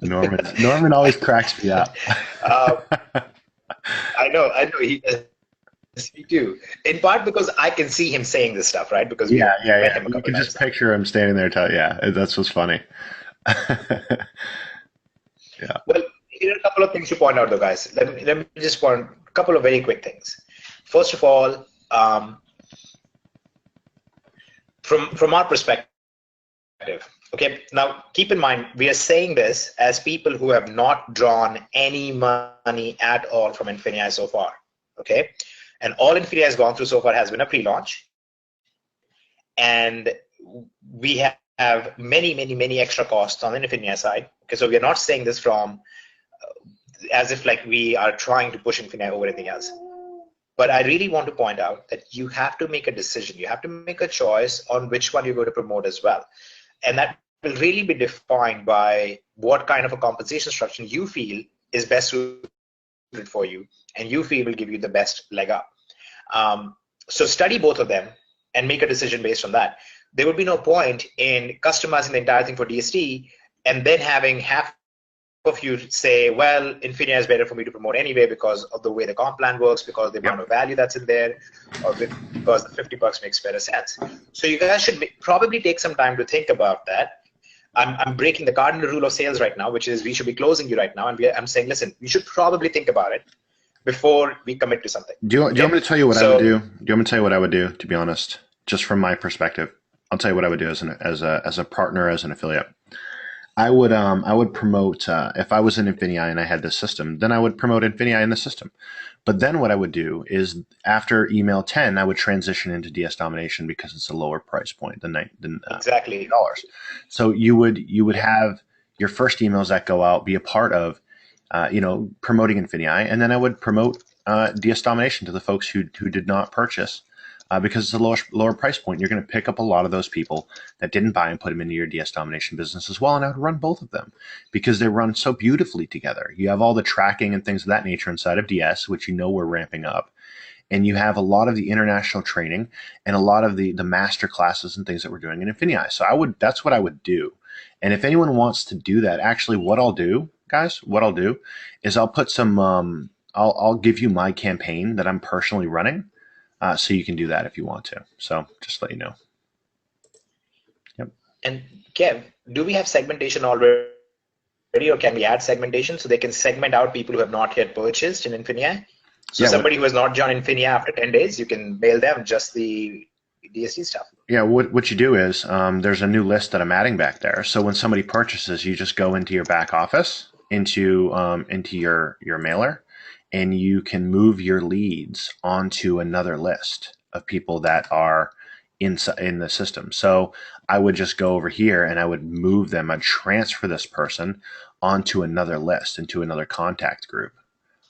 Norman always cracks me up. I know. me too. In part because I can see him saying this stuff, right? Because Yeah, we've yeah, met yeah. him a You couple can of just times now. picture him standing there telling, yeah, that's what's funny. Yeah. Well, here are a couple of things to point out, though, guys. Let me just point a couple of very quick things. First of all, from our perspective, okay. Now, keep in mind, we are saying this as people who have not drawn any money at all from Infinii so far, okay. And all Infinii has gone through so far has been a pre-launch, and we have many extra costs on the Infinii side. Okay, so we are not saying this from as if like we are trying to push Infinii over anything else. But I really want to point out that you have to make a decision. You have to make a choice on which one you're going to promote as well. And that will really be defined by what kind of a compensation structure you feel is best suited for you and you feel will give you the best leg up. So study both of them and make a decision based on that. There would be no point in customizing the entire thing for DSD and then having half of you say, well, Infinia is better for me to promote anyway because of the way the comp plan works, because the amount Yep. of value that's in there, or because the 50 bucks makes better sense. So you guys should probably take some time to think about that. I'm breaking the cardinal rule of sales right now, which is we should be closing you right now. And I'm saying, listen, you should probably think about it before we commit to something. Do you want me to tell you what I would So do? Do you want me to tell you what I would do? To be honest, just from my perspective, I'll tell you what I would do as a partner, as an affiliate. I would promote if I was in Infinii and I had this system, then I would promote Infinii in the system. But then what I would do is after email 10, I would transition into DS domination because it's a lower price point than exactly. $90. So you would have your first emails that go out be a part of promoting Infinii, and then I would promote DS domination to the folks who did not purchase. Because it's a lower price point, you're going to pick up a lot of those people that didn't buy and put them into your DS domination business as well. And I would run both of them because they run so beautifully together. You have all the tracking and things of that nature inside of DS, which we're ramping up. And you have a lot of the international training and a lot of the master classes and things that we're doing in Infinii. So that's what I would do. And if anyone wants to do that, actually what I'll do, guys, is I'll put some, I'll give you my campaign that I'm personally running. So you can do that if you want to. So just let you know. Yep. And Kev, do we have segmentation already, or can we add segmentation so they can segment out people who have not yet purchased in Infinia? So somebody who has not joined Infinia after 10 days, you can mail them just the DSD stuff. Yeah, what you do is there's a new list that I'm adding back there. So when somebody purchases, you just go into your back office, into your mailer, and you can move your leads onto another list of people that are in the system. So I would just go over here and I would move them, I'd transfer this person onto another list, into another contact group,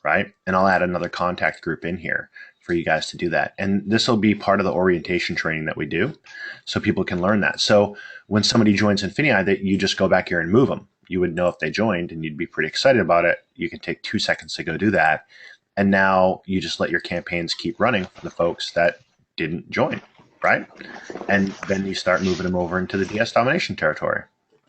right? And I'll add another contact group in here for you guys to do that. And this will be part of the orientation training that we do so people can learn that. So when somebody joins Infinii, that you just go back here and move them. You would know if they joined and you'd be pretty excited about it. You can take 2 seconds to go do that. And now you just let your campaigns keep running for the folks that didn't join, right? And then you start moving them over into the DS domination territory.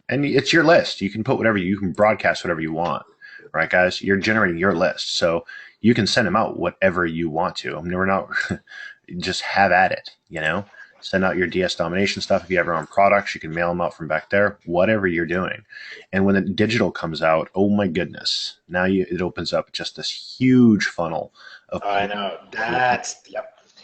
And it's your list. You can put whatever you can broadcast whatever you want, right, guys? You're generating your list. So you can send them out whatever you want to. I mean, we're not just have at it, Send out your DS domination stuff. If you have your own products, you can mail them out from back there, whatever you're doing. And when the digital comes out, oh my goodness, now it opens up just this huge funnel of. I know. That's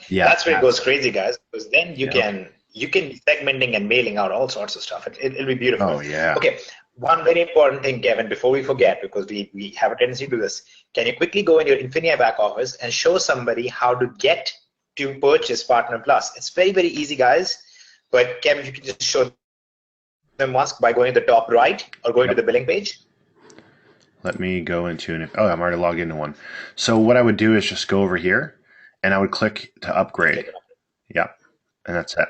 That's where it goes crazy, guys, because then you yeah. can segmenting and mailing out all sorts of stuff. It'll be beautiful. Oh yeah. Okay. One very important thing, Kevin, before we forget, because we have a tendency to do this, can you quickly go in your Infinia back office and show somebody how to get to purchase Partner Plus? It's very easy, guys. But Kevin, if you can just show them once by going to the top right or going to the billing page. Let me go into I'm already logged into one. So what I would do is just go over here and I would click to upgrade. Yeah. And that's it.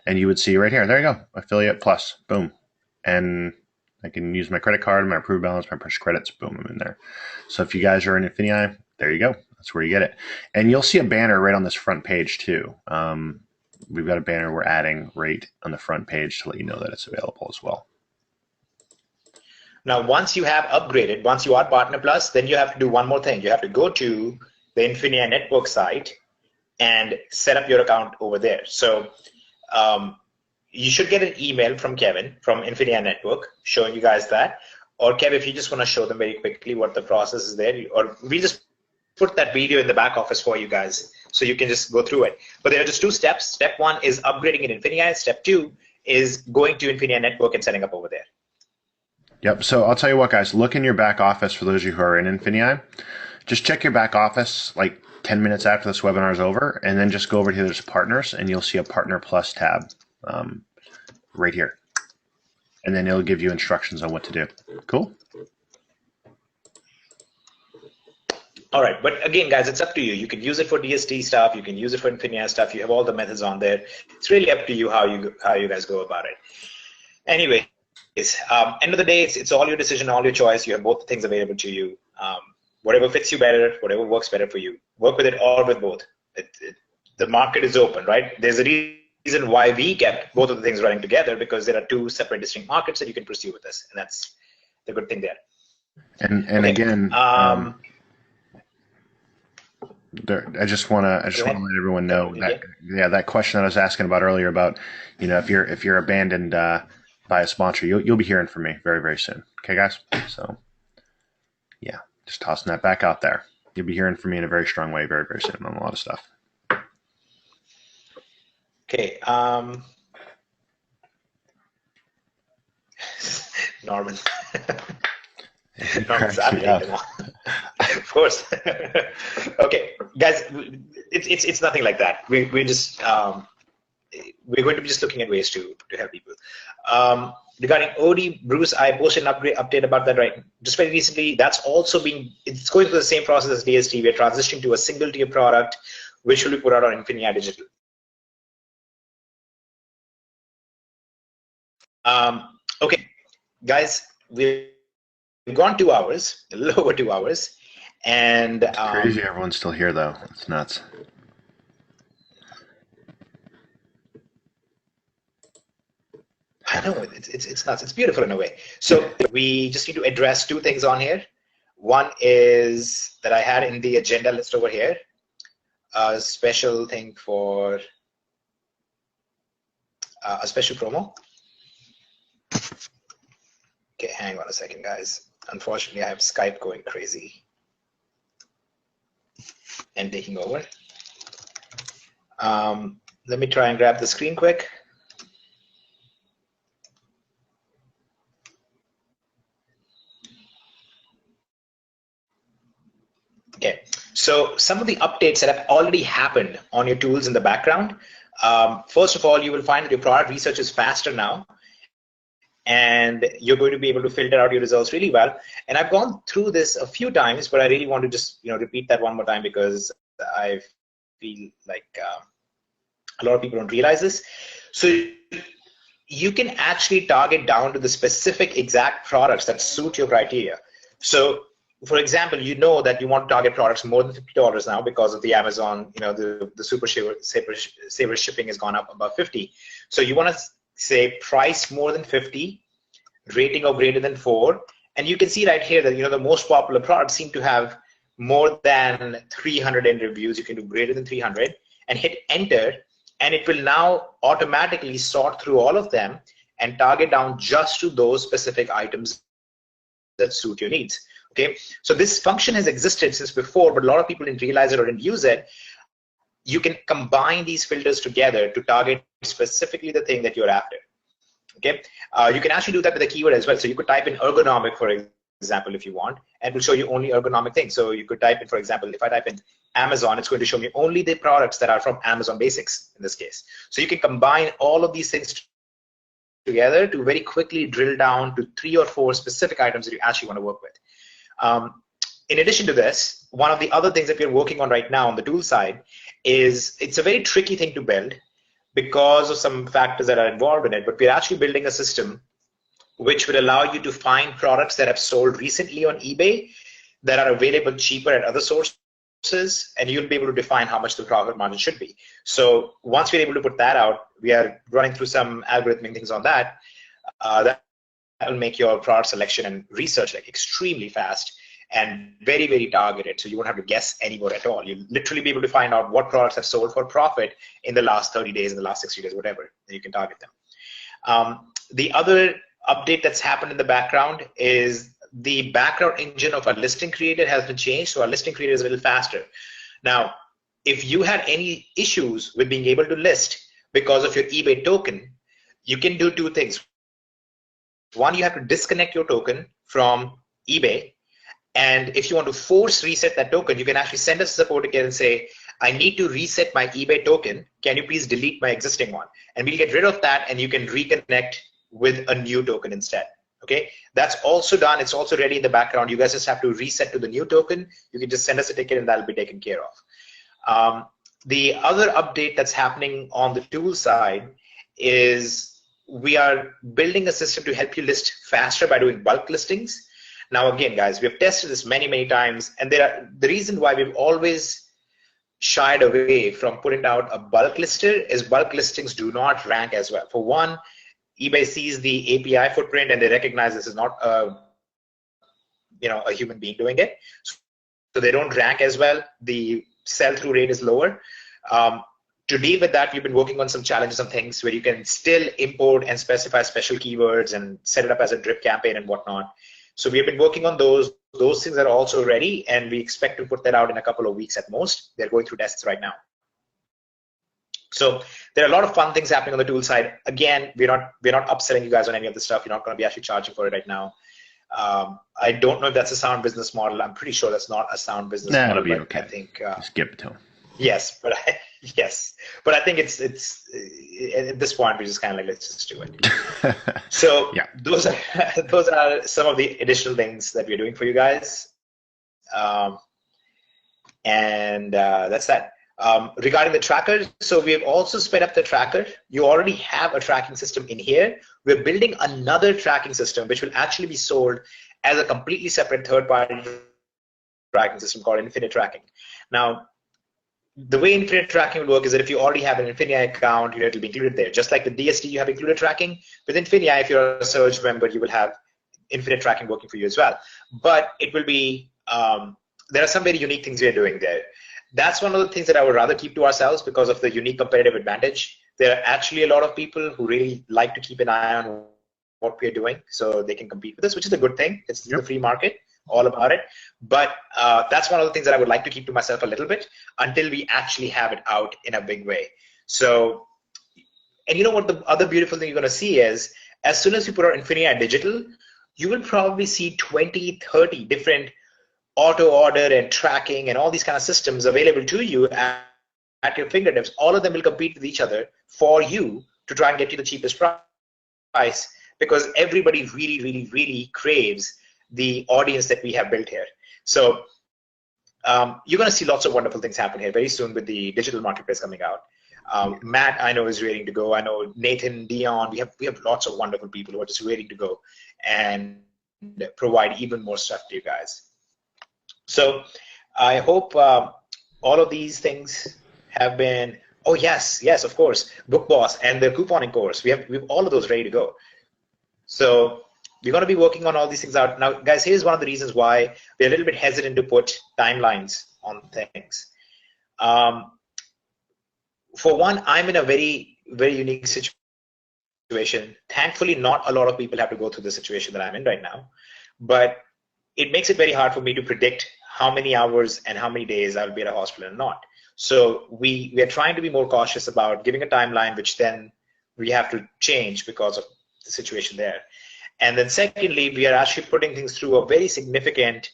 And you would see right here, there you go, Affiliate Plus, boom. And I can use my credit card, my approved balance, my push credits, boom, I'm in there. So if you guys are in Infinii, there you go. That's where you get it. And you'll see a banner right on this front page too. We've got a banner we're adding right on the front page to let you know that it's available as well. Now, once you have upgraded, once you are Partner Plus, then you have to do one more thing. You have to go to the Infinia Network site and set up your account over there. So you should get an email from Kevin from Infinia Network showing you guys that. Or Kev, if you just want to show them very quickly what the process is there, or we just put that video in the back office for you guys so you can just go through it. But there are just two steps. Step one is upgrading in Infinia. Step two is going to Infinia Network and setting up over there. Yep. So I'll tell you what, guys, look in your back office for those of you who are in Infinia. Just check your back office like 10 minutes after this webinar is over, and then just go over to there's partners, and you'll see a Partner Plus tab right here. And then it'll give you instructions on what to do. Cool? All right, but again, guys, it's up to you. You can use it for DSD stuff. You can use it for Infinia stuff. You have all the methods on there. It's really up to you how you guys go about it. Anyway, end of the day, it's all your decision, all your choice. You have both things available to you. Whatever fits you better, whatever works better for you. Work with it or with both. The market is open, right? There's a reason why we kept both of the things running together, because there are two separate distinct markets that you can pursue with this, and that's the good thing there. And okay. Again, I just want to let everyone know that that question that I was asking about earlier about, if you're abandoned by a sponsor, you'll be hearing from me very, very soon. Okay, guys. So yeah, just tossing that back out there. You'll be hearing from me in a very strong way very, very soon on a lot of stuff. Okay. Norman. Norman's of course. Okay, guys, it's nothing like that. We're just we're going to be just looking at ways to help people. Regarding OD, Bruce, I posted an update about that just very recently. That's also it's going through the same process as DSD. We're transitioning to a single tier product, which will be put out on Infinia Digital. Okay, guys, we've gone 2 hours, a little over 2 hours, and it's crazy everyone's still here though. It's nuts. I know it's nuts. It's beautiful in a way. So we just need to address two things on here. One is that I had in the agenda list over here a special thing for a special promo. Okay, hang on a second, guys. Unfortunately, I have Skype going crazy and taking over. Let me try and grab the screen quick. Okay, so some of the updates that have already happened on your tools in the background. First of all, you will find that your product research is faster now, and you're going to be able to filter out your results really well. And I've gone through this a few times, but I really want to just repeat that one more time, because I feel like a lot of people don't realize this. So you can actually target down to the specific exact products that suit your criteria. So for example, that you want to target products more than $50 now because of the Amazon, the super saver shipping has gone up above 50. So you want to say price more than 50, rating of greater than 4, and you can see right here that the most popular products seem to have more than 300 end reviews. You can do greater than 300 and hit enter, and it will now automatically sort through all of them and target down just to those specific items that suit your needs. Okay, so this function has existed since before, but a lot of people didn't realize it or didn't use it. You can combine these filters together to target specifically the thing that you're after. Okay, you can actually do that with a keyword as well. So you could type in ergonomic, for example, if you want, and it will show you only ergonomic things. So you could type in, for example, if I type in Amazon, it's going to show me only the products that are from Amazon Basics in this case. So you can combine all of these things together to very quickly drill down to 3 or 4 specific items that you actually want to work with. In addition to this, one of the other things that we're working on right now on the tool side is it's a very tricky thing to build because of some factors that are involved in it, but we're actually building a system which will allow you to find products that have sold recently on eBay that are available cheaper at other sources, and you'll be able to define how much the profit margin should be. So once we're able to put that out, we are running through some algorithmic things on that. That will make your product selection and research extremely fast. and very, very targeted. So you won't have to guess anymore at all. You'll literally be able to find out what products have sold for profit in the last 30 days, in the last 60 days, whatever, and you can target them. The other update that's happened in the background is the background engine of our listing creator has been changed. So our listing creator is a little faster. Now, if you had any issues with being able to list because of your eBay token, you can do two things. One, you have to disconnect your token from eBay. And if you want to force reset that token, you can actually send us a support ticket and say, I need to reset my eBay token. Can you please delete my existing one? And we'll get rid of that, and you can reconnect with a new token instead. Okay, that's also done. It's also ready in the background. You guys just have to reset to the new token. You can just send us a ticket and that'll be taken care of. The other update that's happening on the tool side is we are building a system to help you list faster by doing bulk listings. Now, again, guys, we have tested this many, many times, and the reason why we've always shied away from putting out a bulk lister is bulk listings do not rank as well. For one, eBay sees the API footprint and they recognize this is not a human being doing it, so they don't rank as well. The sell-through rate is lower. To deal with that, we've been working on some challenges and things where you can still import and specify special keywords and set it up as a drip campaign and whatnot. So we've been working on those. Those things are also ready, and we expect to put that out in a couple of weeks at most. They're going through tests right now. So there are a lot of fun things happening on the tool side. Again, we're not upselling you guys on any of this stuff. You're not going to be actually charging for it right now. I don't know if that's a sound business model. I'm pretty sure that's not a sound business model. That'll be okay. I think skip it to them. Yes, but I think it's at this point we're just kind of like, let's just do it. So yeah, those are some of the additional things that we're doing for you guys, and that's that. Regarding the tracker, so we have also sped up the tracker. You already have a tracking system in here. We're building another tracking system which will actually be sold as a completely separate third-party tracking system called Infinite Tracking. Now, the way Infinite Tracking will work is that if you already have an Infinia account, it'll be included there. Just like the DSD, you have included tracking. With Infinia, if you're a Surge member, you will have Infinite Tracking working for you as well. But it will be, there are some very unique things we are doing there. That's one of the things that I would rather keep to ourselves because of the unique competitive advantage. There are actually a lot of people who really like to keep an eye on what we're doing so they can compete with us, which is a good thing. It's the free market, all about it. But that's one of the things that I would like to keep to myself a little bit until we actually have it out in a big way. So, and you know what the other beautiful thing you're going to see is, as soon as you put out Infinia Digital, you will probably see 20, 30 different auto order and tracking and all these kind of systems available to you at your fingertips. All of them will compete with each other for you to try and get you the cheapest price, because everybody really, really, really craves the audience that we have built here. So you're going to see lots of wonderful things happen here very soon with the digital marketplace coming out. Matt, I know, is ready to go. I know Nathan, Dion, we have lots of wonderful people who are just ready to go and provide even more stuff to you guys. So I hope all of these things have been, oh yes, of course, Book Boss and the couponing course. We have all of those ready to go. So we're going to be working on all these things out. Now, guys, here's one of the reasons why we're a little bit hesitant to put timelines on things. For one, I'm in a very, very unique situation. Thankfully, not a lot of people have to go through the situation that I'm in right now, but it makes it very hard for me to predict how many hours and how many days I'll be at a hospital and not. So we are trying to be more cautious about giving a timeline, which then we have to change because of the situation there. And then secondly, we are actually putting things through a very significant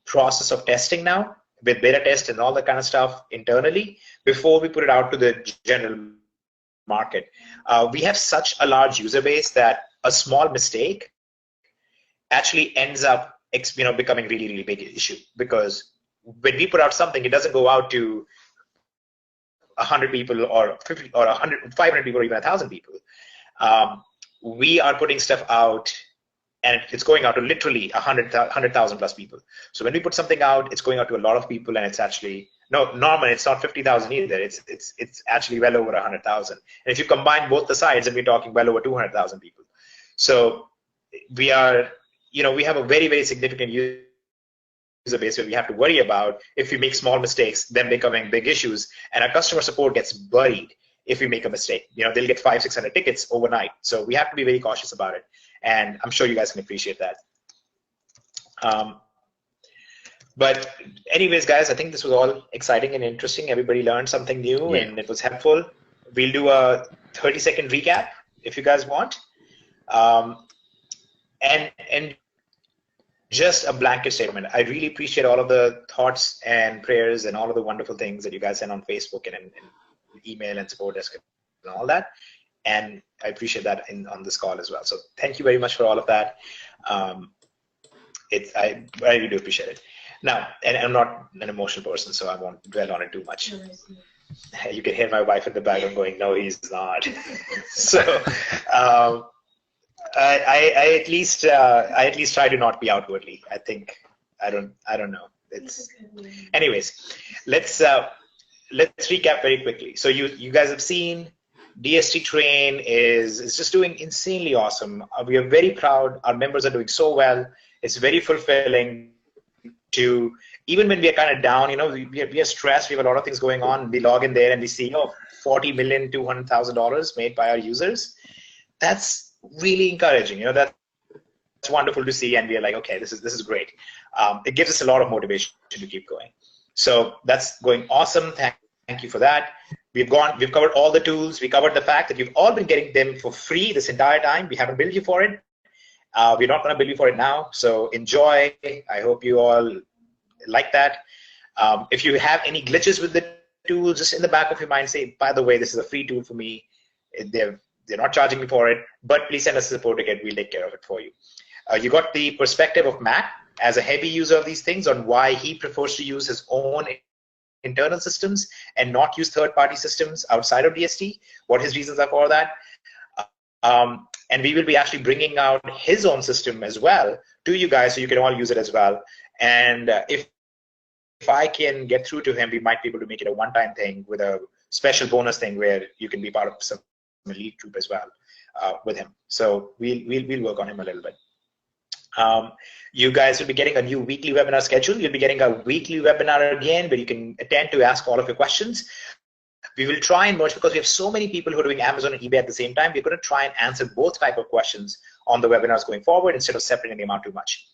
process of testing now with beta test and all that kind of stuff internally before we put it out to the general market. We have such a large user base that a small mistake actually ends up becoming really, really big issue, because when we put out something, it doesn't go out to 100 people or 50 or 100, 500 people or even 1,000 people. We are putting stuff out and it's going out to literally 100,000 plus people. So when we put something out, it's going out to a lot of people, and it's actually, no, Norman, it's not 50,000 either. It's actually well over 100,000. And if you combine both the sides, then we're talking well over 200,000 people. So we are, we have a very, very significant user base where we have to worry about if we make small mistakes, them becoming big issues, and our customer support gets buried if we make a mistake. They'll get 500-600 tickets overnight. So we have to be very cautious about it, and I'm sure you guys can appreciate that. But anyways, guys, I think this was all exciting and interesting. Everybody learned something new, and it was helpful. We'll do a 30-second recap if you guys want. And just a blanket statement. I really appreciate all of the thoughts and prayers and all of the wonderful things that you guys send on Facebook and email and support desk and all that. And I appreciate that on this call as well. So thank you very much for all of that. I really do appreciate it. Now, and I'm not an emotional person, so I won't dwell on it too much. You can hear my wife in the background going, "No, he's not." So I at least try to not be outwardly. I think I don't know. Anyways. Let's recap very quickly. So you guys have seen DSD Train is just doing insanely awesome. We are very proud. Our members are doing so well. It's very fulfilling. To even when we are kind of down, we are stressed. We have a lot of things going on. We log in there and we see, $40,200,000 made by our users. That's really encouraging. That's wonderful to see, and we are like, okay, this is great. It gives us a lot of motivation to keep going. So that's going awesome. Thank you for that. We've covered all the tools. We covered the fact that you've all been getting them for free this entire time. We haven't billed you for it. We're not going to bill you for it now, so enjoy. I hope you all like that. If you have any glitches with the tool, just in the back of your mind, say, by the way, this is a free tool for me. They're not charging me for it, but please send us a support ticket. We'll take care of it for you. You got the perspective of Matt as a heavy user of these things on why he prefers to use his own internal systems and not use third-party systems outside of DSD, what his reasons are for that. And we will be actually bringing out his own system as well to you guys, so you can all use it as well. And if I can get through to him, we might be able to make it a one-time thing with a special bonus thing where you can be part of some elite group as well with him. So we'll work on him a little bit. You guys will be getting a new weekly webinar schedule. You'll be getting a weekly webinar again where you can attend to ask all of your questions. We will try and merge, because we have so many people who are doing Amazon and eBay at the same time. We're going to try and answer both type of questions on the webinars going forward instead of separating them out too much.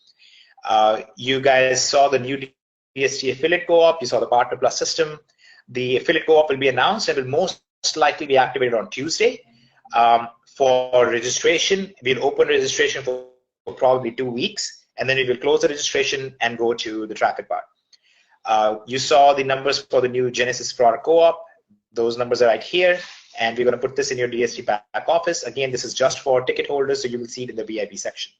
You guys saw the new DSD affiliate co-op. You saw the Partner Plus system. The affiliate co-op will be announced and will most likely be activated on Tuesday. For registration, we'll open registration for probably 2 weeks, and then we will close the registration and go to the traffic part. You saw the numbers for the new Genesis product co-op. Those numbers are right here, and we're going to put this in your DSD back office. Again, this is just for ticket holders, so you will see it in the VIP section.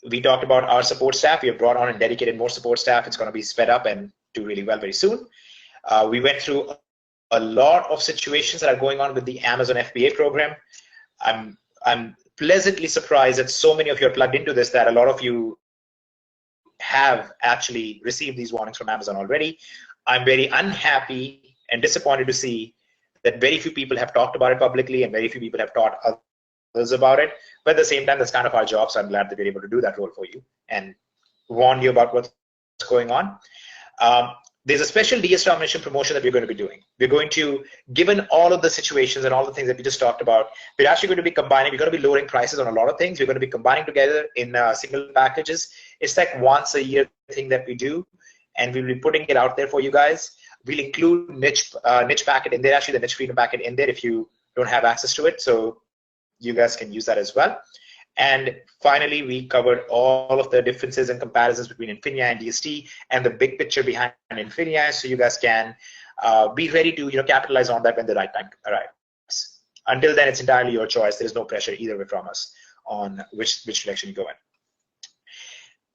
We talked about our support staff. We have brought on and dedicated more support staff. It's going to be sped up and do really well very soon. We went through a lot of situations that are going on with the Amazon FBA program. I'm pleasantly surprised that so many of you are plugged into this, that a lot of you have actually received these warnings from Amazon already. I'm very unhappy and disappointed to see that very few people have talked about it publicly and very few people have taught others about it. But at the same time, that's kind of our job, so I'm glad that we're able to do that role for you and warn you about what's going on. There's a special DS domination promotion that we're going to be doing. We're going to, given all of the situations and all the things that we just talked about, we're actually going to be combining, we're going to be lowering prices on a lot of things. We're going to be combining together in single packages. It's like once a year thing that we do, and we'll be putting it out there for you guys. We'll include niche packet in there, actually the niche freedom packet in there if you don't have access to it, so you guys can use that as well. And finally, we covered all of the differences and comparisons between Infinia and DSD and the big picture behind Infinia, so you guys can be ready to capitalize on that when the right time arrives. Until then, it's entirely your choice. There is no pressure either way from us on which direction you go in.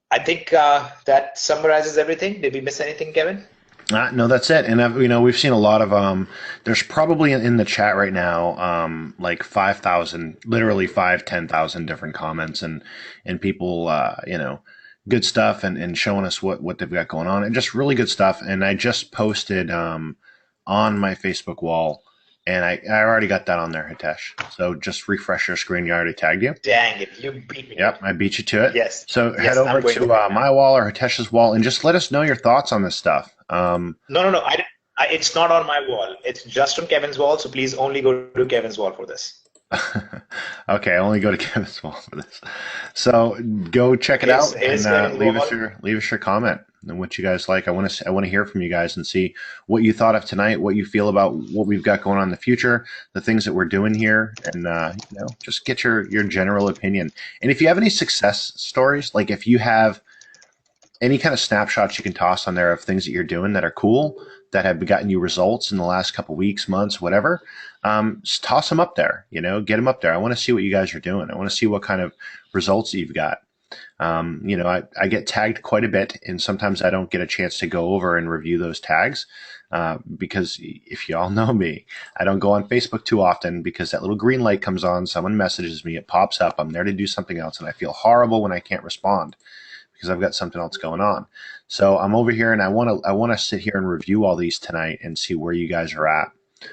I think that summarizes everything. Did we miss anything, Kevin? No, that's it. And we've seen a lot of there's probably in the chat right now like 5,000, literally 10,000 different comments and people good stuff and showing us what they've got going on, and just really good stuff. And I just posted on my Facebook wall And I already got that on there, Hitesh. So just refresh your screen. You already tagged you. Dang it, you beat me. Yep, I beat you to it. Yes. So Yes, head over I'm going to to right now. my wall or Hitesh's wall and just let us know your thoughts on this stuff. No. It's not on my wall. It's just on Kevin's wall. So please only go to Kevin's wall for this. Okay, I only go to Kevin's wall for this. So go check it Okay, out so here's and Kevin's leave wall. us your comment and what you guys like. I want to hear from you guys and see what you thought of tonight, what you feel about what we've got going on in the future, the things that we're doing here, and just get your general opinion. And if you have any success stories, like if you have any kind of snapshots you can toss on there of things that you're doing that are cool, that have gotten you results in the last couple weeks, months, whatever, just toss them up there, get them up there. I want to see what you guys are doing. I want to see what kind of results you've got. I get tagged quite a bit, and sometimes I don't get a chance to go over and review those tags because if you all know me, I don't go on Facebook too often because that little green light comes on, someone messages me, it pops up, I'm there to do something else, and I feel horrible when I can't respond because I've got something else going on. So I'm over here and I want to sit here and review all these tonight and see where you guys are at.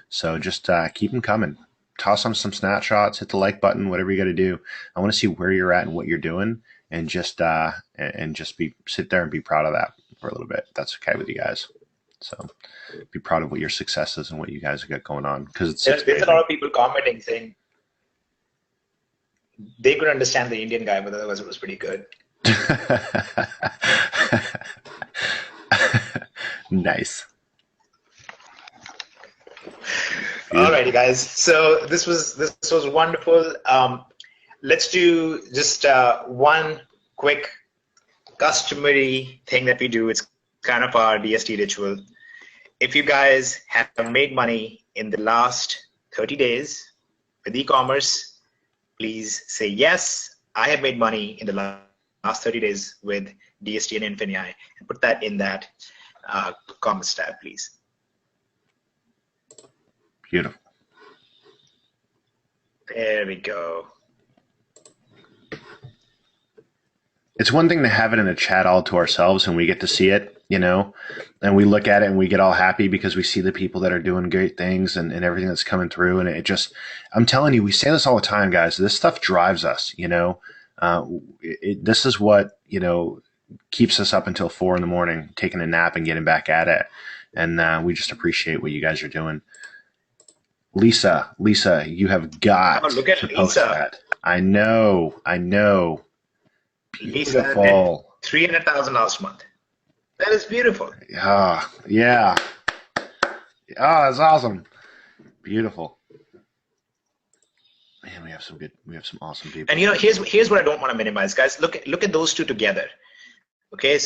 So just keep them coming. Toss on some snapshots, hit the like button, whatever you got to do. I want to see where you're at and what you're doing, and just sit there and be proud of that for a little bit. That's okay with you guys. So be proud of what your success is and what you guys have got going on, because There's a lot of people commenting saying they could understand the Indian guy, but otherwise it was pretty good. Nice. Alrighty, guys. So this was wonderful. Let's do just one quick customary thing that we do. It's kind of our DSD ritual. If you guys have made money in the last 30 days with e-commerce, please say yes. I have made money in the last 30 days with DSD and Infinii, and put that in that comments tab, please. Beautiful. There we go. It's one thing to have it in a chat all to ourselves and we get to see it, and we look at it and we get all happy because we see the people that are doing great things and everything that's coming through. And it just, I'm telling you, we say this all the time, guys. This stuff drives us, this is what, keeps us up until 4 a.m, taking a nap and getting back at it. And we just appreciate what you guys are doing. Lisa, you have got look at to Lisa. post that. I know. Beautiful. Lisa, 300,000 last month. That is beautiful. Yeah. That's awesome. Beautiful. Man, we have some awesome people. And here's what I don't want to minimize, guys. Look at those two together. Okay,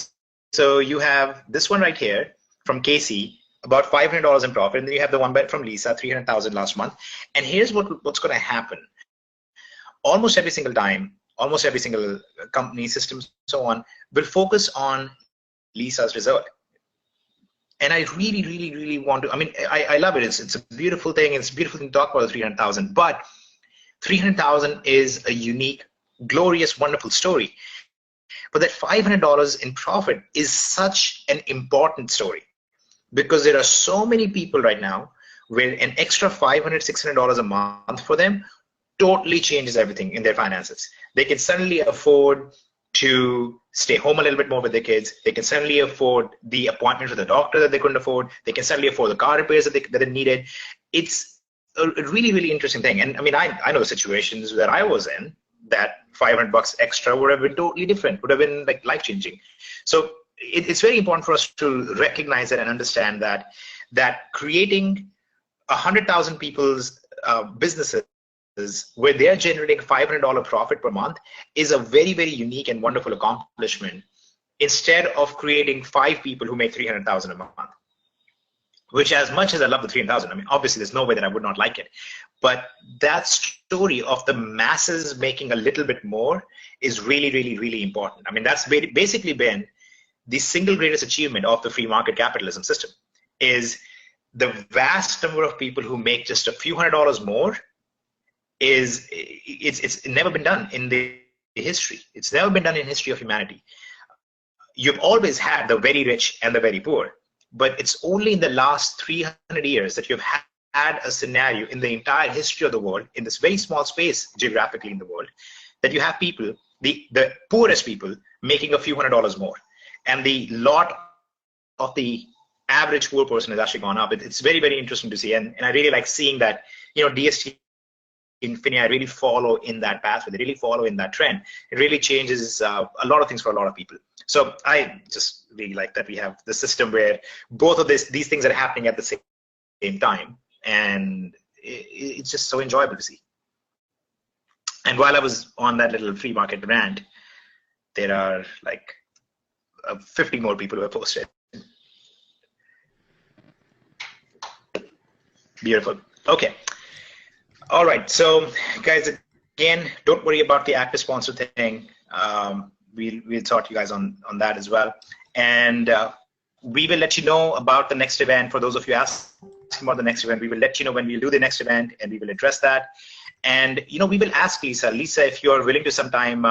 so you have this one right here from Casey, about $500 in profit, and then you have the one from Lisa, 300,000 last month. And here's what's going to happen. Almost every single time, almost every single company, system, so on, will focus on Lisa's result. And I really, really, really want to. I mean, I love it. It's a beautiful thing. It's a beautiful thing to talk about the 300,000. But 300,000 is a unique, glorious, wonderful story. But that $500 in profit is such an important story, because there are so many people right now where an extra $500, $600 a month for them totally changes everything in their finances. They can suddenly afford to stay home a little bit more with their kids. They can suddenly afford the appointment with the doctor that they couldn't afford. They can suddenly afford the car repairs that they needed. It's a really, really interesting thing. And I mean, I know situations that I was in that $500 extra would have been totally different, would have been like life-changing. So it's very important for us to recognize that and understand that creating 100,000 people's businesses where they're generating $500 profit per month is a very, very unique and wonderful accomplishment, instead of creating 5 people who make 300,000 a month. Which, as much as I love the 300,000, I mean, obviously there's no way that I would not like it, but that story of the masses making a little bit more is really, really, really important. I mean, that's basically been the single greatest achievement of the free market capitalism system, is the vast number of people who make just a few $100s more. It's never been done in the history. It's never been done in history of humanity. You've always had the very rich and the very poor, but it's only in the last 300 years that you've had had a scenario in the entire history of the world, in this very small space geographically in the world, that you have people, the poorest people, making a few $100s more, and the lot of the average poor person has actually gone up. It's very, very interesting to see, and I really like seeing that, DST Infinia really follow in that pathway. They really follow in that trend. It really changes a lot of things for a lot of people. So I just really like that we have the system where both of these things are happening at the same time, and it's just so enjoyable to see. And while I was on that little free market rant, there are like 50 more people who have posted. Beautiful. Okay. All right. So, guys, again, don't worry about the active sponsor thing. We'll talk to you guys on that as well. And we will let you know about the next event. For those of you asking about the next event, we will let you know when we'll do the next event, and we will address that. And, we will ask Lisa. Lisa, if you're willing to sometime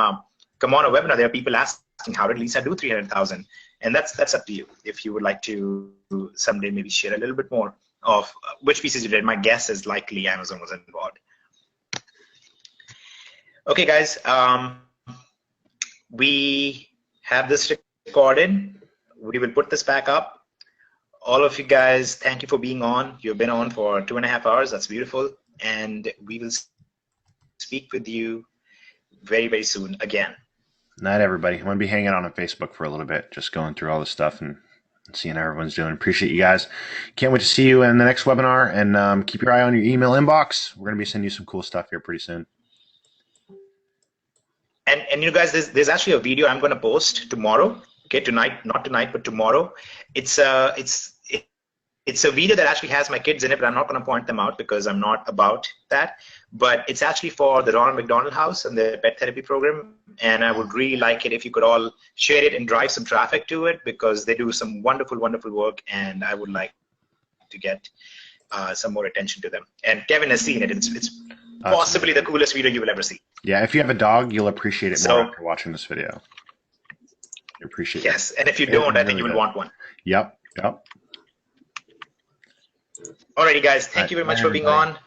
come on a webinar, there are people asking, how did Lisa do 300,000? And that's up to you. If you would like to someday maybe share a little bit more of which pieces you did. My guess is likely Amazon was involved. Okay, guys, we have this recorded. We will put this back up. All of you guys, thank you for being on. You've been on for 2.5 hours. That's beautiful. And we will speak with you very, very soon again. Night, everybody. I'm going to be hanging out on Facebook for a little bit, just going through all this stuff and seeing how everyone's doing. Appreciate you guys. Can't wait to see you in the next webinar, and keep your eye on your email inbox. We're going to be sending you some cool stuff here pretty soon. And you guys, there's actually a video I'm going to post tomorrow. Okay, tonight, not tonight, but tomorrow. It's a video that actually has my kids in it, but I'm not going to point them out because I'm not about that. But it's actually for the Ronald McDonald House and the pet therapy program. And I would really like it if you could all share it and drive some traffic to it, because they do some wonderful, wonderful work. And I would like to get some more attention to them. And Kevin has seen it. It's possibly the coolest video you will ever see. Yeah, if you have a dog, you'll appreciate it more after watching this video. You appreciate it. Yes, and if you don't, I think you will want one. Yep. Alrighty, guys. Thank you very much for being on.